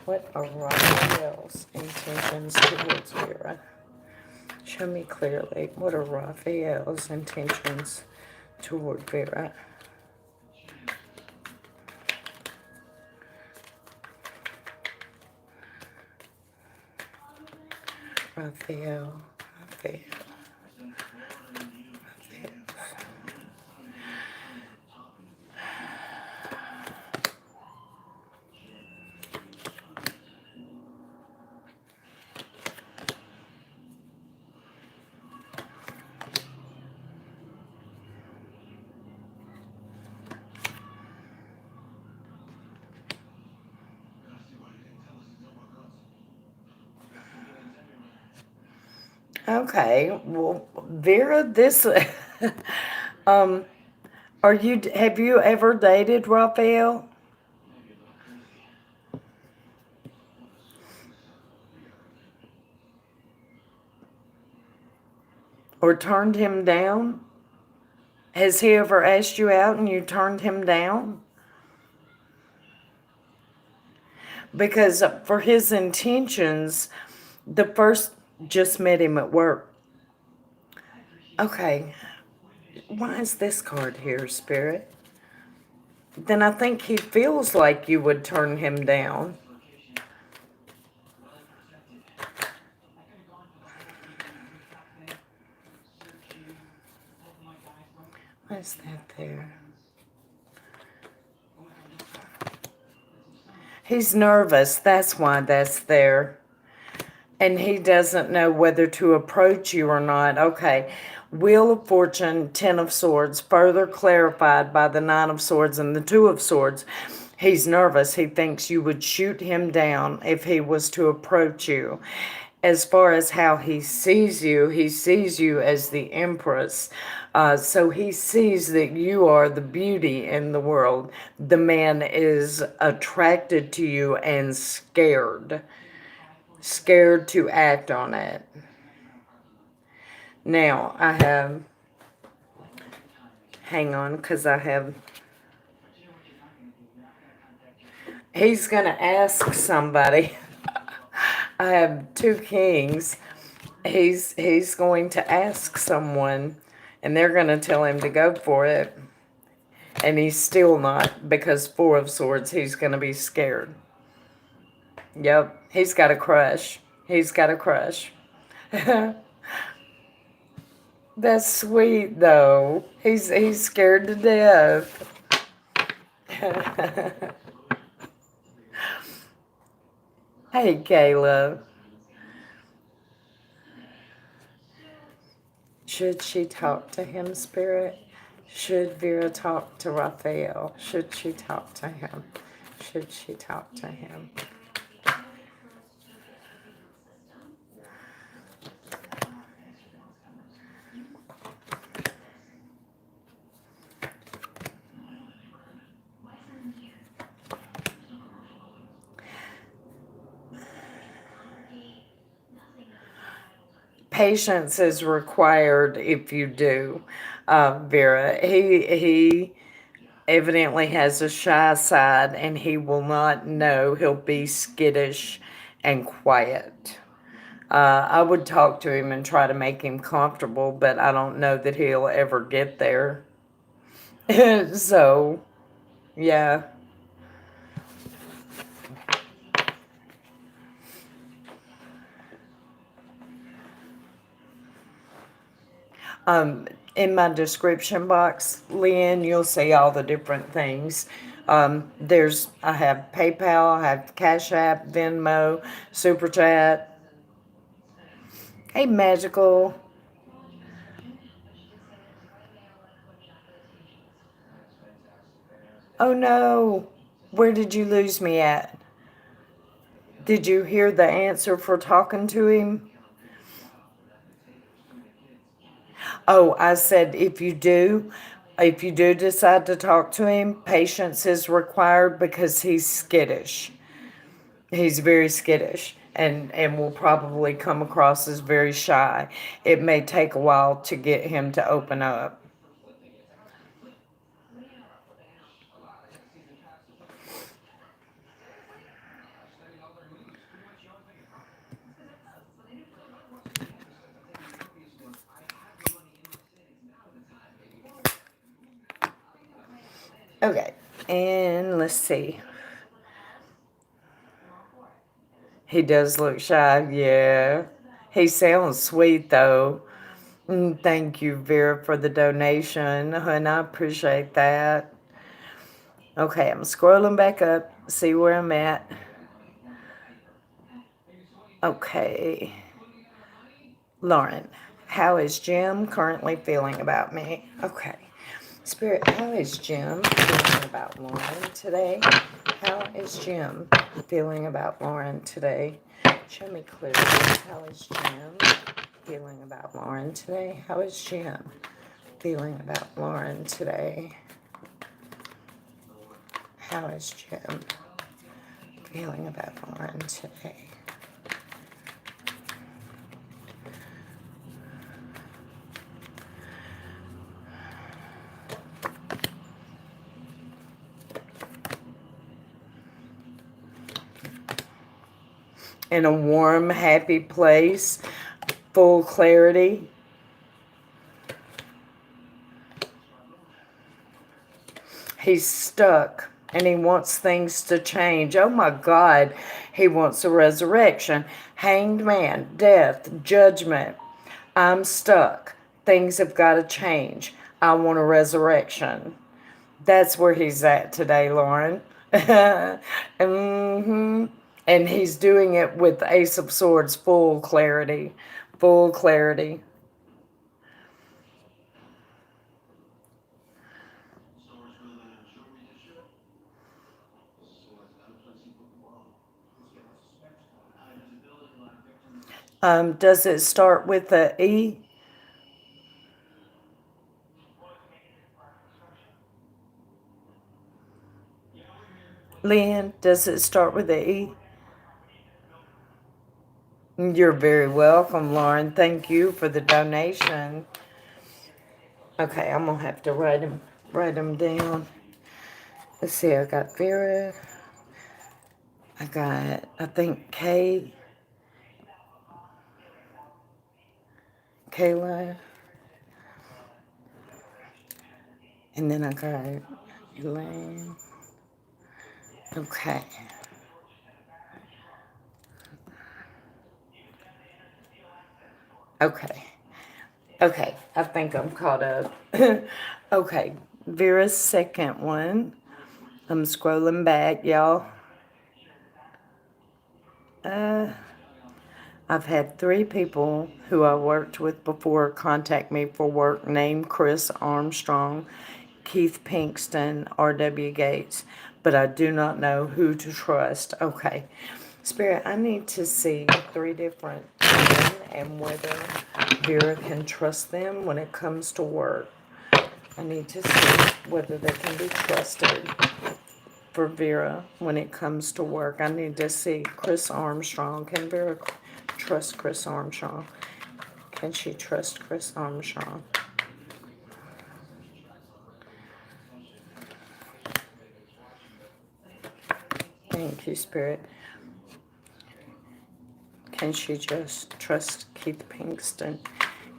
What are Raphael's intentions towards Vera? Show me clearly. What are Raphael's intentions toward Vera? Raphael. Raphael. Okay, well, Vera, this, um, have you ever dated Raphael? Or turned him down? Has he ever asked you out and you turned him down? Because for his intentions, the first just met him at work. Okay, why is this card here, Spirit? Then I think he feels like you would turn him down. What's that there? He's nervous. That's why that's there. And he doesn't know whether to approach you or not. Okay. Wheel of Fortune, Ten of Swords, further clarified by the Nine of Swords and the Two of Swords. He's nervous. He thinks you would shoot him down if he was to approach you. As far as how he sees you as the Empress. So he sees that you are the beauty in the world. The man is attracted to you and scared to act on it. Now, hang on, because he's going to ask somebody. I have two kings. He's going to ask someone, and they're going to tell him to go for it. And he's still not, because Four of Swords, he's going to be scared. Yep, he's got a crush. He's got a crush. That's sweet, though. He's scared to death. Hey, Kayla. Should she talk to him, Spirit? Should Vera talk to Raphael? Should she talk to him? Should she talk to him? Patience is required if you do, Vera. He evidently has a shy side and he will not know. He'll be skittish and quiet. I would talk to him and try to make him comfortable, but I don't know that he'll ever get there. So, yeah. In my description box, Lynn, you'll see all the different things. I have PayPal, I have Cash App, Venmo, Super Chat. Hey, Magical. Oh no, where did you lose me at? Did you hear the answer for talking to him? Oh, I said if you do decide to talk to him, patience is required because he's skittish. He's very skittish and will probably come across as very shy. It may take a while to get him to open up. Okay, and let's see. He does look shy, yeah. He sounds sweet though. Thank you, Vera, for the donation, and I appreciate that. Okay, I'm scrolling back up, see where I'm at. Okay. Lauren, how is Jim currently feeling about me? Okay. Spirit, how is Jim feeling about Lauren today? How is Jim feeling about Lauren today? Show me clearly. How is Jim feeling about Lauren today? How is Jim feeling about Lauren today? How is Jim feeling about Lauren today? In a warm, happy place, full clarity. He's stuck and he wants things to change. Oh my God, he wants a resurrection. Hanged man, death, judgment. I'm stuck. Things have got to change. I want a resurrection. That's where he's at today, Lauren. hmm And he's doing it with Ace of Swords, full clarity. Full clarity. Does it start with a E? Lynn, does it start with a E? You're very welcome, Lauren. Thank you for the donation. Okay, I'm gonna have to write them down. Let's see. I got Vera. I got, I think, Kayla, and then I got Elaine. Okay. Okay. Okay. I think I'm caught up. Okay. Vera's second one. I'm scrolling back, y'all. I've had 3 people who I worked with before contact me for work named Chris Armstrong, Keith Pinkston, R.W. Gates, but I do not know who to trust. Okay. Spirit, I need to see 3 different men and whether Vera can trust them when it comes to work. I need to see whether they can be trusted for Vera when it comes to work. I need to see Chris Armstrong. Can Vera trust Chris Armstrong? Can she trust Chris Armstrong? Thank you, Spirit. Can she just trust Keith Pinkston?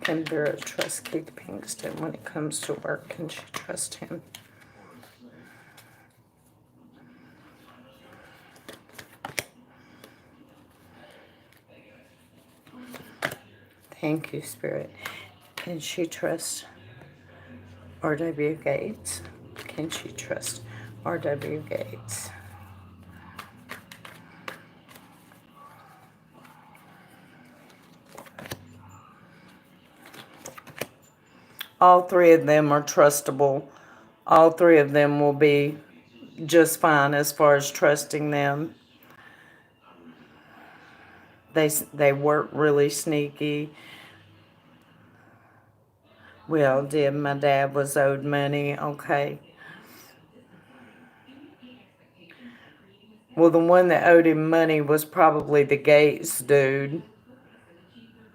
Can Vera trust Keith Pinkston when it comes to work? Can she trust him? Thank you, Spirit. Can she trust R.W. Gates? Can she trust R.W. Gates? All three of them are trustable. All three of them will be just fine as far as trusting them. They work really sneaky. We all did. My dad was owed money. Okay. Well, the one that owed him money was probably the Gates dude.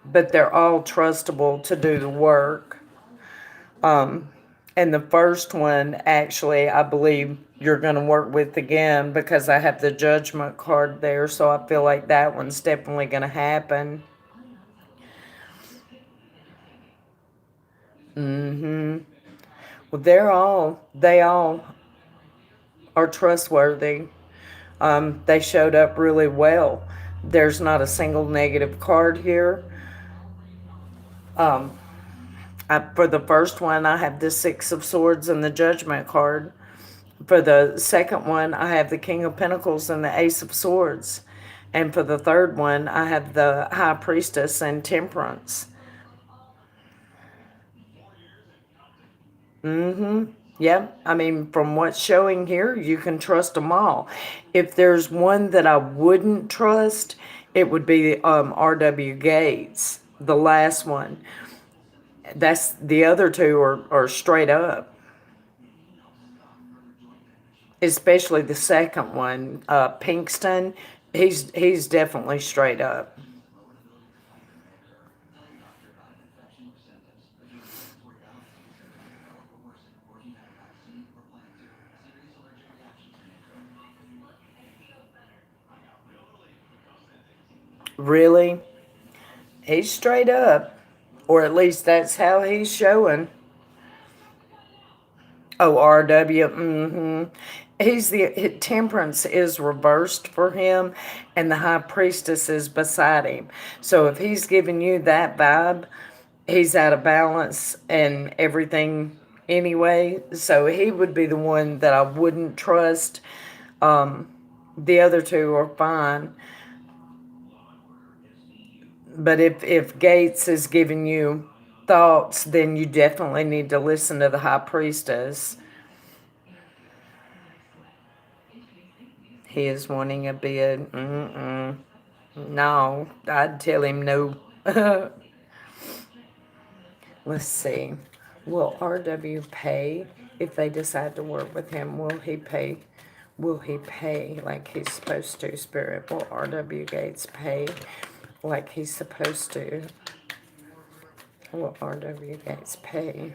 But they're all trustable to do the work. And the first one, actually, I believe you're going to work with again because I have the judgment card there. So I feel like that one's definitely going to happen. Well, they all are trustworthy. They showed up really well. There's not a single negative card here. For the first one, I have the Six of Swords and the Judgment card. For the second one, I have the King of Pentacles and the Ace of Swords. And for the third one, I have the High Priestess and Temperance. Yep. I mean, from what's showing here, you can trust them all. If there's one that I wouldn't trust, it would be R.W. Gates, the last one. That's the other two are straight up. Especially the second one, Pinkston. He's definitely straight up. Really? He's straight up. Or at least that's how he's showing. Oh, RW. Temperance is reversed for him, and the High Priestess is beside him. So if he's giving you that vibe, he's out of balance and everything anyway. So he would be the one that I wouldn't trust. The other two are fine. But if Gates is giving you thoughts, then you definitely need to listen to the High Priestess. He is wanting a bid. No, I'd tell him no. Let's see. Will RW pay if they decide to work with him? Will he pay? Will he pay like he's supposed to, Spirit? Will RW Gates pay like he's supposed to? Will RW Gates pay?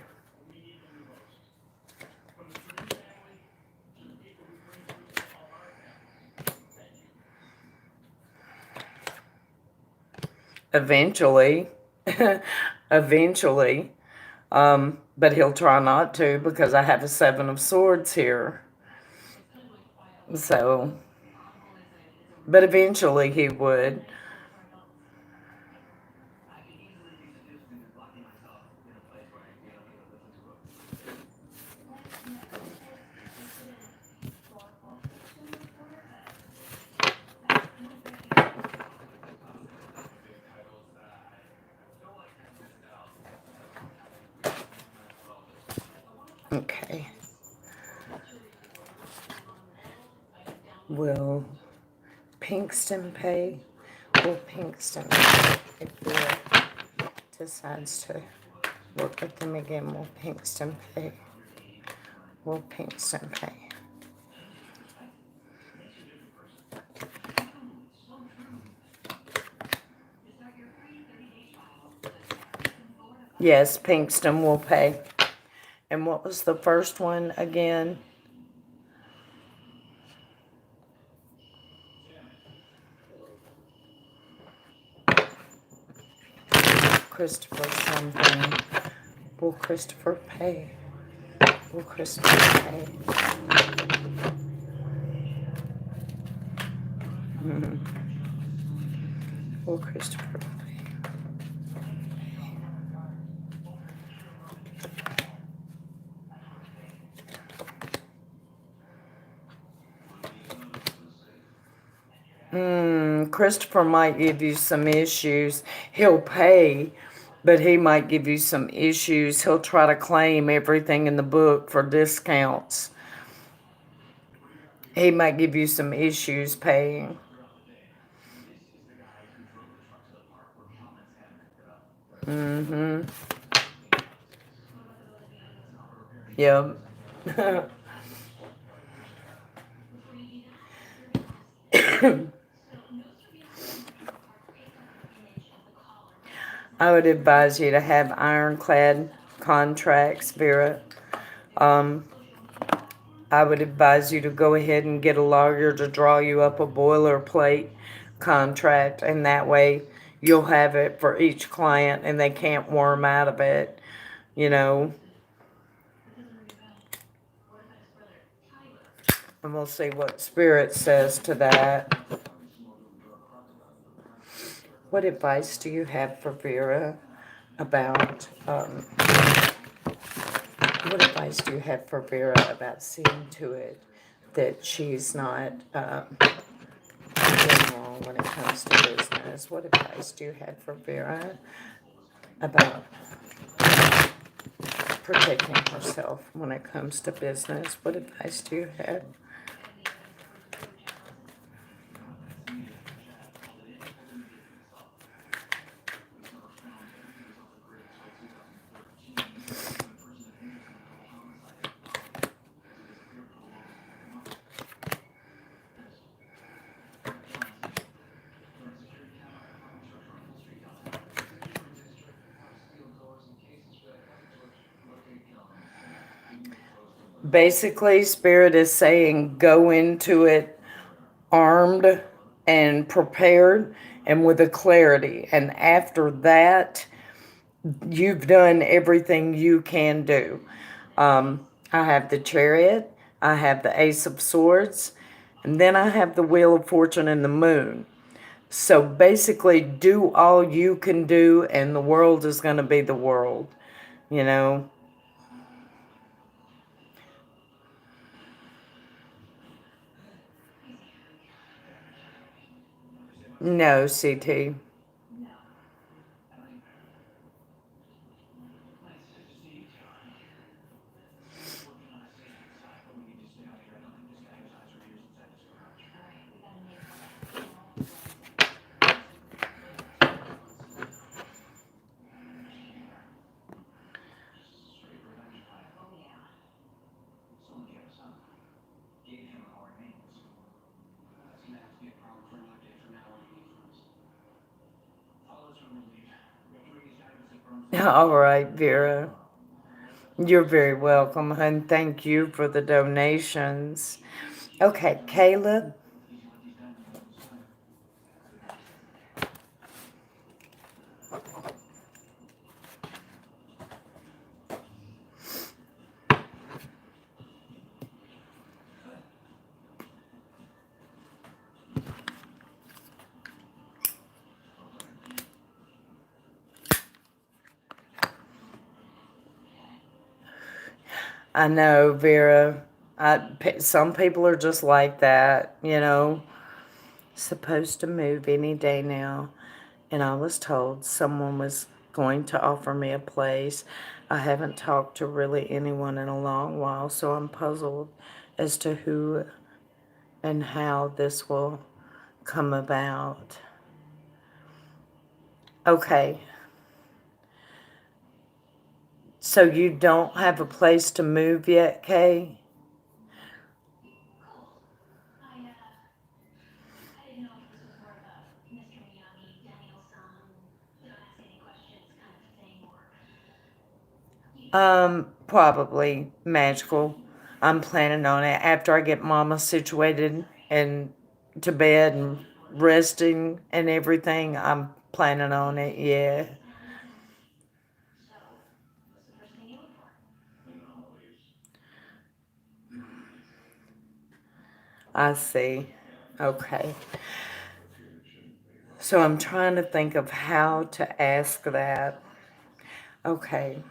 Eventually. Eventually. But he'll try not to because I have a Seven of Swords here. So, but eventually he would. Okay. Will Pinkston pay? Will Pinkston pay if he decides to work with them again? Will Pinkston pay? Will Pinkston pay? Yes, Pinkston will pay. And what was the first one again? Christopher something. Will Christopher pay? Will Christopher pay? Will Christopher pay? Christopher might give you some issues. He'll pay, but he might give you some issues. He'll try to claim everything in the book for discounts. He might give you some issues paying. Mm-hmm. Yep. I would advise you to have ironclad contracts, Vera. Um, I would advise you to go ahead and get a lawyer to draw you up a boilerplate contract, and that way you'll have it for each client and they can't worm out of it, you know. And we'll see what Spirit says to that. What advice do you have for Vera about, what advice do you have for Vera about seeing to it that she's not doing wrong when it comes to business? What advice do you have for Vera about protecting herself when it comes to business? What advice do you have? Basically, Spirit is saying go into it armed and prepared and with a clarity. And after that, you've done everything you can do. I have the Chariot, I have the Ace of Swords, and then I have the Wheel of Fortune and the Moon. So basically, do all you can do, and the world is going to be the world, you know? No, CT. All right, Vera. You're very welcome, and thank you for the donations. Okay, Caleb. I know, Vera. Some people are just like that, you know. Supposed to move any day now, and I was told someone was going to offer me a place. I haven't talked to really anyone in a long while, so I'm puzzled as to who and how this will come about. Okay, so you don't have a place to move yet, Kay? Probably magical. I'm planning on it after I get Mama situated and to bed and resting and everything. I'm planning on it. Yeah, I see. Okay. So I'm trying to think of how to ask that. Okay.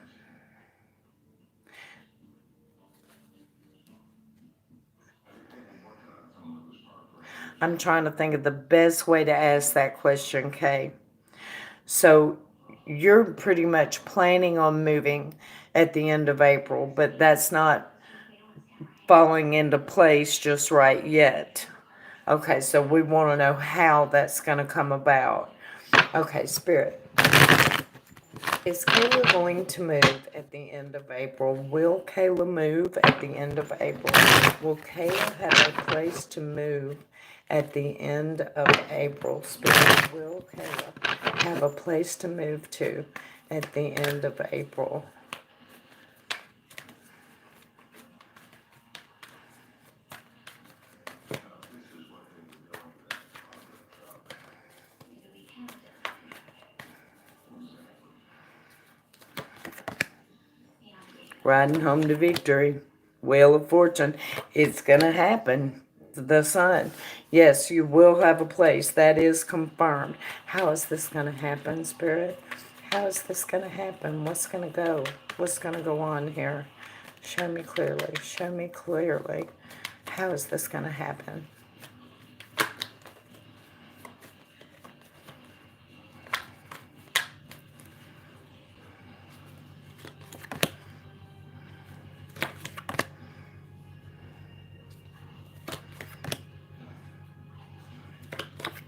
I'm trying to think of the best way to ask that question, Kay. So you're pretty much planning on moving at the end of April, but that's not falling into place just right yet. Okay, so we want to know how that's going to come about. Okay, Spirit. Is Kayla going to move at the end of April? Will Kayla move at the end of April? Will Kayla have a place to move at the end of April? Spirit, will Kayla have a place to move to at the end of April? Riding home to victory. Wheel of Fortune. It's going to happen. The Sun. Yes, you will have a place. That is confirmed. How is this going to happen, Spirit? How is this going to happen? What's going to go? What's going to go on here? Show me clearly. Show me clearly. How is this going to happen?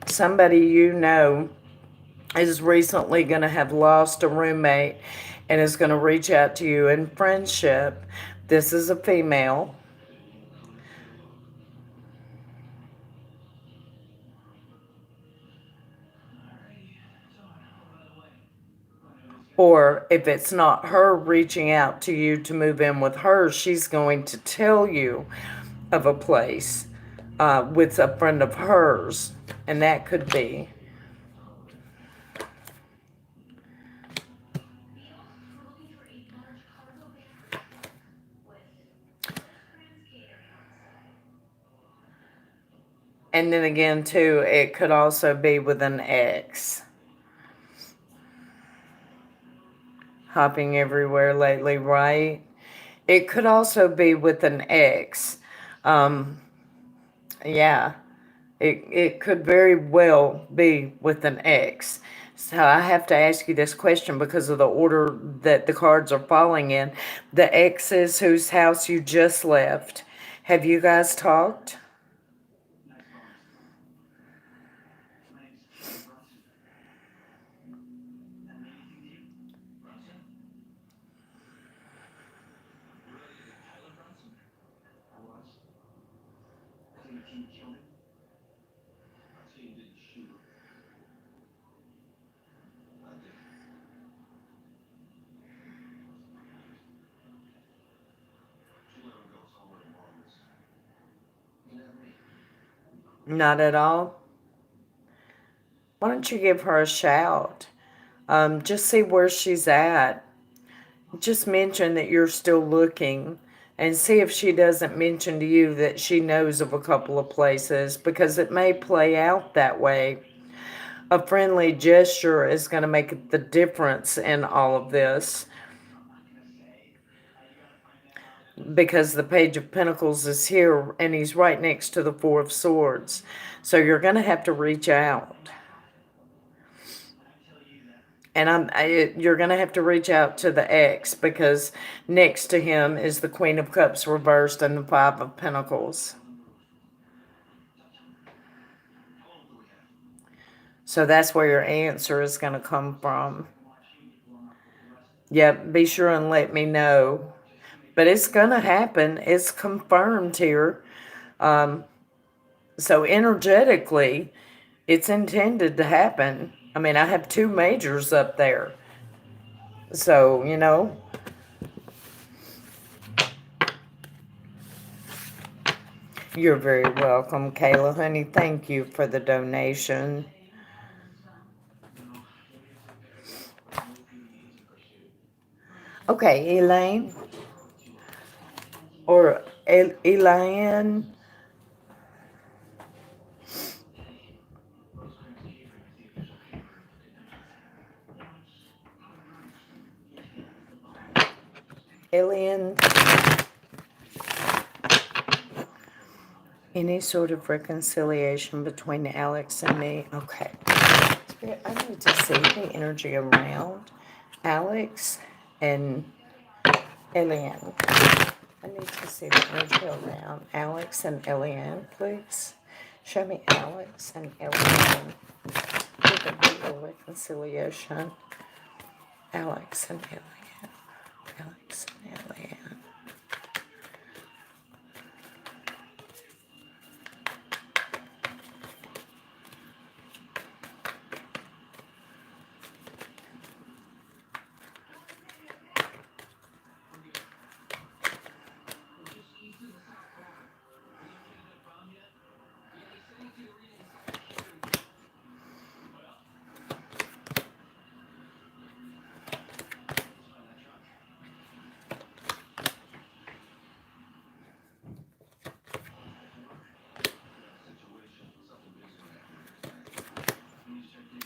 Somebody you know is recently going to have lost a roommate and is going to reach out to you in friendship. This is a female. Or if it's not her reaching out to you to move in with her, she's going to tell you of a place with a friend of hers. And that could be. And then again, too, it could also be with an ex. Hopping everywhere lately, right? It could also be with an ex. Yeah, it could very well be with an ex. So I have to ask you this question because of the order that the cards are falling in. The exes whose house you just left, have you guys talked? Not at all? Why don't you give her a shout? Just see where she's at. Just mention that you're still looking and see if she doesn't mention to you that she knows of a couple of places because it may play out that way. A friendly gesture is going to make the difference in all of this because the Page of Pentacles is here and he's right next to the Four of Swords. So you're going to have to reach out. And you're going to have to reach out to the ex because next to him is the Queen of Cups reversed and the Five of Pentacles. So that's where your answer is going to come from. Yep, be sure and let me know. But it's going to happen. It's confirmed here. So energetically, it's intended to happen. I mean, I have two majors up there. So, you know. You're very welcome, Kayla, honey. Thank you for the donation. Okay, Elaine. Or Elaine. Alien. Any sort of reconciliation between Alex and me? Okay. Spirit, I need to see the energy around Alex and Eliane. I need to see the energy around Alex and Eliane, please. Show me Alex and Eliane. With a bigger reconciliation. Alex and Eliane. Alex and Eliane.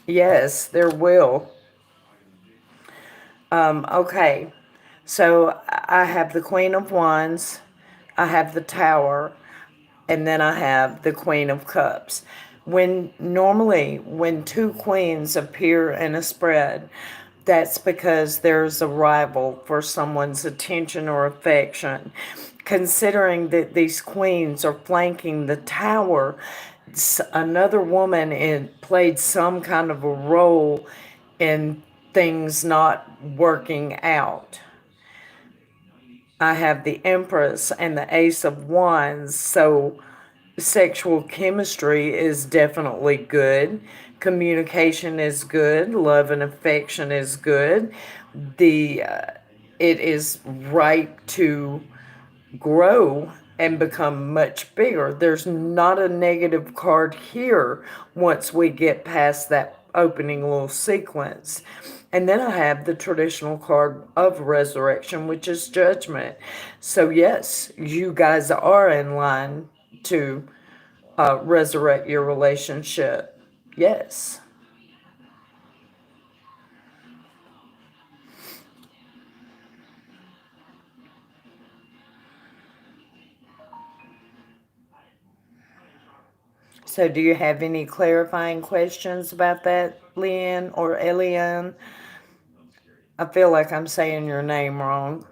Yes, there will. Okay. So I have the Queen of Wands, I have the Tower, and then I have the Queen of Cups. When two queens appear in a spread, that's because there's a rival for someone's attention or affection. Considering that these queens are flanking the tower, another woman played some kind of a role in things not working out. I have the Empress and the Ace of Wands, so sexual chemistry is definitely good. Communication is good. Love and affection is good. The it is right to grow and become much bigger. There's not a negative card here once we get past that opening little sequence. And then I have the traditional card of resurrection, which is judgment. So, yes, you guys are in line to resurrect your relationship. Yes. So, do you have any clarifying questions about that, Lynn or Eliane? I feel like I'm saying your name wrong.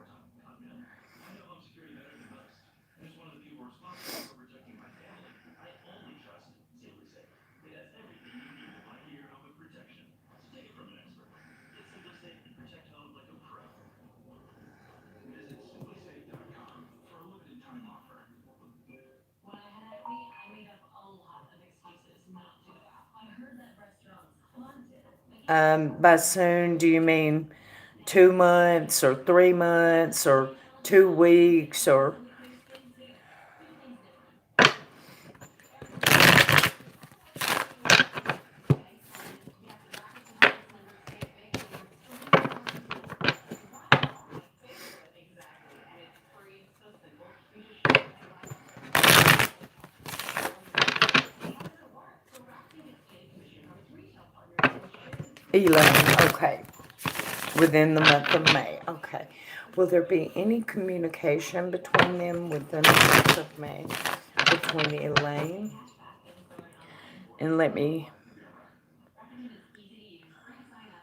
By soon, do you mean 2 months or 3 months or 2 weeks or Elaine? Okay. Within the month of May. Okay. Will there be any communication between them within the month of May? Between Elaine and let me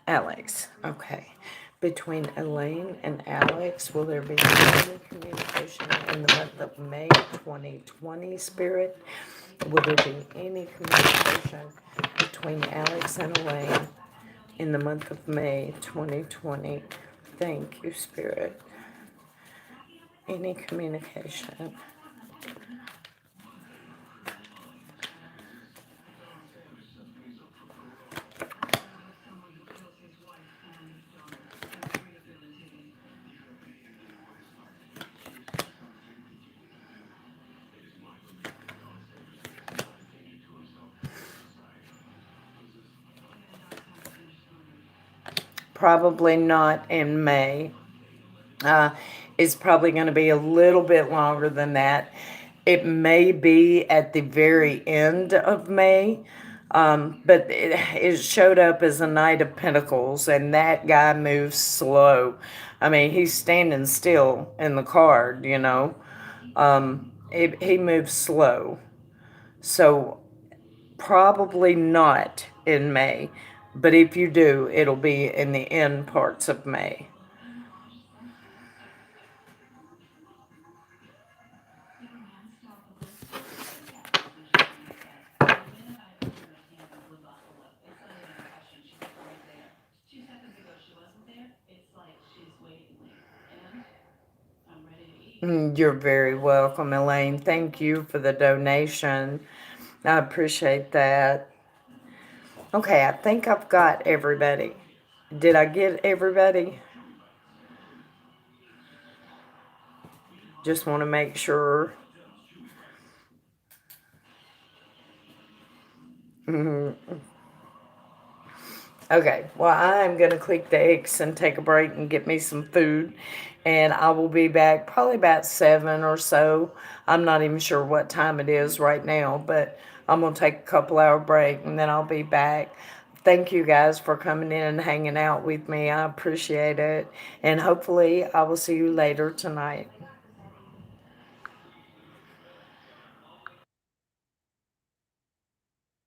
Alex. Okay. Between Elaine and Alex, will there be any communication in the month of May 2020, Spirit? Will there be any communication between Alex and Elaine in the month of May 2020? Thank you, Spirit. Any communication? Probably not in May. Uh, it's probably going to be a little bit longer than that. It may be at the very end of May, but it showed up as a Knight of Pentacles, and that guy moves slow. I mean, he's standing still in the card, he moves slow. So probably not in May, but if you do, it'll be in the end parts of May. You're very welcome, Elaine. Thank you for the donation. I appreciate that. Okay, I think I've got everybody. Did I get everybody? Just want to make sure. Okay, well, I'm going to click the X and take a break and get me some food. And I will be back probably about 7 or so. I'm not even sure what time it is right now, but I'm going to take a couple-hour break and then I'll be back. Thank you guys for coming in and hanging out with me. I appreciate it. And hopefully, I will see you later tonight.